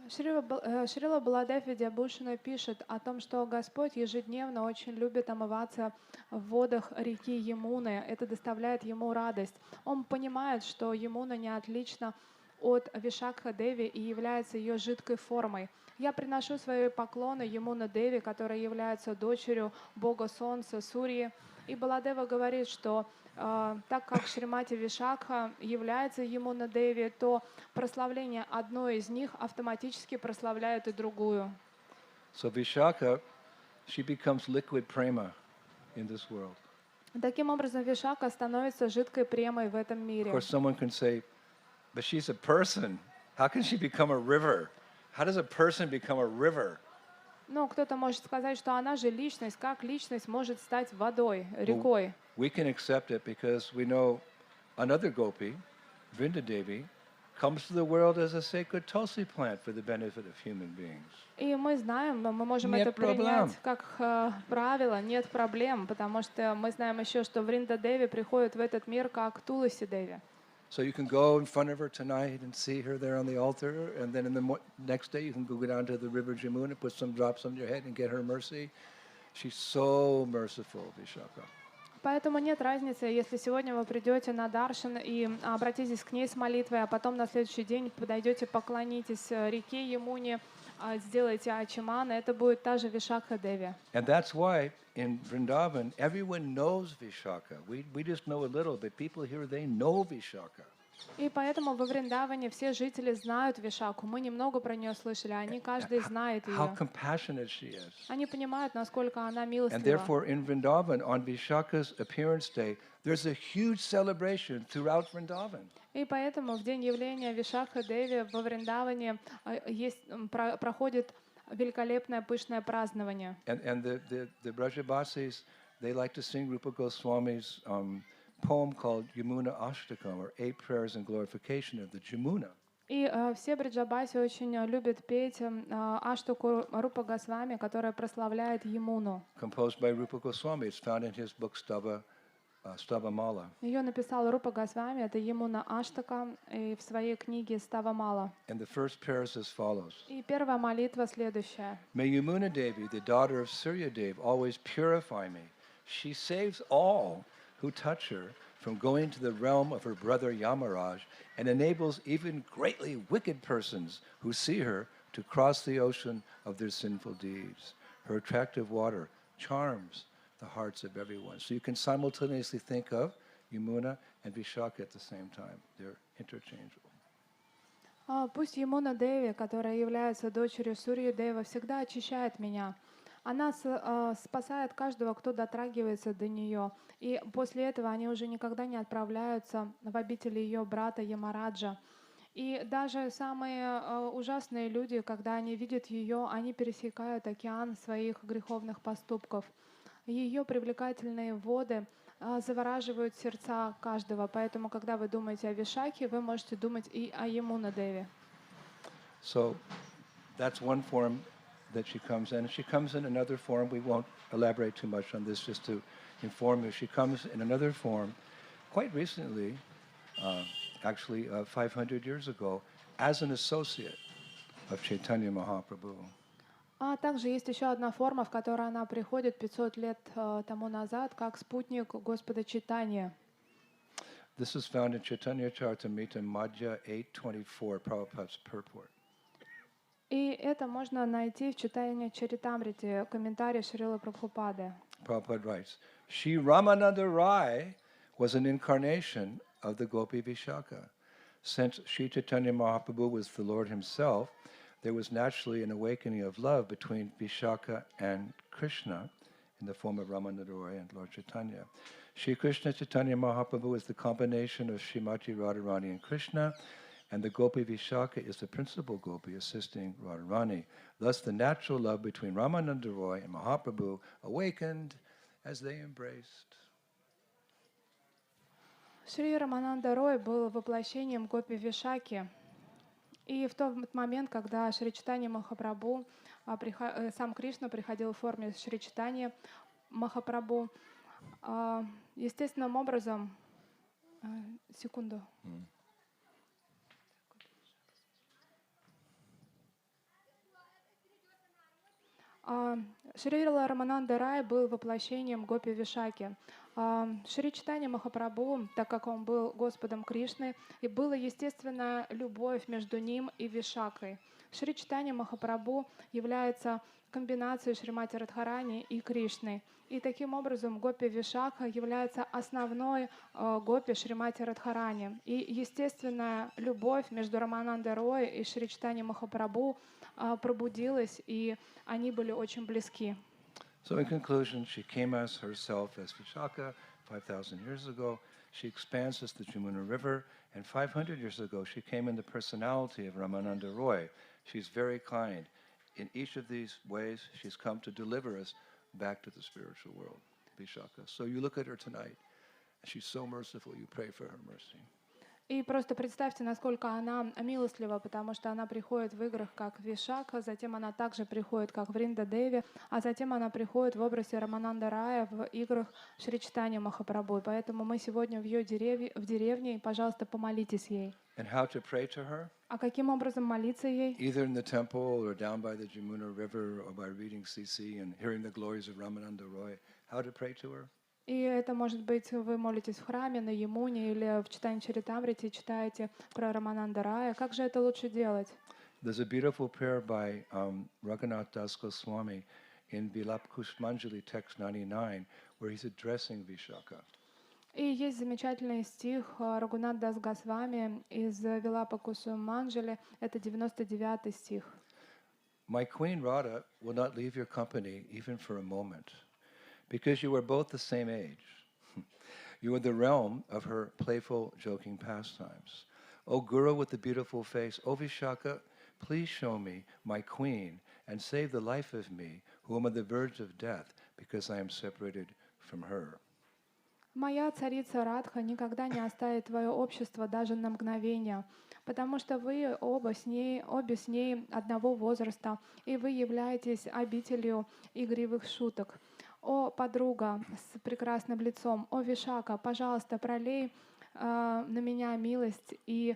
Шрила Баладев Видьябхушана пишет о том, что Господь ежедневно очень любит омываться в водах реки Ямуны. Это доставляет ему радость. Он понимает, что Ямуна не отлична от Вишакха Деви и является ее жидкой формой. Я приношу свои поклоны Ямуна Деви, которая является дочерью бога солнца Сурьи. И Баладева говорит, что так как Шримати Вишакха является Ямуна Деви, то прославление одной из них автоматически прославляет и другую. So Vishaka, she becomes liquid prema in this world. Таким образом, Вишака становится жидкой премой в этом Of мире. course, someone can say, but she's a person. How can she become a river? How does a person become a river? Ну, кто-то может сказать, что она же личность, как личность может стать водой, рекой. We can accept it because we know another gopi, Vrinda Devi, comes to the world as a sacred tulsi plant for the benefit of human beings. И мы знаем, мы можем Нет это проблем. принять как правило, нет проблем, потому что мы знаем еще, что Вринда Деви приходит в этот мир как Туласи Деви. So you can go in front of her tonight and see her there on the altar, and then in the next day you can go down to the river Jamuna, put some drops on your head and get her mercy. She's so merciful, Vishaka. Поэтому нет разницы, если сегодня вы придете на Даршан и обратитесь к ней с молитвой, а потом на следующий день подойдете, поклонитесь реке Ямуне, сделайте ачиман, это будет та же Вишакха Деви. And that's why in Vrindavan, everyone knows Vishaka. We just know a little, but people here, they know Vishaka. И поэтому во Вриндаване все жители знают Вишаку. Мы немного про нее слышали, они каждый знает How ее. compassionate she is. Они понимают, насколько она And милостива. therefore, in Vrindavan, on Vishaka's appearance day, there's a huge celebration throughout Vrindavan. И поэтому в день явления Вишакха Деви во Вриндаване проходит великолепное пышное празднование. And the Brajabasis, they like to sing Rupa Goswami's poem called Yamuna Ashtakam, or 8 Prayers and Glorification of the Jamuna. И все бриджабаси очень любят петь аштаку Рупа Госвами, которая прославляет Ямуну. Composed by Rupa Goswami. It's found in his book Stavamala. Ее написал Рупа Госвами, это Ямуна Аштака, и в своей книге Ставамала. And the first prayer is as follows. И первая молитва следующая. May Yamuna Devi, the daughter of Surya Dev, always purify me. She saves all who touch her from going to the realm of her brother Yamaraj, and enables even greatly wicked persons who see her to cross the ocean of their sinful deeds. Her attractive water charms the hearts of everyone. So you can simultaneously think of Yamuna and Vishaka at the same time. They're interchangeable. Пусть Ямуна Деви, которая является дочерью Сурьи Дева, всегда очищает меня. Она спасает каждого, кто дотрагивается до нее. И после этого они уже никогда не отправляются в обители ее брата Ямараджа. И даже самые ужасные люди, когда они видят ее, они пересекают океан своих греховных поступков. Ее привлекательные воды завораживают сердца каждого. Поэтому, когда вы думаете о Вишаке, вы можете думать и о Ямуна Деви. So that's one form that she comes in. She comes in another form. We won't elaborate too much on this, just to inform you. She comes in another form quite recently, actually 500 years ago, as an associate of Chaitanya Mahaprabhu. А также есть еще одна форма, в которой она приходит 500 лет тому назад, как спутник Господа Чайтаньи. This is found in Chaitanya Charitamrita Madhya 824, Prabhupada's purport. И это можно найти в читании Чаритамрите, комментарии Шрилы Прабхупады. Prabhupada writes, Shri Ramananda Rai was an incarnation of the Gopi Vishaka. Since Sri Chaitanya Mahaprabhu was the Lord himself, there was naturally an awakening of love between Vishaka and Krishna in the form of Ramananda Rai and Lord Chaitanya. Shri Krishna Chaitanya Mahaprabhu is the combination of Srimati Radharani and Krishna, and the Gopi Vishaka is the principal Gopi assisting Radharani. Thus the natural love between Ramananda Roy and Mahaprabhu awakened as they embraced. Шри Рамананда Рой был воплощением Гопи Вишаки. И в тот момент, когда Шри Чайтанья Махапрабху, сам Кришна приходил в форме Шри Чайтаньи Махапрабху, естественным образом, секунду, А, Шрила Рамананда Рай был воплощением Гопи Вишаки. Шри Чайтанья Махапрабху, так как он был Господом Кришны, и была естественная любовь между ним и Вишакой. Шри Чайтанья Махапрабху является комбинацией Шримати Радхарани и Кришны. И таким образом Гопи Вишака является основной Гопи Шримати Радхарани. И естественная любовь между Раманандой Рой и Шри Чайтаньей Махапрабху пробудилась, и они были очень близки. So in conclusion, she came as herself as Vishaka 5,000 years ago. She expands as the Jamuna River, and 500 years ago she came in the personality of Ramananda Roy. She's very kind. In each of these ways, she's come to deliver us back to the spiritual world, Vishaka. So you look at her tonight, and she's so merciful. You pray for her mercy. И просто представьте, насколько она милостлива, потому что она приходит в играх как Вишака, затем она также приходит как Вринда Деви, а затем она приходит в образе Рамананда Рая в играх Шри Чайтанья Махапрабху. Поэтому мы сегодня в ее деревне, и, пожалуйста, помолитесь ей. And how to pray to her? А каким образом молиться ей? Either in the temple or down by the Jamuna River or by reading CC and hearing the glories of Ramananda Roy. How to pray to her? И это может быть, вы молитесь в храме, на Ямуне или в читании Чаритамрити, читаете про Рамананда Рая. Как же это лучше делать? There's a beautiful prayer by Raghunath Das Goswami in Vilap Kushmanjali text 99 where he's addressing Vishaka. И есть замечательный стих Рагунат Дас Госвами из Вилапа Кусуманджали, это 99-й стих. My queen Radha will not leave your company even for a moment, because you are both the same age. You are the realm of her playful, joking pastimes. O Guru with the beautiful face, O Vishaka, please show me my queen and save the life of me, who am on the verge of death, because I am separated from her. Моя царица Радха никогда не оставит твое общество даже на мгновение, потому что вы обе с ней одного возраста, и вы являетесь обителью игривых шуток. О, подруга с прекрасным лицом, о, Вишака, пожалуйста, пролей на меня милость и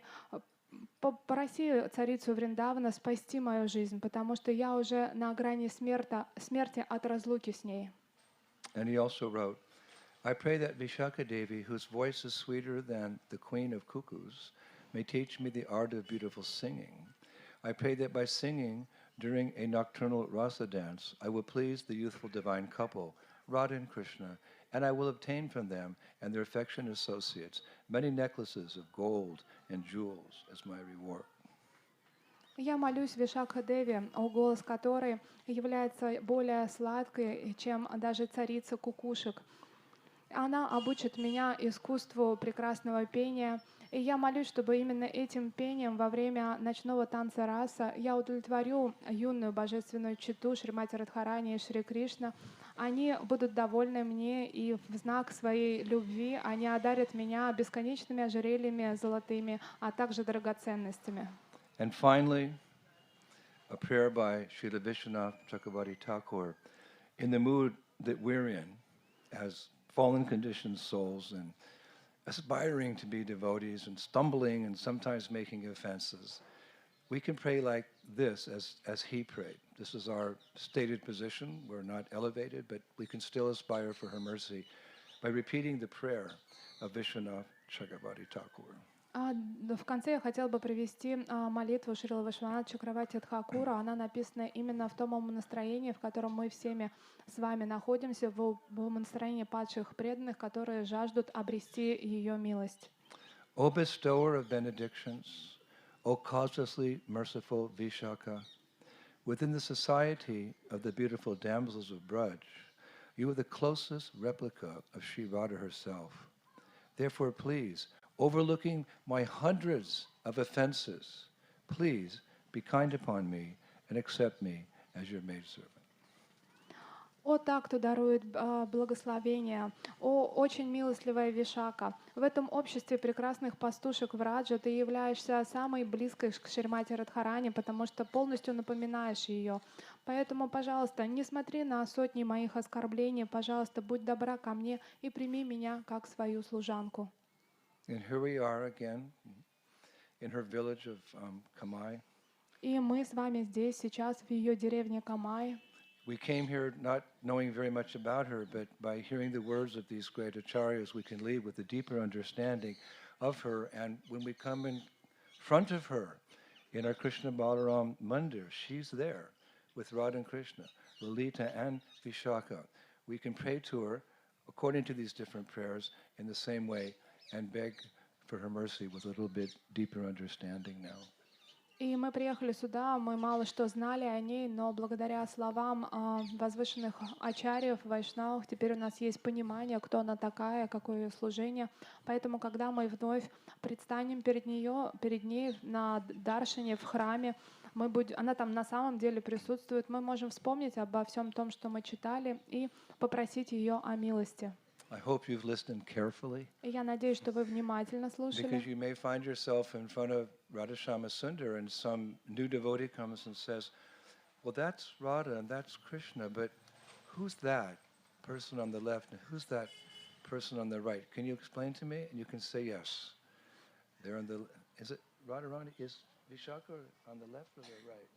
попроси царицу Вриндавана спасти мою жизнь, потому что я уже на грани смерти от разлуки с ней. And he also wrote, I pray that Vishaka Devi, whose voice is sweeter than the queen of cuckoos, may teach me the art of beautiful singing. I pray that by singing during a nocturnal rasa dance, I will please the youthful divine couple, Radha and Krishna, and I will obtain from them and their affectionate associates many necklaces of gold and jewels as my reward. Я молюсь Вишакха Деви, о голос которой является более сладкой, чем даже царица кукушек. Она обучит меня искусству прекрасного пения, и я молюсь, чтобы именно этим пением во время ночного танца раса я удовлетворю юную божественную читу Шримати Радхарани и Шри Кришна. Они будут довольны мне, и в знак своей любви они одарят меня бесконечными ожерельями золотыми, а также драгоценностями. And finally, a prayer by Srila Vishwanath Chakravarti Thakur, in the mood that we're in as fallen conditioned souls and aspiring to be devotees and stumbling and sometimes making offenses. We can pray like this as he prayed. This is our stated position. We're not elevated, but we can still aspire for her mercy by repeating the prayer of Vishwanath Chakravarti Thakur. В конце я хотела бы привести молитву Шрила Вишванатха Чакраварти Тхакура. Она написана именно в том настроении, в котором мы всеми с вами находимся, в настроении падших преданных, которые жаждут обрести ее милость. O bestower of benedictions, O causelessly merciful Vishaka, within the society of the beautiful damsels of Braj, you are the closest replica of Sri Radha herself. Therefore, please, overlooking my hundreds of offenses, please be kind upon me and accept me as your maidservant. О, так, кто дарует благословение, о, очень милостливая Вишака. В этом обществе прекрасных пастушек Враджа ты являешься самой близкой к Шримати Радхарани, потому что полностью напоминаешь ее. Поэтому, пожалуйста, не смотри на сотни моих оскорблений, пожалуйста, будь добра ко мне и прими меня как свою служанку. And here we are again in her village of Kamai. И мы с вами здесь сейчас, в ее деревне Камай. we came here not knowing very much about her, but by hearing the words of these great acharyas, we can leave with a deeper understanding of her. And when we come in front of her in our Krishna Balaram Mandir, she's there with Radha and Krishna, Lalita and Vishaka. We can pray to her according to these different prayers in the same way and beg for her mercy with a little bit deeper understanding now. И мы приехали сюда, мы мало что знали о ней, но благодаря словам возвышенных ачарьев, вайшнавов, теперь у нас есть понимание, кто она такая, какое ее служение. Поэтому, когда мы вновь предстанем перед ней на даршине в храме, она там на самом деле присутствует, мы можем вспомнить обо всем том, что мы читали, и попросить ее о милости. I hope you've listened carefully. И я надеюсь, что вы внимательно слушали. Because you may find yourself in front of Radhashama Sundar and some new devotee comes and says, well, that's Radha and that's Krishna, but who's that person on the left and who's that person on the right? Can you explain to me? And you can say yes. They're on the, is it Radharani? Is Vishaka on the left or the right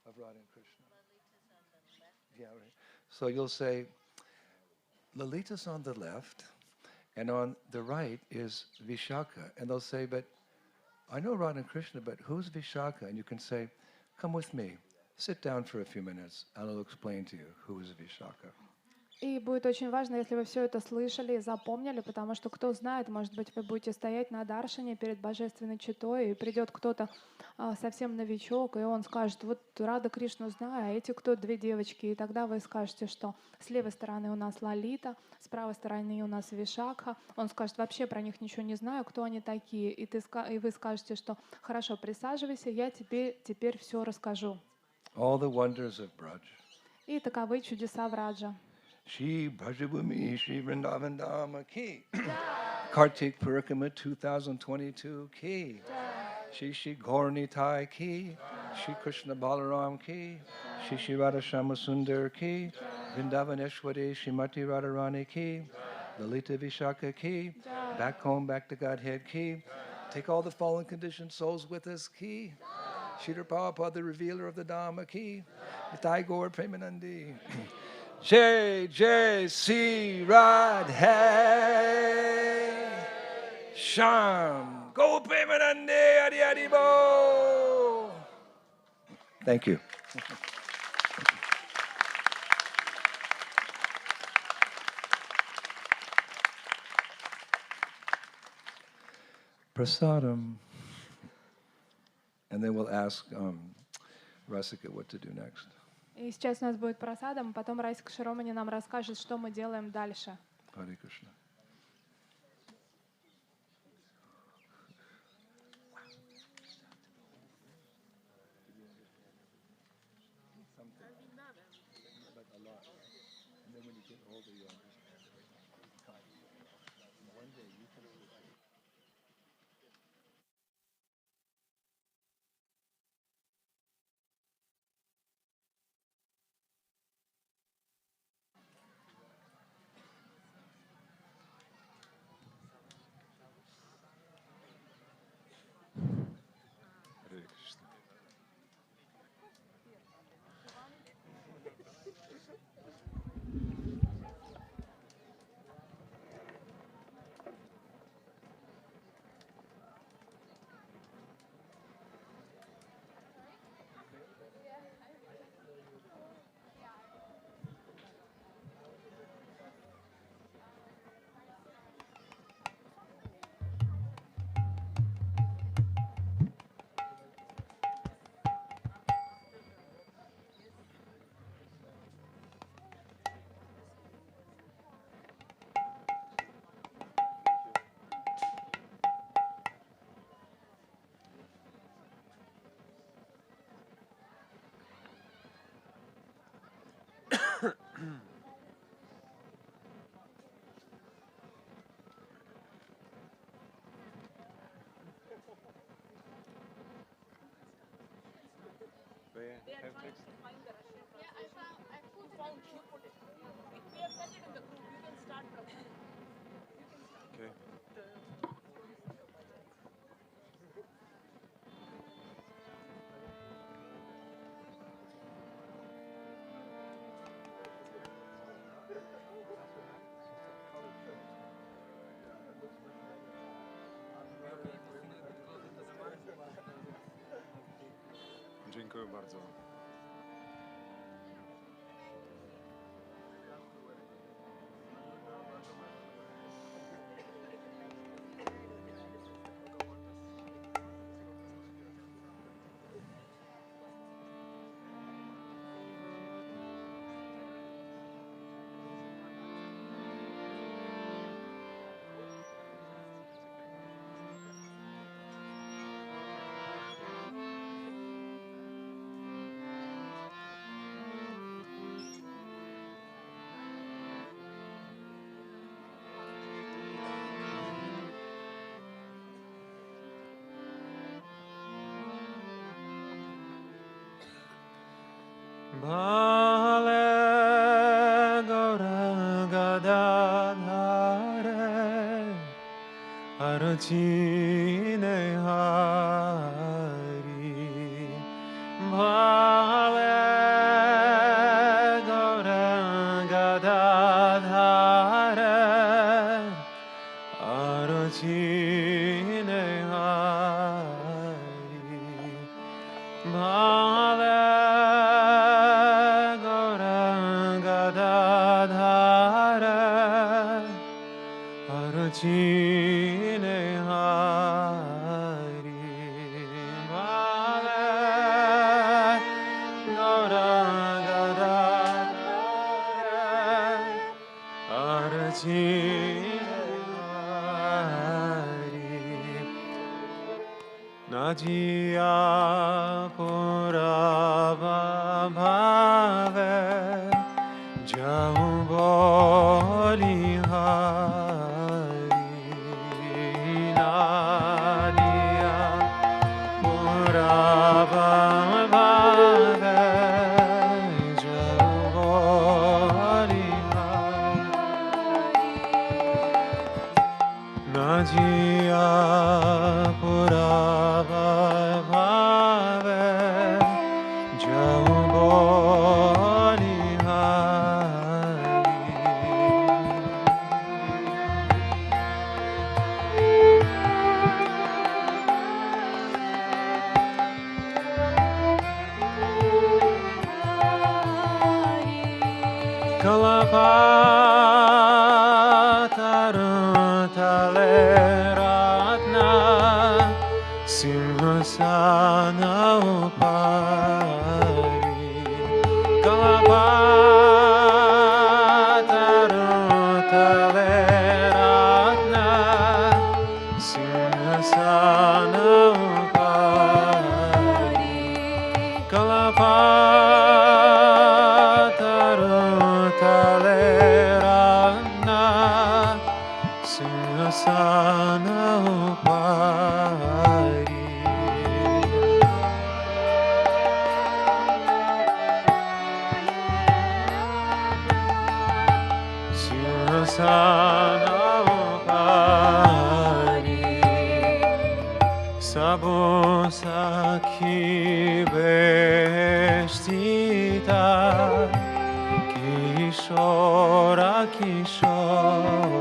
of Radha and Krishna? Lalita's on the left. Yeah, right. So you'll say, Lalita's on the left, and on the right is Vishaka. And they'll say, but I know Radha and Krishna, but who's Vishaka? And you can say, come with me, sit down for a few minutes, and I'll explain to you who is Vishaka. И будет очень важно, если вы все это слышали и запомнили, потому что, кто знает, может быть, вы будете стоять на даршине перед божественной четой, и придет кто-то совсем новичок, и он скажет, вот Рада Кришну знаю, а эти кто? Две девочки. И тогда вы скажете, что с левой стороны у нас Лалита, с правой стороны у нас Вишакха. Он скажет, вообще про них ничего не знаю, кто они такие. И вы скажете, что хорошо, присаживайся, я тебе теперь все расскажу. All the wonders of Braj. И таковы чудеса Враджа. Shri Brajabhumi, Shri Vrindavan Dhama Ki. Kartik Parikrama 2022 Ki. Shri Gauranitai Ki. Shri Krishna Balaram Ki. Shri Radha Shama Sundar Ki. Vrindavan Eshwari Shrimati Radharani Ki. Lalita Vishaka Ki. Back home, back to Godhead Ki. Take all the fallen conditioned souls with us Ki. Sridhar Prabhupada, the revealer of the Dhamma Ki. Nitai Gaur Premanandi. Jai Jai Sri Radhe Sham Go Premanande Adi Adi Bo. Thank you. Prasadam. And then we'll ask Rasika what to do next. И сейчас у нас будет просадом, потом Расика Широмани нам расскажет, что мы делаем дальше. Hare Krishna. They are trying to find the Russian translation. Yeah, I found you put it. We have sent it in the group. You can start from there. Okay. bardzo. Bale Gauragadadhare Archine Hari Bale Gauragadadhare Archine Hari Bale Archine Hari Bale Gauragadhare Archine Hari Najia Purava Bhave Jau Bolihari Nadia Purava Bhave Jau Bolihari Najia Purava Bhave Jau Kalapataratna Simhasana Upari Kalapataratna Simhasana Upari Kalapataratna Simhasana Upari Simhasana Upari Sabo Sakhi Beshtita Kishora Kishori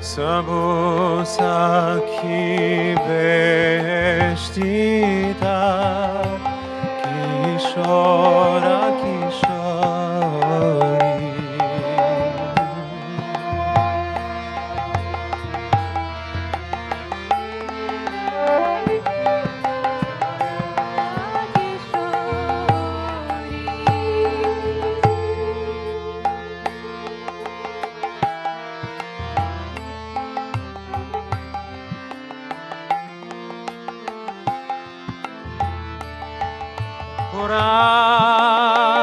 Sabo Sakhi Beshtita Kishora Kishori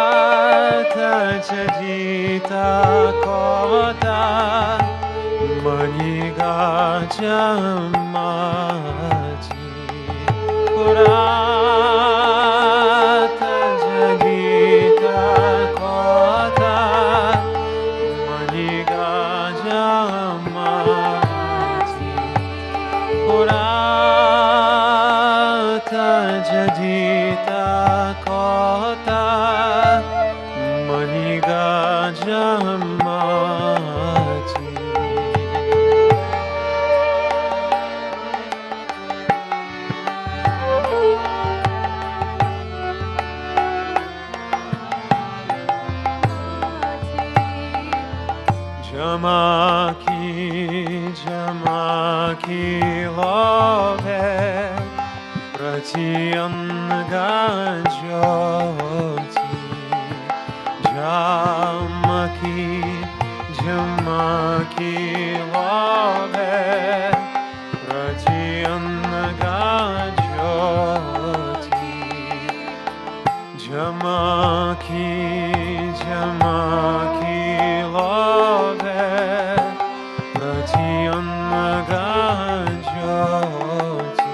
Purata Jajita Kota Maniga Jamaji Purata Jajita Kota Maniga Jamaji Purata jadita kota maniga jamati Jamaki love Pratiyanga jyoti Jamaki love Pratiyanga jyoti Jamaki love Pratiyanga jyoti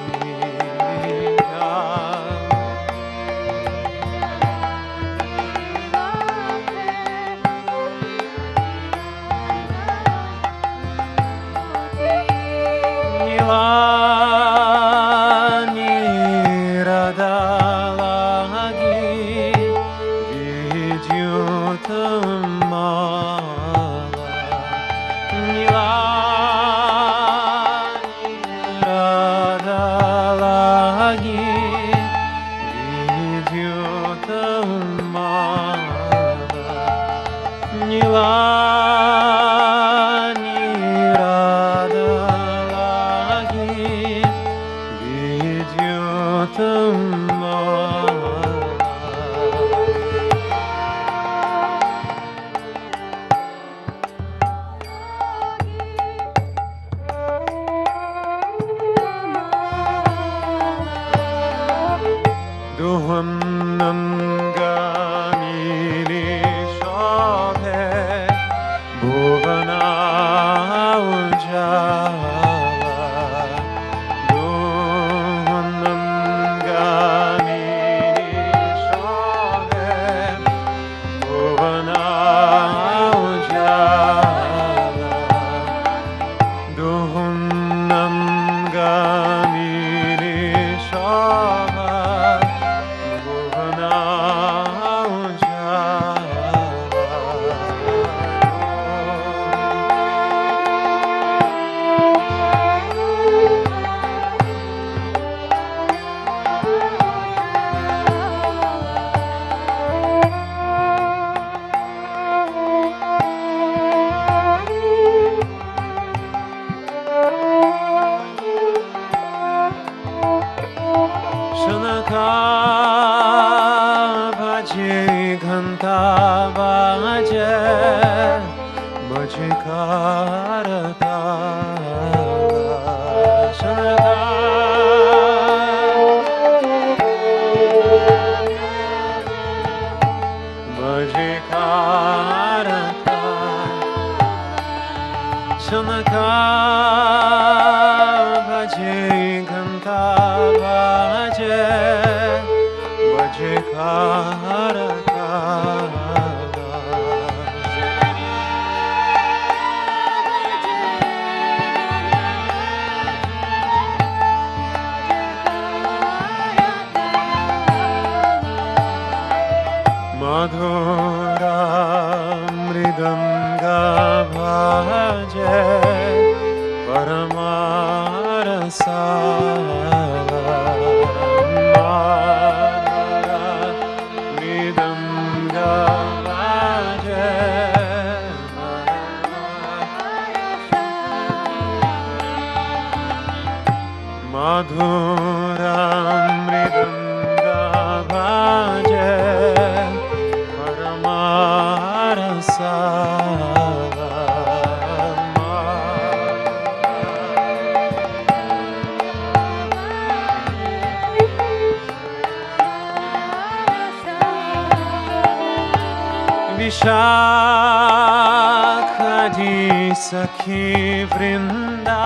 Shakhadi sakhi vrinda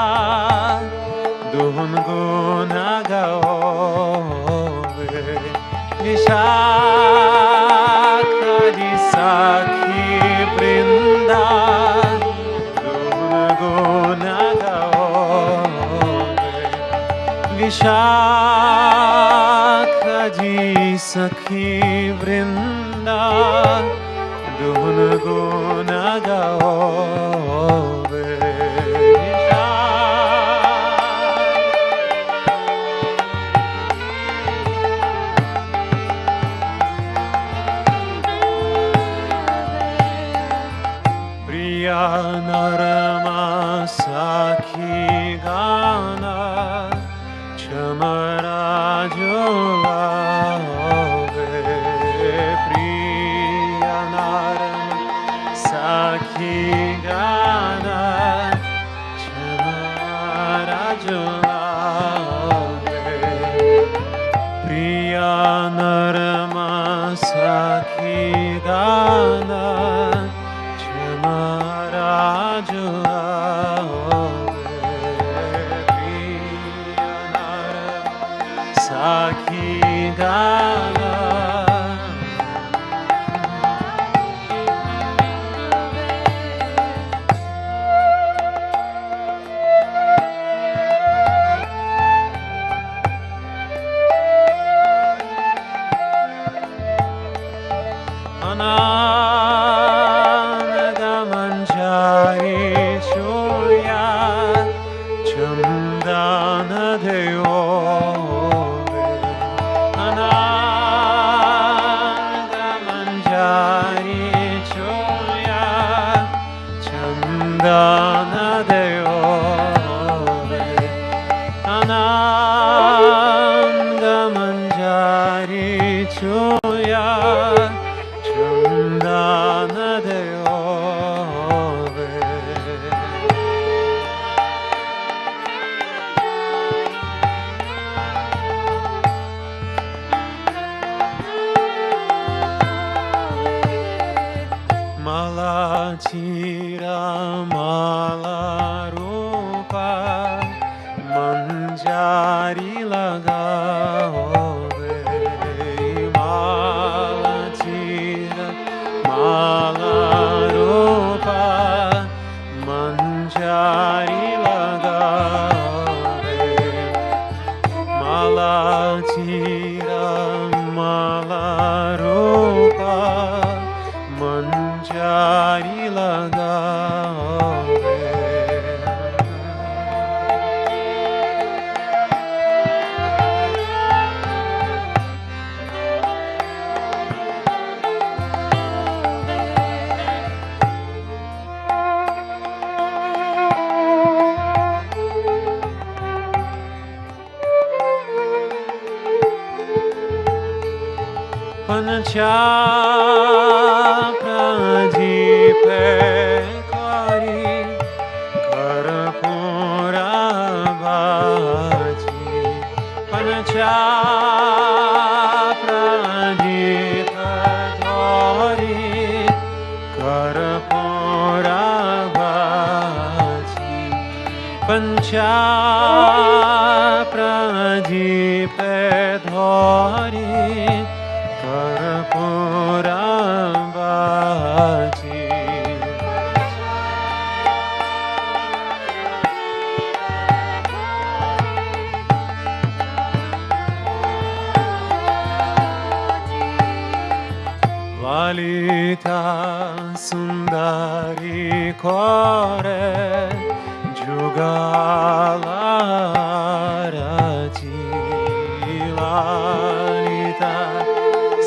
Duhun guna gaove Shakhadi sakhi vrinda Duhun guna gaove Vishakha सखी वृंदा धुन गुण गावे प्रिया नरमा सखी गाना चमरा जो आवे प्रिया नरमा सखी गाना चमरा जो आवे प्रिया नरमा सखी गाना चमरा जो Saki Gana Ananga Manjari Choya Chandana Deo Chandana Deo Ananga Manjari Choya Chandana Deo Mala Chira Mala Rupa Manjari Lagave Mala Chira Mala Rupa Manjari Lagave Mala Chira Mala Rupa Manjari lagave Pancha prajipe kari karpura baji Pancha prajipe kari karpura baji Pancha prajipe dhari Karpura baji Lalita Sundari Kore Jugala Raji Lalita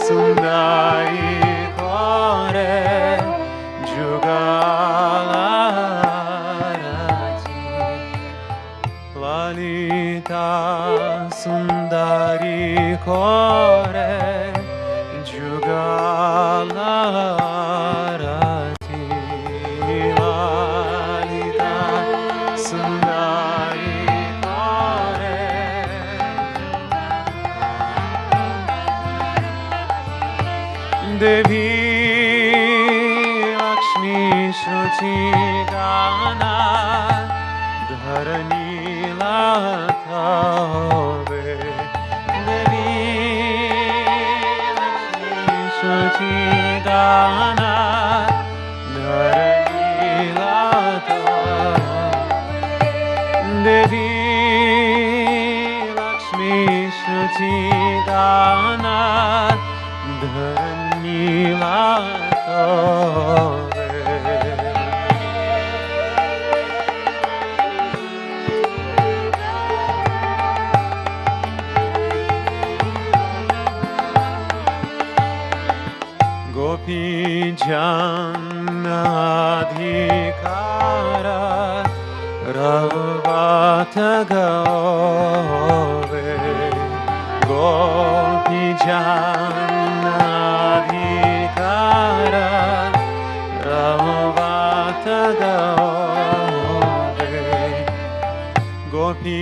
Sundari Kore Jugala Raji Lalita Sundari Kore Jugala Raji Lalita Sundari Kore Devi Lakshmi Shruti Gana Dharani Latave Devi Lakshmi Shruti Gana Dharani Latave Devi Lakshmi Shruti Gana Ravata Gove Gopi Janadhikara Ravata Gove Gopi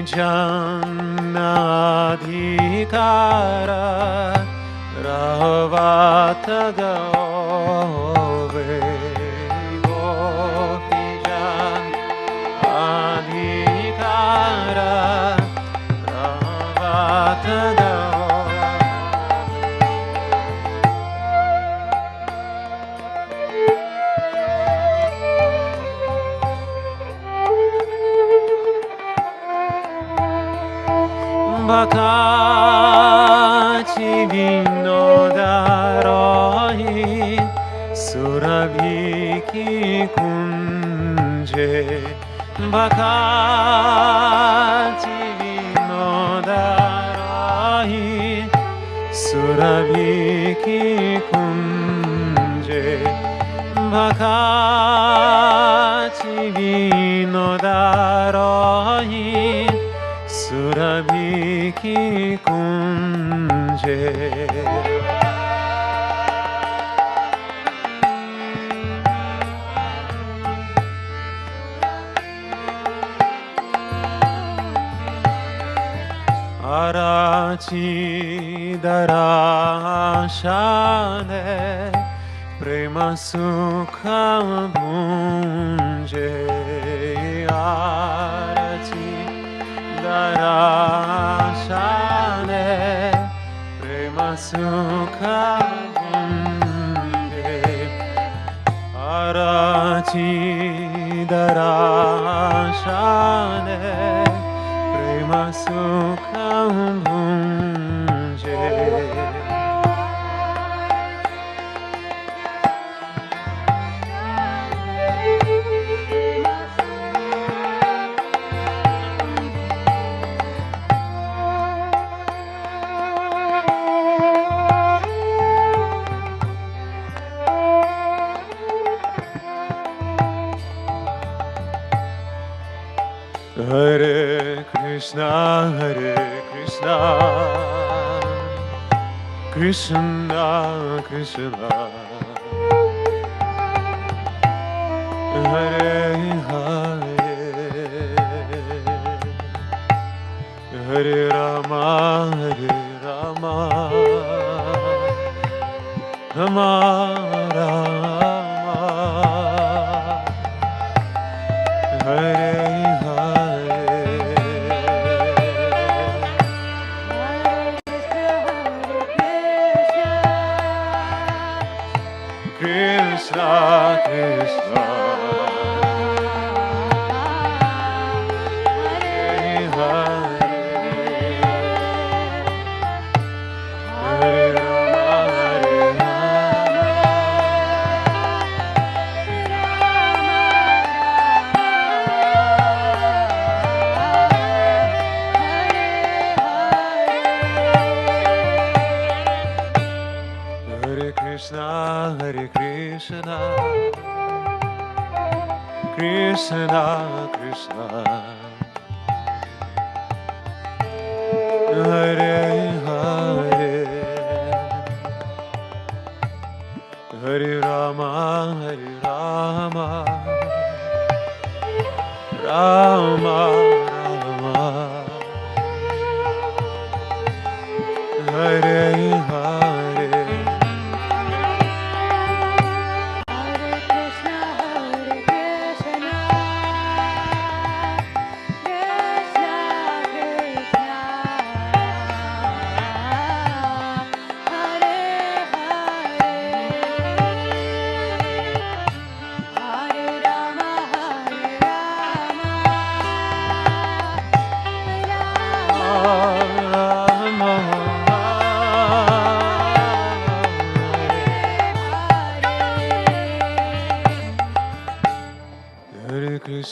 Janadhikara Ravata Gove Gopi Janadhikara Ravata Bhakati Vinodarahi Surabhiki Kunje Bhakati Vinodarahi Surabhiki Kunje Bhakati Vinodarahi Surabhiki Kunje Arachi Darashane Prema Sukha Bhunje Arachi Darashane Prema Sukha Bhunje Arachi Darashane Prema Sukha Bhunje Hare Krishna, Krishna Krishna, Hare Hare, Hare Rama, Rama Rama, Hare Krishna Krishna, Hare Hare, Hare Rama, Hare Krishna, Hare Krishna, Krishna Krishna, Hare Hare, Hare Rama, Rama Rama, Hare Hare.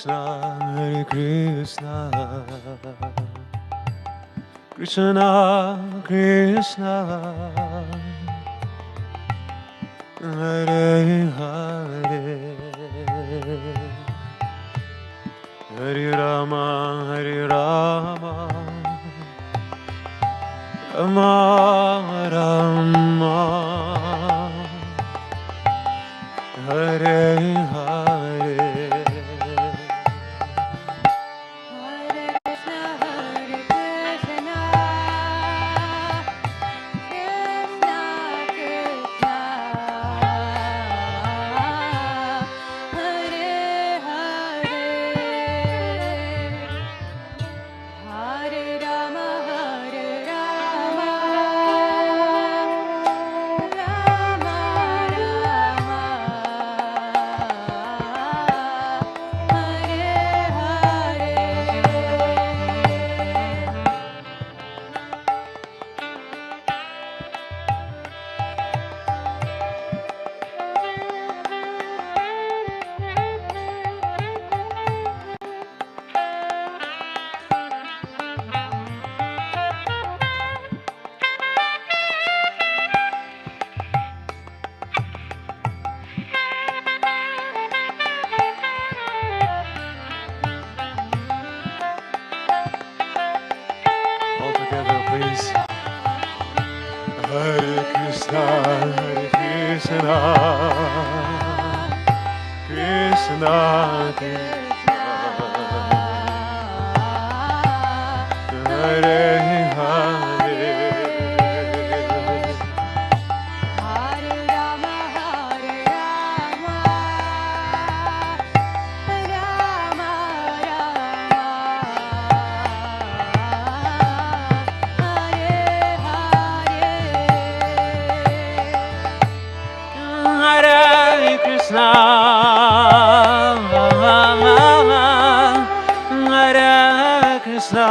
Hare Krishna, Krishna Krishna, Hare Hare, Hare Rama, Hare Rama, Rama Rama, Hare Hare. All together, please. Hare Krishna, Krishna Krishna, Hare Hare. Hare Krishna, Hare Krishna,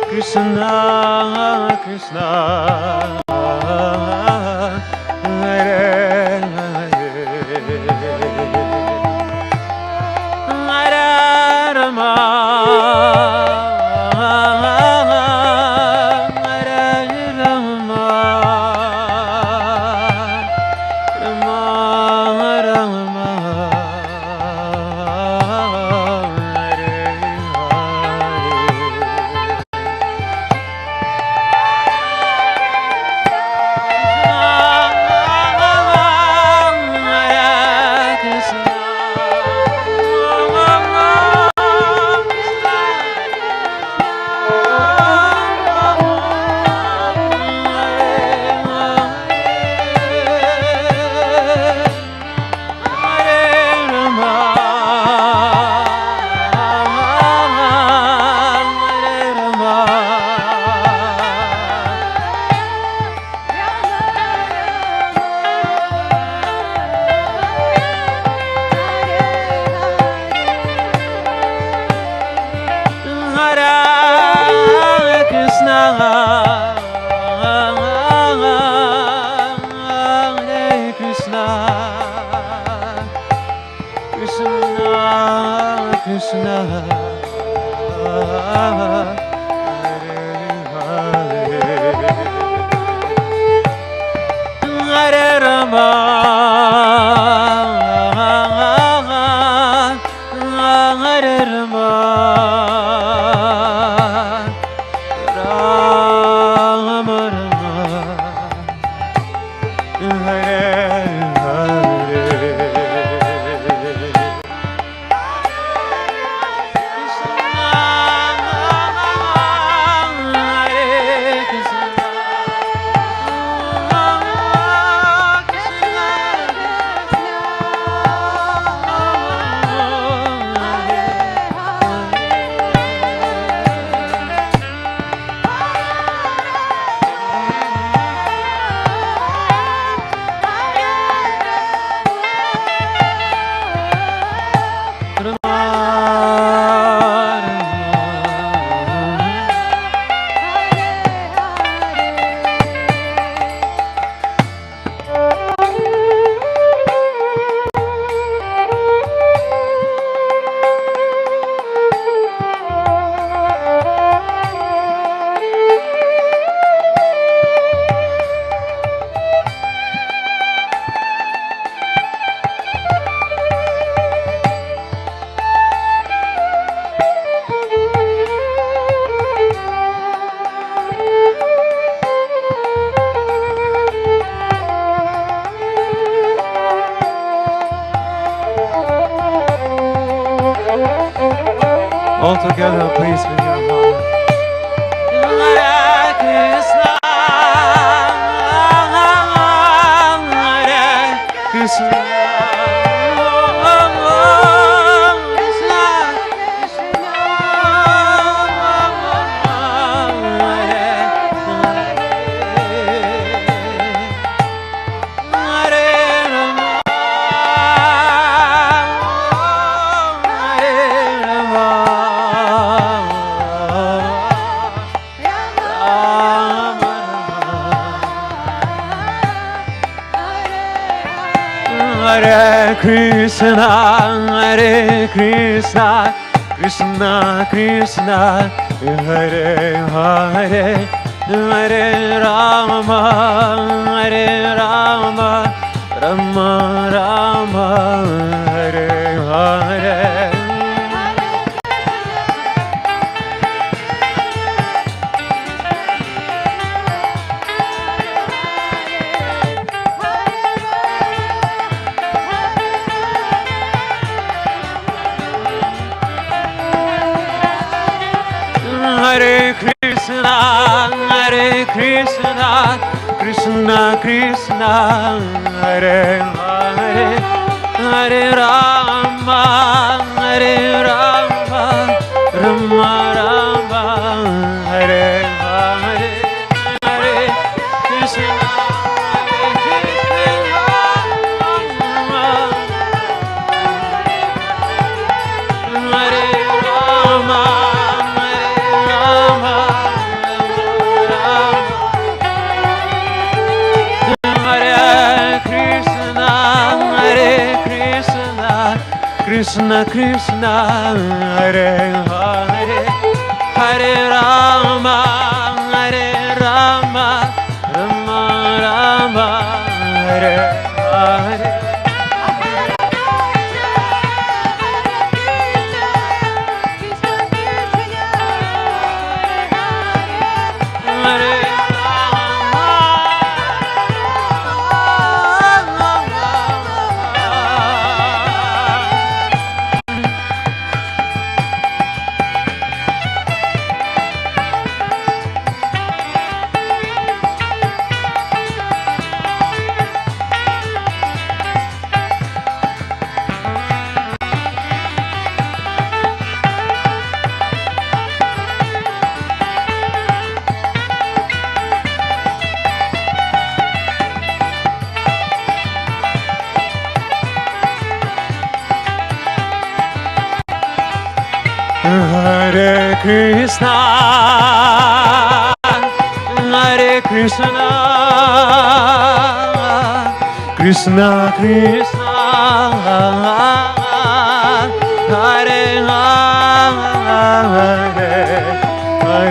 Krishna Krishna, Hare Hare, Hare Rama, Hare Rama, Rama Rama, Hare Hare Krishna, Hare Krishna, Hare Krishna, Krishna Krishna, Hare Hare, Hare Rama, Hare Rama, Rama Rama, Hare Hare. Krishna All together, please, with your heart. Hare Krishna, Hare Krishna. Hare Krishna, Hare Krishna, Krishna Krishna, Hare Hare, Hare Rama, Hare Rama, Rama Rama, Hare Hare. Hare Krishna, Hare Krishna, Krishna Krishna, Hare Hare, Hare Rama, Hare Rama, Rama Rama, Hare Hare, Hare Krishna, Hare Krishna, Hare Rama. Krishna Krishna, Hare Hare, Hare Rama, Hare Rama, Rama Rama, Hare Hare. Hare Krishna, Hare Krishna, Krishna Krishna, Hare Hare, Hare Rama, Hare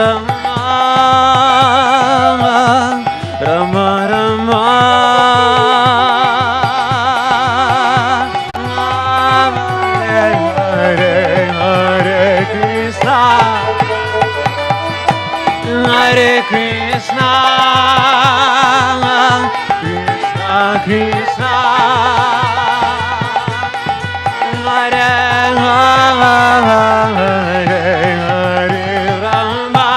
Rama, Rama Rama. Hare Krishna, Krishna Krishna, Hare Hare, Hare Rama.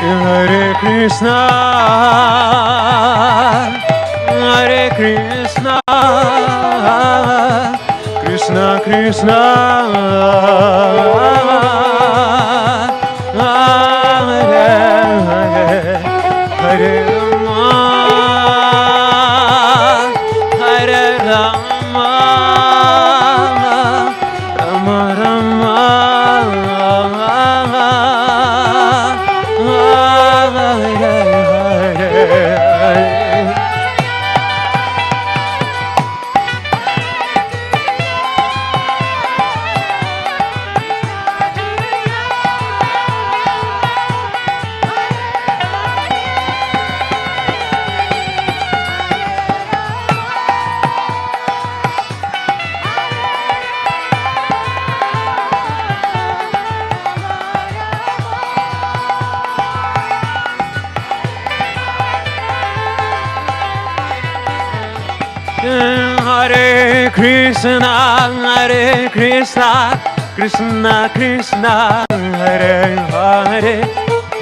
Hare Krishna, Hare Krishna, Krishna Krishna, Hare Hare, Hare Rama, Hare Rama, Rama Rama. Hare Krishna, Hare Krishna, Krishna Krishna, Hare Hare,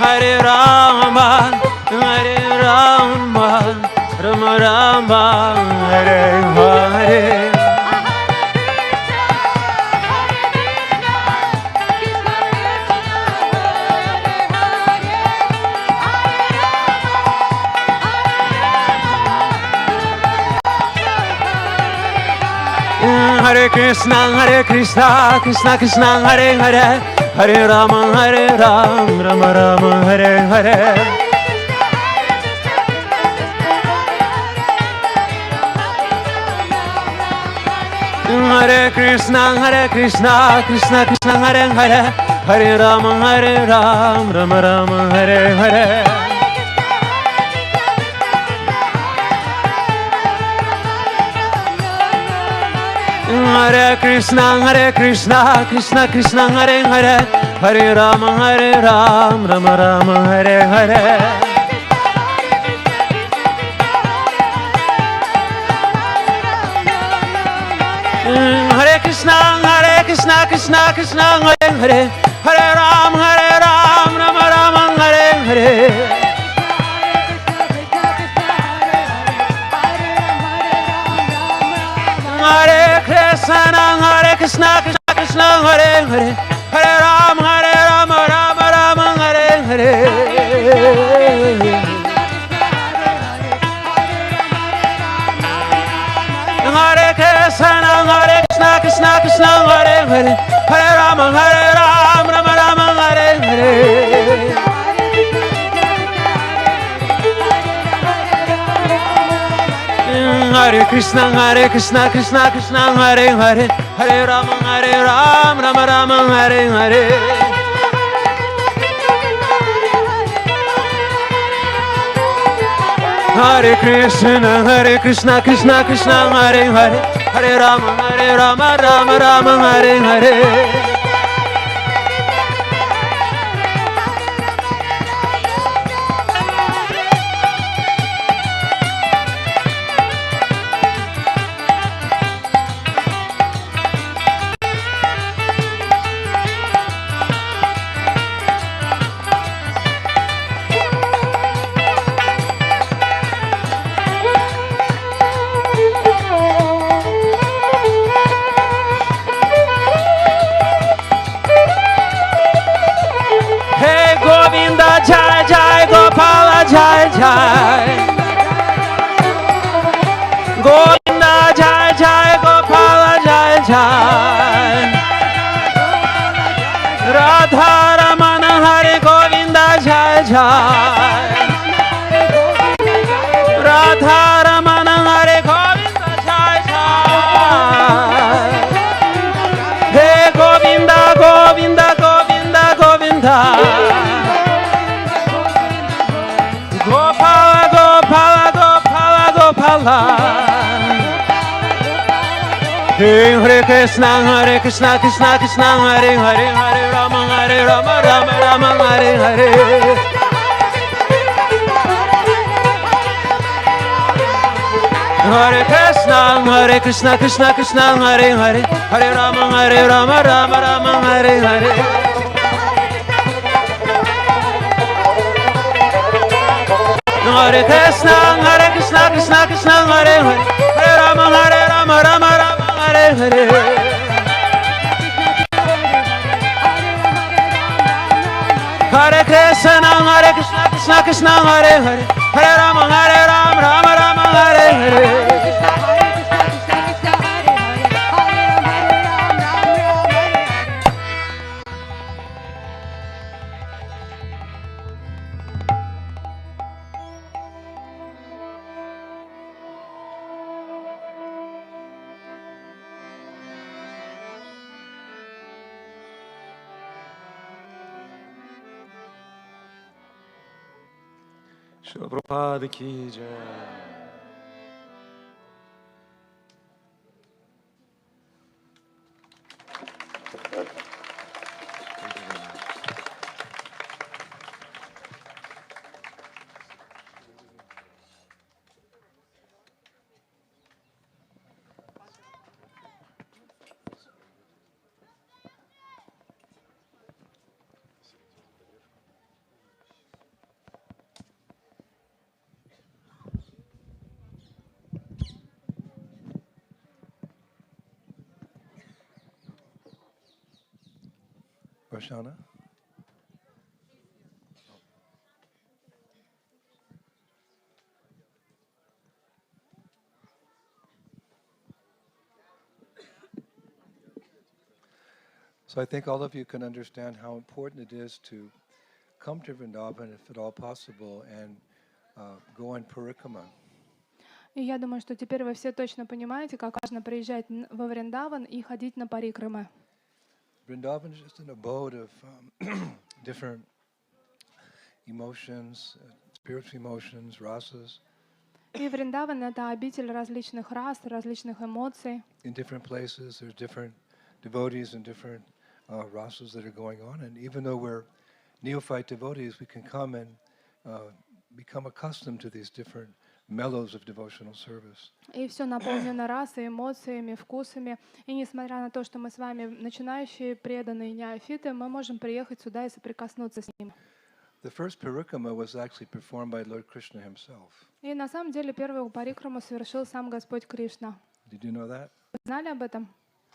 Hare Rama, Rama Rama, Hare Hare. Hare Krishna, Krishna Krishna, Hare Hare, Hare Rama, Rama Rama, Hare Hare. Hare Krishna, Krishna Krishna, Hare Hare, Hare Rama, Rama Rama, Hare Hare. Hare Krishna, Krishna Krishna, Hare Hare, Hare Rama, Rama Rama, Hare Hare. Hare Krishna, Krishna Krishna, Hare Hare, Hare Rama, Rama Rama, Hare Hare. Hare Krishna, Krishna Krishna, Hare Hare, Hare Rama, Rama Rama, Hare Hare. Hare Krishna, Krishna Krishna, Hare Hare, Hare Rama, Rama Rama, Hare Hare. Hare Krishna, Krishna Krishna, Hare Hare, Hare Rama, Rama Rama, Hare Hare. Hare Krishna, Krishna Krishna, Hare Hare, Hare Rama, Rama Rama, Hare Hare. Jai Jai Gopala Jai Jai Govinda Jai Jai Gopala Jai Jai Radha Ramana Hare Govinda Jai Jai Radha Ramana Hare Govinda Jai Jai Hey Govinda Govinda Govinda Govinda Gopala, Gopala, Gopala, Gopala. Hey, Hare Krishna, Krishna Krishna, Hare Hare, Hare Rama, Rama Rama, Hare Hare. Hare Krishna, Krishna Krishna, Hare Hare, Hare Rama, Rama Rama, Hare Hare. Hare Krishna, Krishna, Hare Hare, Hare Rama, Rama Rama, Hare Hare. Hare Krishna, Krishna, Hare Hare, Hare Rama, Rama Rama, Hare Hare. Shri Prabhupada ki jai. Ashana? So I think all of you can understand how important it is to come to Vrindavan, if at all possible, and go on parikrama. И я думаю, что теперь вы все точно понимаете, как важно приезжать во Вриндаван и ходить на парикрамы. Vrindavan is just an abode of different emotions, spiritual emotions, rasas. И Вриндаван — это обитель различных рас, различных эмоций. In different places, there's different devotees and different rasas that are going on. And even though we're neophyte devotees, we can come and become accustomed to these different mellows of devotional service. И все наполнено расой, эмоциями, вкусами. И несмотря на то, что мы с вами начинающие, преданные неофиты, мы можем приехать сюда и соприкоснуться с ним. The first parikrama was actually performed by Lord Krishna himself. И на самом деле первую парикраму совершил сам Господь Кришна. Did you know that? Вы знали об этом?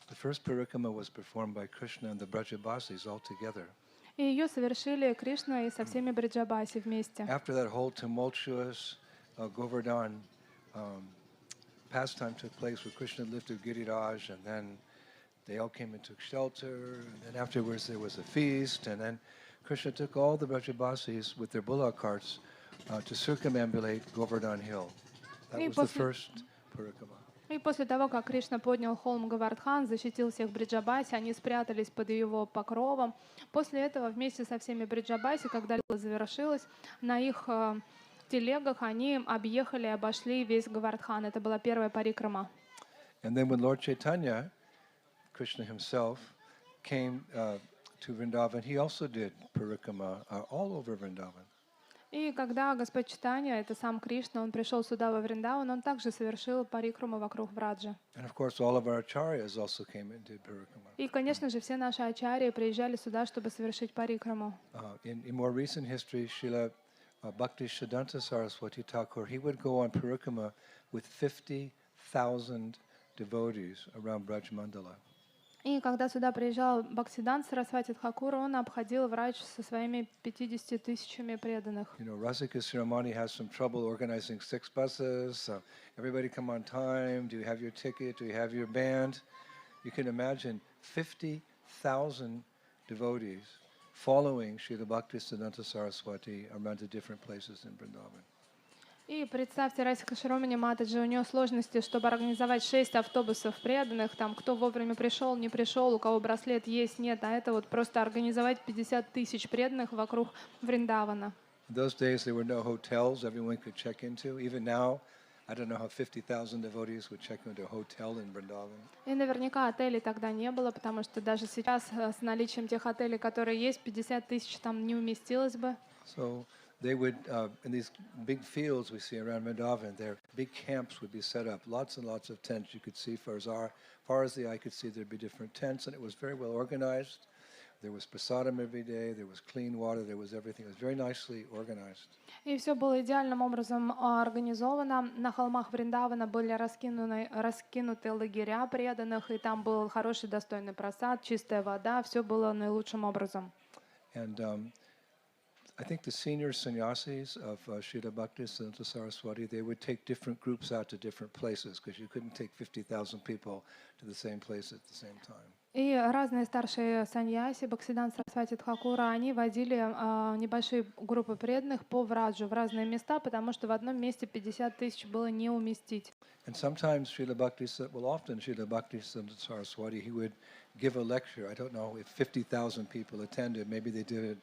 The first parikrama was performed by Krishna and the Brajabasis all together. И ее совершили Кришна и со всеми Бриджабаси вместе. After that whole tumultuous Govardhan pastime took place where Krishna lifted Giriraj, and then they all came and took shelter, and then afterwards there was a feast, and then Krishna took all the Brajabasis with their bullock carts to circumambulate Govardhan Hill. That was the first parikrama. И после того, как Кришна поднял холм Гавардхан, защитил всех Бриджабаси, они спрятались под его покровом. После этого вместе со всеми Бриджабаси, когда дело завершилось, на их телегах они объехали и обошли весь Гавардхан. Это была первая парикрама. And then when Lord Chaitanya, Krishna himself, came to Vrindavan, he also did parikrama all over Vrindavan. И когда Господь Чайтанья, это сам Кришна, он пришел сюда во Вриндаван, он также совершил парикраму вокруг Враджи. And of course, all of our acharyas also came and did parikrama. И, конечно же, все наши ачарьи приезжали сюда, чтобы совершить парикраму. In more recent history, Srila Bhakti Siddhanta Saraswati Thakur, he would go on parikrama with 50,000 devotees around Braj Mandala. И когда сюда приезжал Бхактисиданта Сарасвати Тхакур, он обходил Врадж со своими 50 тысячами преданных. You know, Rasika Siramani has some trouble organizing 6 buses. Everybody come on time. Do you have your ticket? Do you have your band? You can imagine 50,000 devotees following Srila Bhaktisiddhanta Saraswati around the different places in Vrindavan. И представьте, Расика Широмани Матаджи, у нее сложности, чтобы организовать 6 автобусов преданных, там, кто вовремя пришел, не пришел, у кого браслет есть, нет, а это вот просто организовать 50 тысяч преданных вокруг Вриндавана. In those days, there were no hotels everyone could check into. Even now, I don't know how 50,000 devotees would check into a hotel in Vrindavan. И наверняка отелей тогда не было, потому что даже сейчас с наличием тех отелей, которые есть, 50 тысяч там не уместилось бы. So they would, in these big fields we see around Vrindavan, there big camps would be set up, lots and lots of tents. You could see far as the eye could see, there'd be different tents, and it was very well organized. There was prasadam every day, there was clean water, there was everything. It was very nicely organized. И все было идеальным образом организовано. На холмах Вриндавана были раскинуты лагеря преданных, и там был хороший достойный просад, чистая вода, все было наилучшим образом. And I think the senior sannyasis of Srila Bhaktisiddhanta Saraswati, they would take different groups out to different places because you couldn't take 50,000 people to the same place at the same time. И разные старшие саньяси, Бхактисиданта Сарасвати Тхакура, они водили небольшие группы преданных по Враджу в разные места, потому что в одном месте 50 тысяч было не уместить. And sometimes often Srila Bhaktisiddhanta Saraswati, he would give a lecture. I don't know if 50,000 people attended, maybe they did it,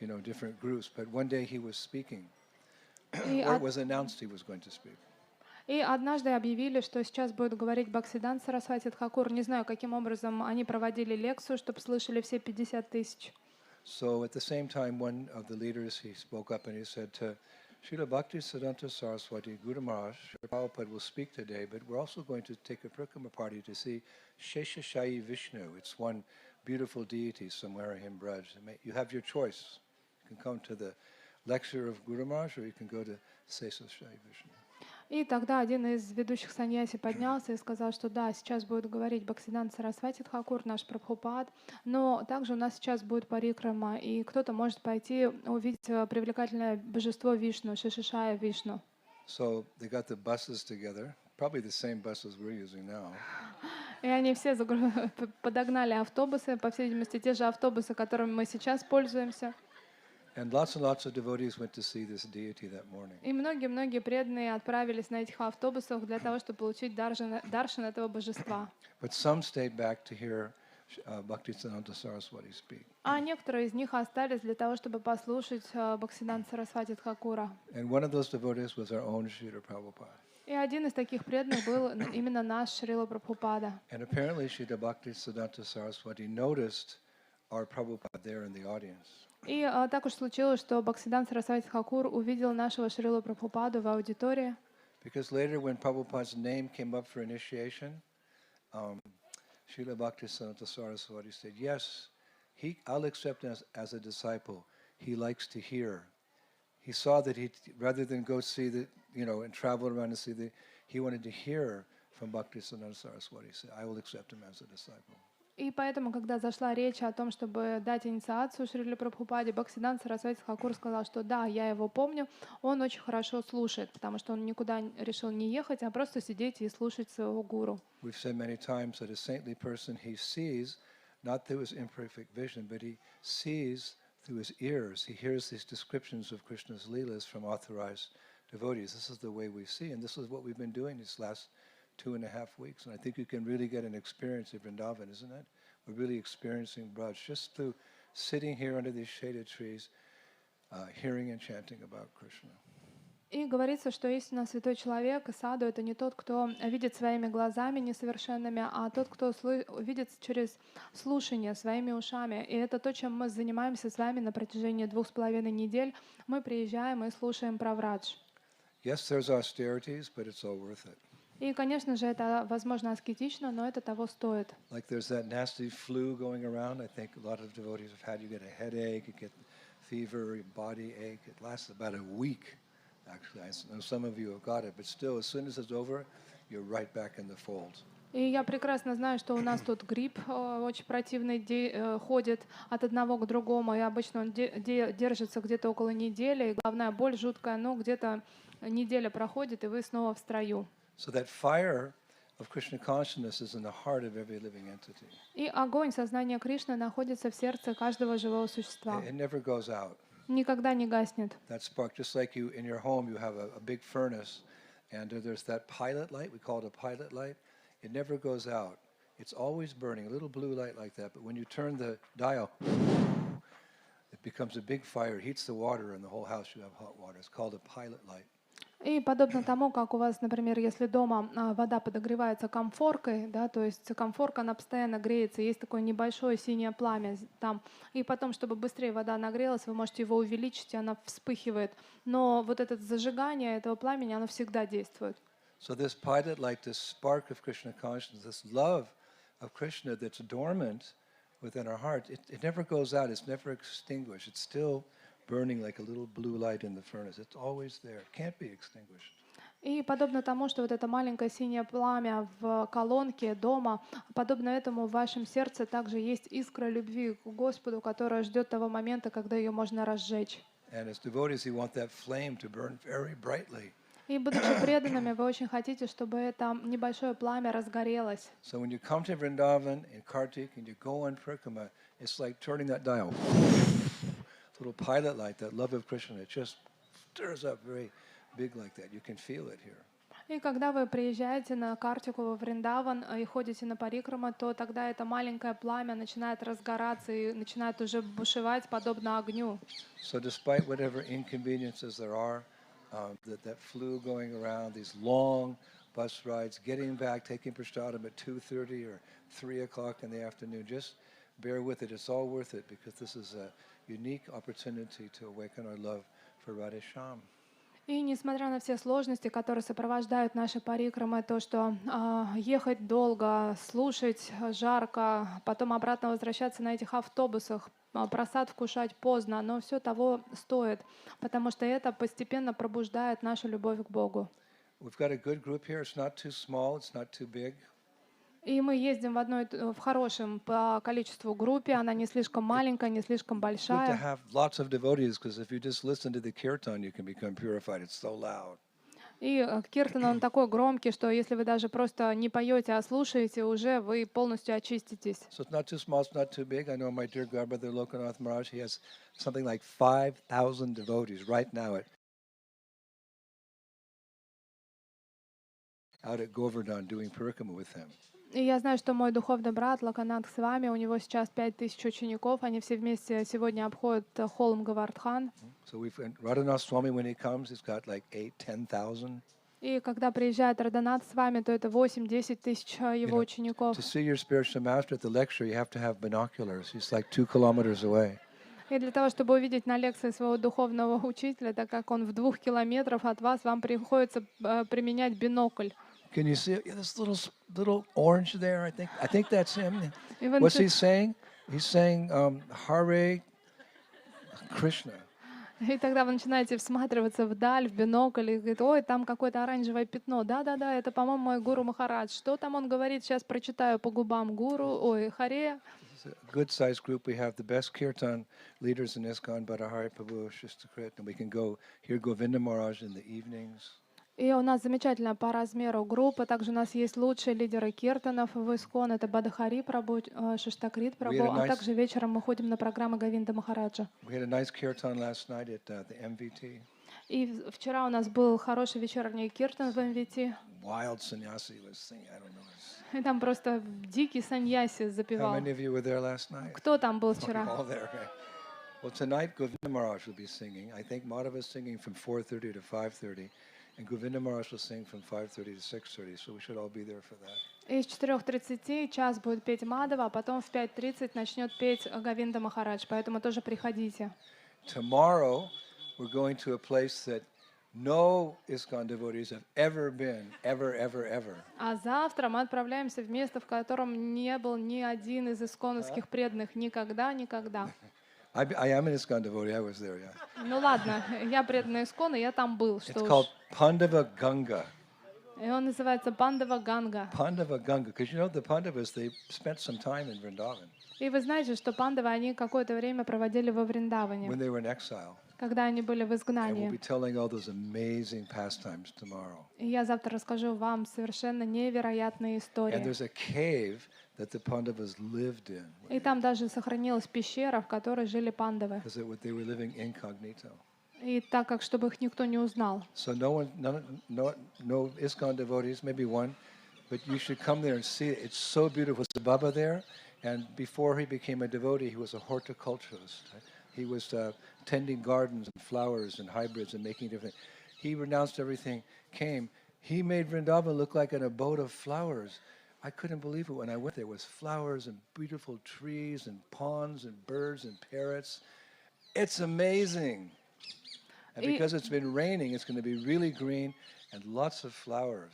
you know, different groups, but one day he was speaking, or it was announced he was going to speak. И однажды объявили, что сейчас будет говорить Бхактисиданта Сарасвати Тхакур. Не знаю, каким образом они проводили лекцию, чтобы слышали все 50 тысяч. So at the same time, one of the leaders, he spoke up and he said to Srila Bhaktisiddhanta Saraswati, Guru Maharaj, Srila Prabhupada will speak today, but we're also going to take a parikrama party to see Sheshashayi Vishnu. It's one beautiful deity somewhere in Braj. You have your choice. You can come to the lecture of Guru Maharaj or you can go to Sheshashayi Vishnu. И тогда один из ведущих саньяси поднялся и сказал, что да, сейчас будет говорить Бхактисиданта Сарасвати Тхакур, наш Прабхупад, но также у нас сейчас будет парикрама, и кто-то может пойти увидеть привлекательное божество Вишну, Шишишая Вишну. So they got the buses together, probably the same buses we're using now. И они все подогнали автобусы, по всей видимости, те же автобусы, которыми мы сейчас пользуемся. And lots of devotees went to see this deity that morning. И многие-многие преданные отправились на этих автобусах для того, чтобы получить даршан этого божества. But some stayed back to hear Bhaktisiddhanta Saraswati speak. А некоторые из них остались для того, чтобы послушать Бхактисиданта Сарасвати Тхакура. And one of those devotees was our own Srila Prabhupada. И один из таких преданных был именно наш Шрила Прабхупада. And apparently Srila Bhaktisiddhanta Saraswati noticed our Prabhupada there in the audience. И так уж случилось, что Бхактисиданта Сарасвати Тхакур увидел нашего Шрилу Прабхупаду в аудитории. Because later when Prabhupada's name came up for initiation, Srila Bhaktisiddhanta Saraswati said, yes, I'll accept him as a disciple. He likes to hear. He saw that rather than go see and travel around and see he wanted to hear from Bhaktisiddhanta Saraswati. He said, I will accept him as a disciple. И поэтому, когда зашла речь о том, чтобы дать инициацию Шриле Прабхупаде, Бхактисиданта Сарасвати Тхакур сказал, что да, я его помню, он очень хорошо слушает, потому что он никуда решил не ехать, а просто сидеть и слушать своего гуру. We've said many times that a saintly person, he sees, not through his imperfect vision, but he sees through his ears. He hears these descriptions of Krishna's leelas from authorized devotees. This is the way we see, and this is what we've been doing these last 2.5 weeks. And I think you can really get an experience of Vrindavan, isn't it? We're really experiencing Braj just through sitting here under these shaded trees, hearing and chanting about Krishna. И говорится, что истинно святой человек и саду — это не тот, кто видит своими глазами несовершенными, а тот, кто видит через слушание своими ушами. И это то, чем мы занимаемся с вами на протяжении 2,5 недель. Мы приезжаем и слушаем про Врадж. Yes, there's austerities, but it's all worth it. И, конечно же, это, возможно, аскетично, но это того стоит. Like there's that nasty flu going around. I think a lot of devotees have had. You get a headache, you get fever, your body ache. It lasts about a week. Actually, I know some of you have got it, but still, as soon as it's over, you're right back in the fold. И я прекрасно знаю, что у нас тут грипп очень противный ходит от одного к другому, и обычно он держится где-то около недели, и головная боль жуткая, но где-то неделя проходит, и вы снова в строю. So that fire of Krishna consciousness is in the heart of every living entity. И огонь сознания Кришны находится в сердце каждого живого существа. It never goes out. Никогда не гаснет. That spark, just like you in your home, you have a big furnace, and there's that pilot light. We call it a pilot light. It never goes out. It's always burning, a little blue light like that. But when you turn the dial, it becomes a big fire. It heats the water in the whole house. You have hot water. It's called a pilot light. И подобно тому, как у вас, например, если дома вода подогревается комфоркой, да, то есть комфорка, она постоянно греется, есть такое небольшое синее пламя там, и потом, чтобы быстрее вода нагрелась, вы можете его увеличить, и она вспыхивает. Но вот это зажигание этого пламени, оно всегда действует. So this pilot light, this spark of Krishna consciousness, this love of Krishna that's dormant within our heart, it never goes out, it's never extinguished. It's still burning like a little blue light in the furnace. It's always there. It can't be extinguished. И подобно тому, что вот это маленькое синее пламя в колонке дома, подобно этому в вашем сердце также есть искра любви к Господу, которая ждет того момента, когда ее можно разжечь. And as devotees, you want that flame to burn very brightly. И будучи преданными, вы очень хотите, чтобы это небольшое пламя разгорелось. So when you come to Vrindavan in Kartik and you go on parikrama, it's like turning that dial. Little pilot light, that love of Krishna, it just stirs up very big like that. You can feel it here. И когда вы приезжаете на Картику во Вриндаван и ходите на парикрама, то тогда это маленькое пламя начинает разгораться и начинает уже бушевать подобно огню. So despite whatever inconveniences there are, that flu going around, these long bus rides, getting back, taking prashadam at 2:30 or 3 o'clock in the afternoon, just bear with it. It's all worth it because this is a unique opportunity to awaken our love for Radha Shyam. И несмотря на все сложности, которые сопровождают наши парикрамы, то, что ехать долго, слушать жарко, потом обратно возвращаться на этих автобусах, просад вкушать поздно, но все того стоит, потому что это постепенно пробуждает нашу любовь к Богу. we've got a good group here. It's not too small. It's not too big. И мы ездим в хорошем по количеству группе, она не слишком маленькая, не слишком Good to большая. have lots of devotees because if you just listen to the kirtan, you can become purified. It's so loud. И киртан, он такой громкий, что если вы даже просто не поете, а слушаете, уже вы полностью очиститесь. So it's not too small. It's not too big. I know my dear godbrother Lokanath Maharaj. He has something like 5,000 devotees right now out at Govardhan doing parikrama with him. И я знаю, что мой духовный брат Лаканат с вами, у него сейчас 5000 учеников, они все вместе сегодня обходят холм Гавардхан. So Radhanath Swami, when he comes, he's got like 8,000-10,000. И когда приезжает Радханат с вами, то это 8-10 тысяч его учеников. To see your spiritual master at the lecture, you have to have binoculars. He's like 2 kilometers away. И для того, чтобы увидеть на лекции своего духовного учителя, так как он в 2 километрах от вас, вам приходится применять бинокль. Can you see this little orange there? I think that's him. И вы What's he saying? He's saying Hare Krishna. И тогда вы начинаете всматриваться вдаль, в бинокль, и говорит, ой, там какое-то оранжевое пятно. Да-да-да, это, по-моему, мой гуру Махарадж. Что там он говорит? Сейчас прочитаю по губам гуру, ой, Харе. It's a good sized group. We have the best kirtan leaders in ISKCON, Bhattahari Prabhu, Shistakrit, and we can go hear Govinda Maharaj in the evenings. И у нас замечательная по размеру группа. Также у нас есть лучшие лидеры киртанов в ИСКОН. Это Бадахари Прабhu, Шиштакрит Прабhu. А также вечером мы ходим на программы Говинда Махараджа. We had a nice kirtan last night at the MVT. И вчера у нас был хороший вечерний киртан в МВТ. Wild sannyasi was singing. I don't know. И там просто дикий саньяси How запевал. many of you were there last night? Кто там был You're вчера? all there. Right? Well, tonight Govinda Maharaj will be singing. I think Madhava is singing from 4:30 to 5:30. And Govinda Maharaj will sing from 5:30 to 6:30, so we should all be there for that. И с 4:30 час будет петь Мадава, а потом в 5:30 начнет петь Говинда Махарадж, поэтому тоже приходите. Tomorrow, we're going to a place that no ISKCON devotees have ever been, ever. А завтра мы отправляемся в место, в котором не был ни один из исконовских преданных никогда. I am an ISKCON devotee. I was there, yeah. Ну ладно, я преданный искон, и я там был. It's Что called уж. Pandava Ganga. И он называется Пандава Ганга. Pandava Ganga, because you know the Pandavas, they spent some time in Vrindavan И вы знаете, что пандавы, они какое-то время проводили во Вриндаване, when they were in exile. когда они были в And we'll изгнании. be telling all those amazing pastimes tomorrow. И я завтра расскажу вам совершенно невероятные And истории. there's a cave that the Pandavas lived in, И там даже сохранилась пещера, в которой жили пандавы. because they were living incognito. И так как, чтобы их никто не узнал. So no ISKCON devotees, maybe one, but you should come there and see it. It's so beautiful. There's a Baba there, and before he became a devotee, he was a horticulturalist. He was tending gardens and flowers and hybrids and making different. He renounced everything, came. He made Vrindavan look like an abode of flowers. I couldn't believe it when I went there. There was flowers and beautiful trees and ponds and birds and parrots. It's amazing. And because it's been raining, it's going to be really green and lots of flowers.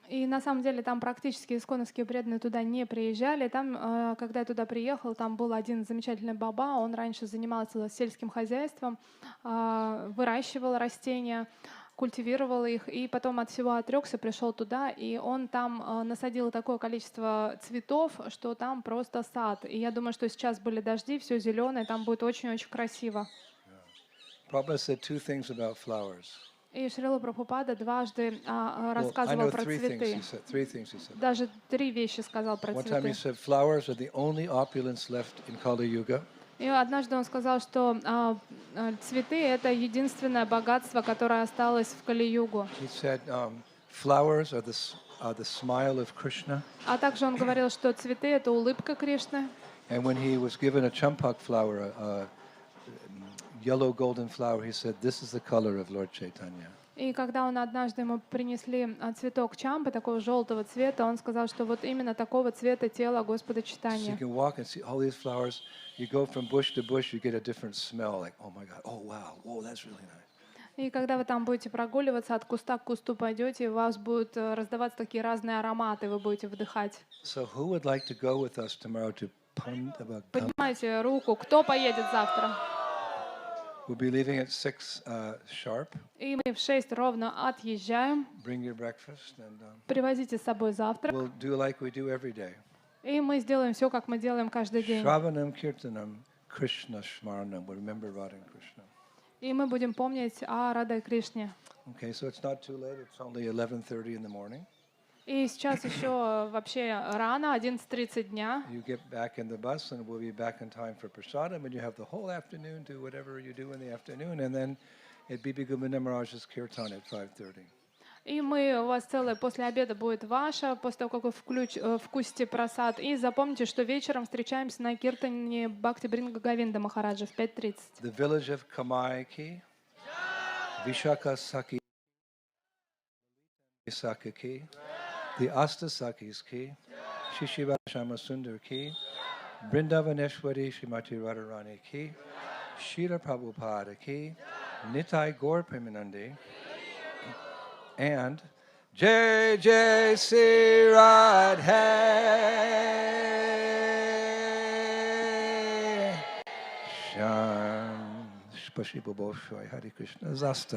И на самом деле там практически исконовские преданные туда не приезжали. Там, когда я туда приехал, там был один замечательный баба. Он раньше занимался сельским хозяйством, выращивал растения, культивировал их, и потом от всего отрекся, пришел туда, и он там насадил такое количество цветов, что там просто сад. И я думаю, что сейчас были дожди, все зеленое, там будет очень-очень красиво. Prabhupada said two things about flowers. И Шрила Прабхупада дважды I рассказывал know про three things цветы. he said. Three things he said. Даже 3 вещи сказал про One time he цветы. said flowers are the only opulence left in Kali Yuga. И однажды он сказал, что цветы — это единственное богатство, которое осталось в Кали-югу. He said flowers are the smile of Krishna. А также он говорил, что цветы — это улыбка Кришны. And when he was given a champak flower, a yellow golden flower, he said, "This is the color of Lord Chaitanya." И когда он однажды ему принесли цветок чампы, такого желтого цвета, он сказал, что вот именно такого цвета тело Господа So you Чайтаньи. can walk and see all these flowers. You go from bush to bush, you get a different smell. Like, oh my God, oh wow, whoa, that's really nice. И когда вы там будете прогуливаться, от куста к кусту пойдете, у вас будут раздаваться такие разные ароматы, вы будете вдыхать. So who would like to go with us tomorrow to Pandava Ganga? Поднимайте руку, кто поедет завтра? We'll be leaving at 6 sharp. И мы в 6 ровно отъезжаем. Bring your breakfast, and Привозите с собой завтрак. we'll do like we do every day. И мы сделаем все, как мы делаем каждый день. Shravanam Kirtanam Krishna Shmaranam. We'll remember Radha and Krishna. И мы будем помнить о Радha и Кришне. Okay, so it's not too late. It's only 11:30 in the morning. И сейчас еще вообще рано, 11:30 дня. You get back in the bus, and we'll be back in time for prasadam, and you have the whole afternoon, do whatever you do in the afternoon, and then at Bibi Govinda Maharaj's kirtan at 5:30. И мы, у вас целое после обеда будет ваша, после того, как вы вкусите просад. И запомните, что вечером встречаемся на киртане Бхакти Бринга Говинда Махараджа в 5:30. The village of Kamai ki, Vishaka Saki Saka ki, the Asta Sakis ki, Shishiva Shama Sundar ki, Brindavaneshwari Shrimati Radharani ki, Shira Prabhupada ki, Nitai Gaur Premanande, and Jai Jai Sri Radhe. Sham Spasibo Bolshoi Hare Krishna Zasta.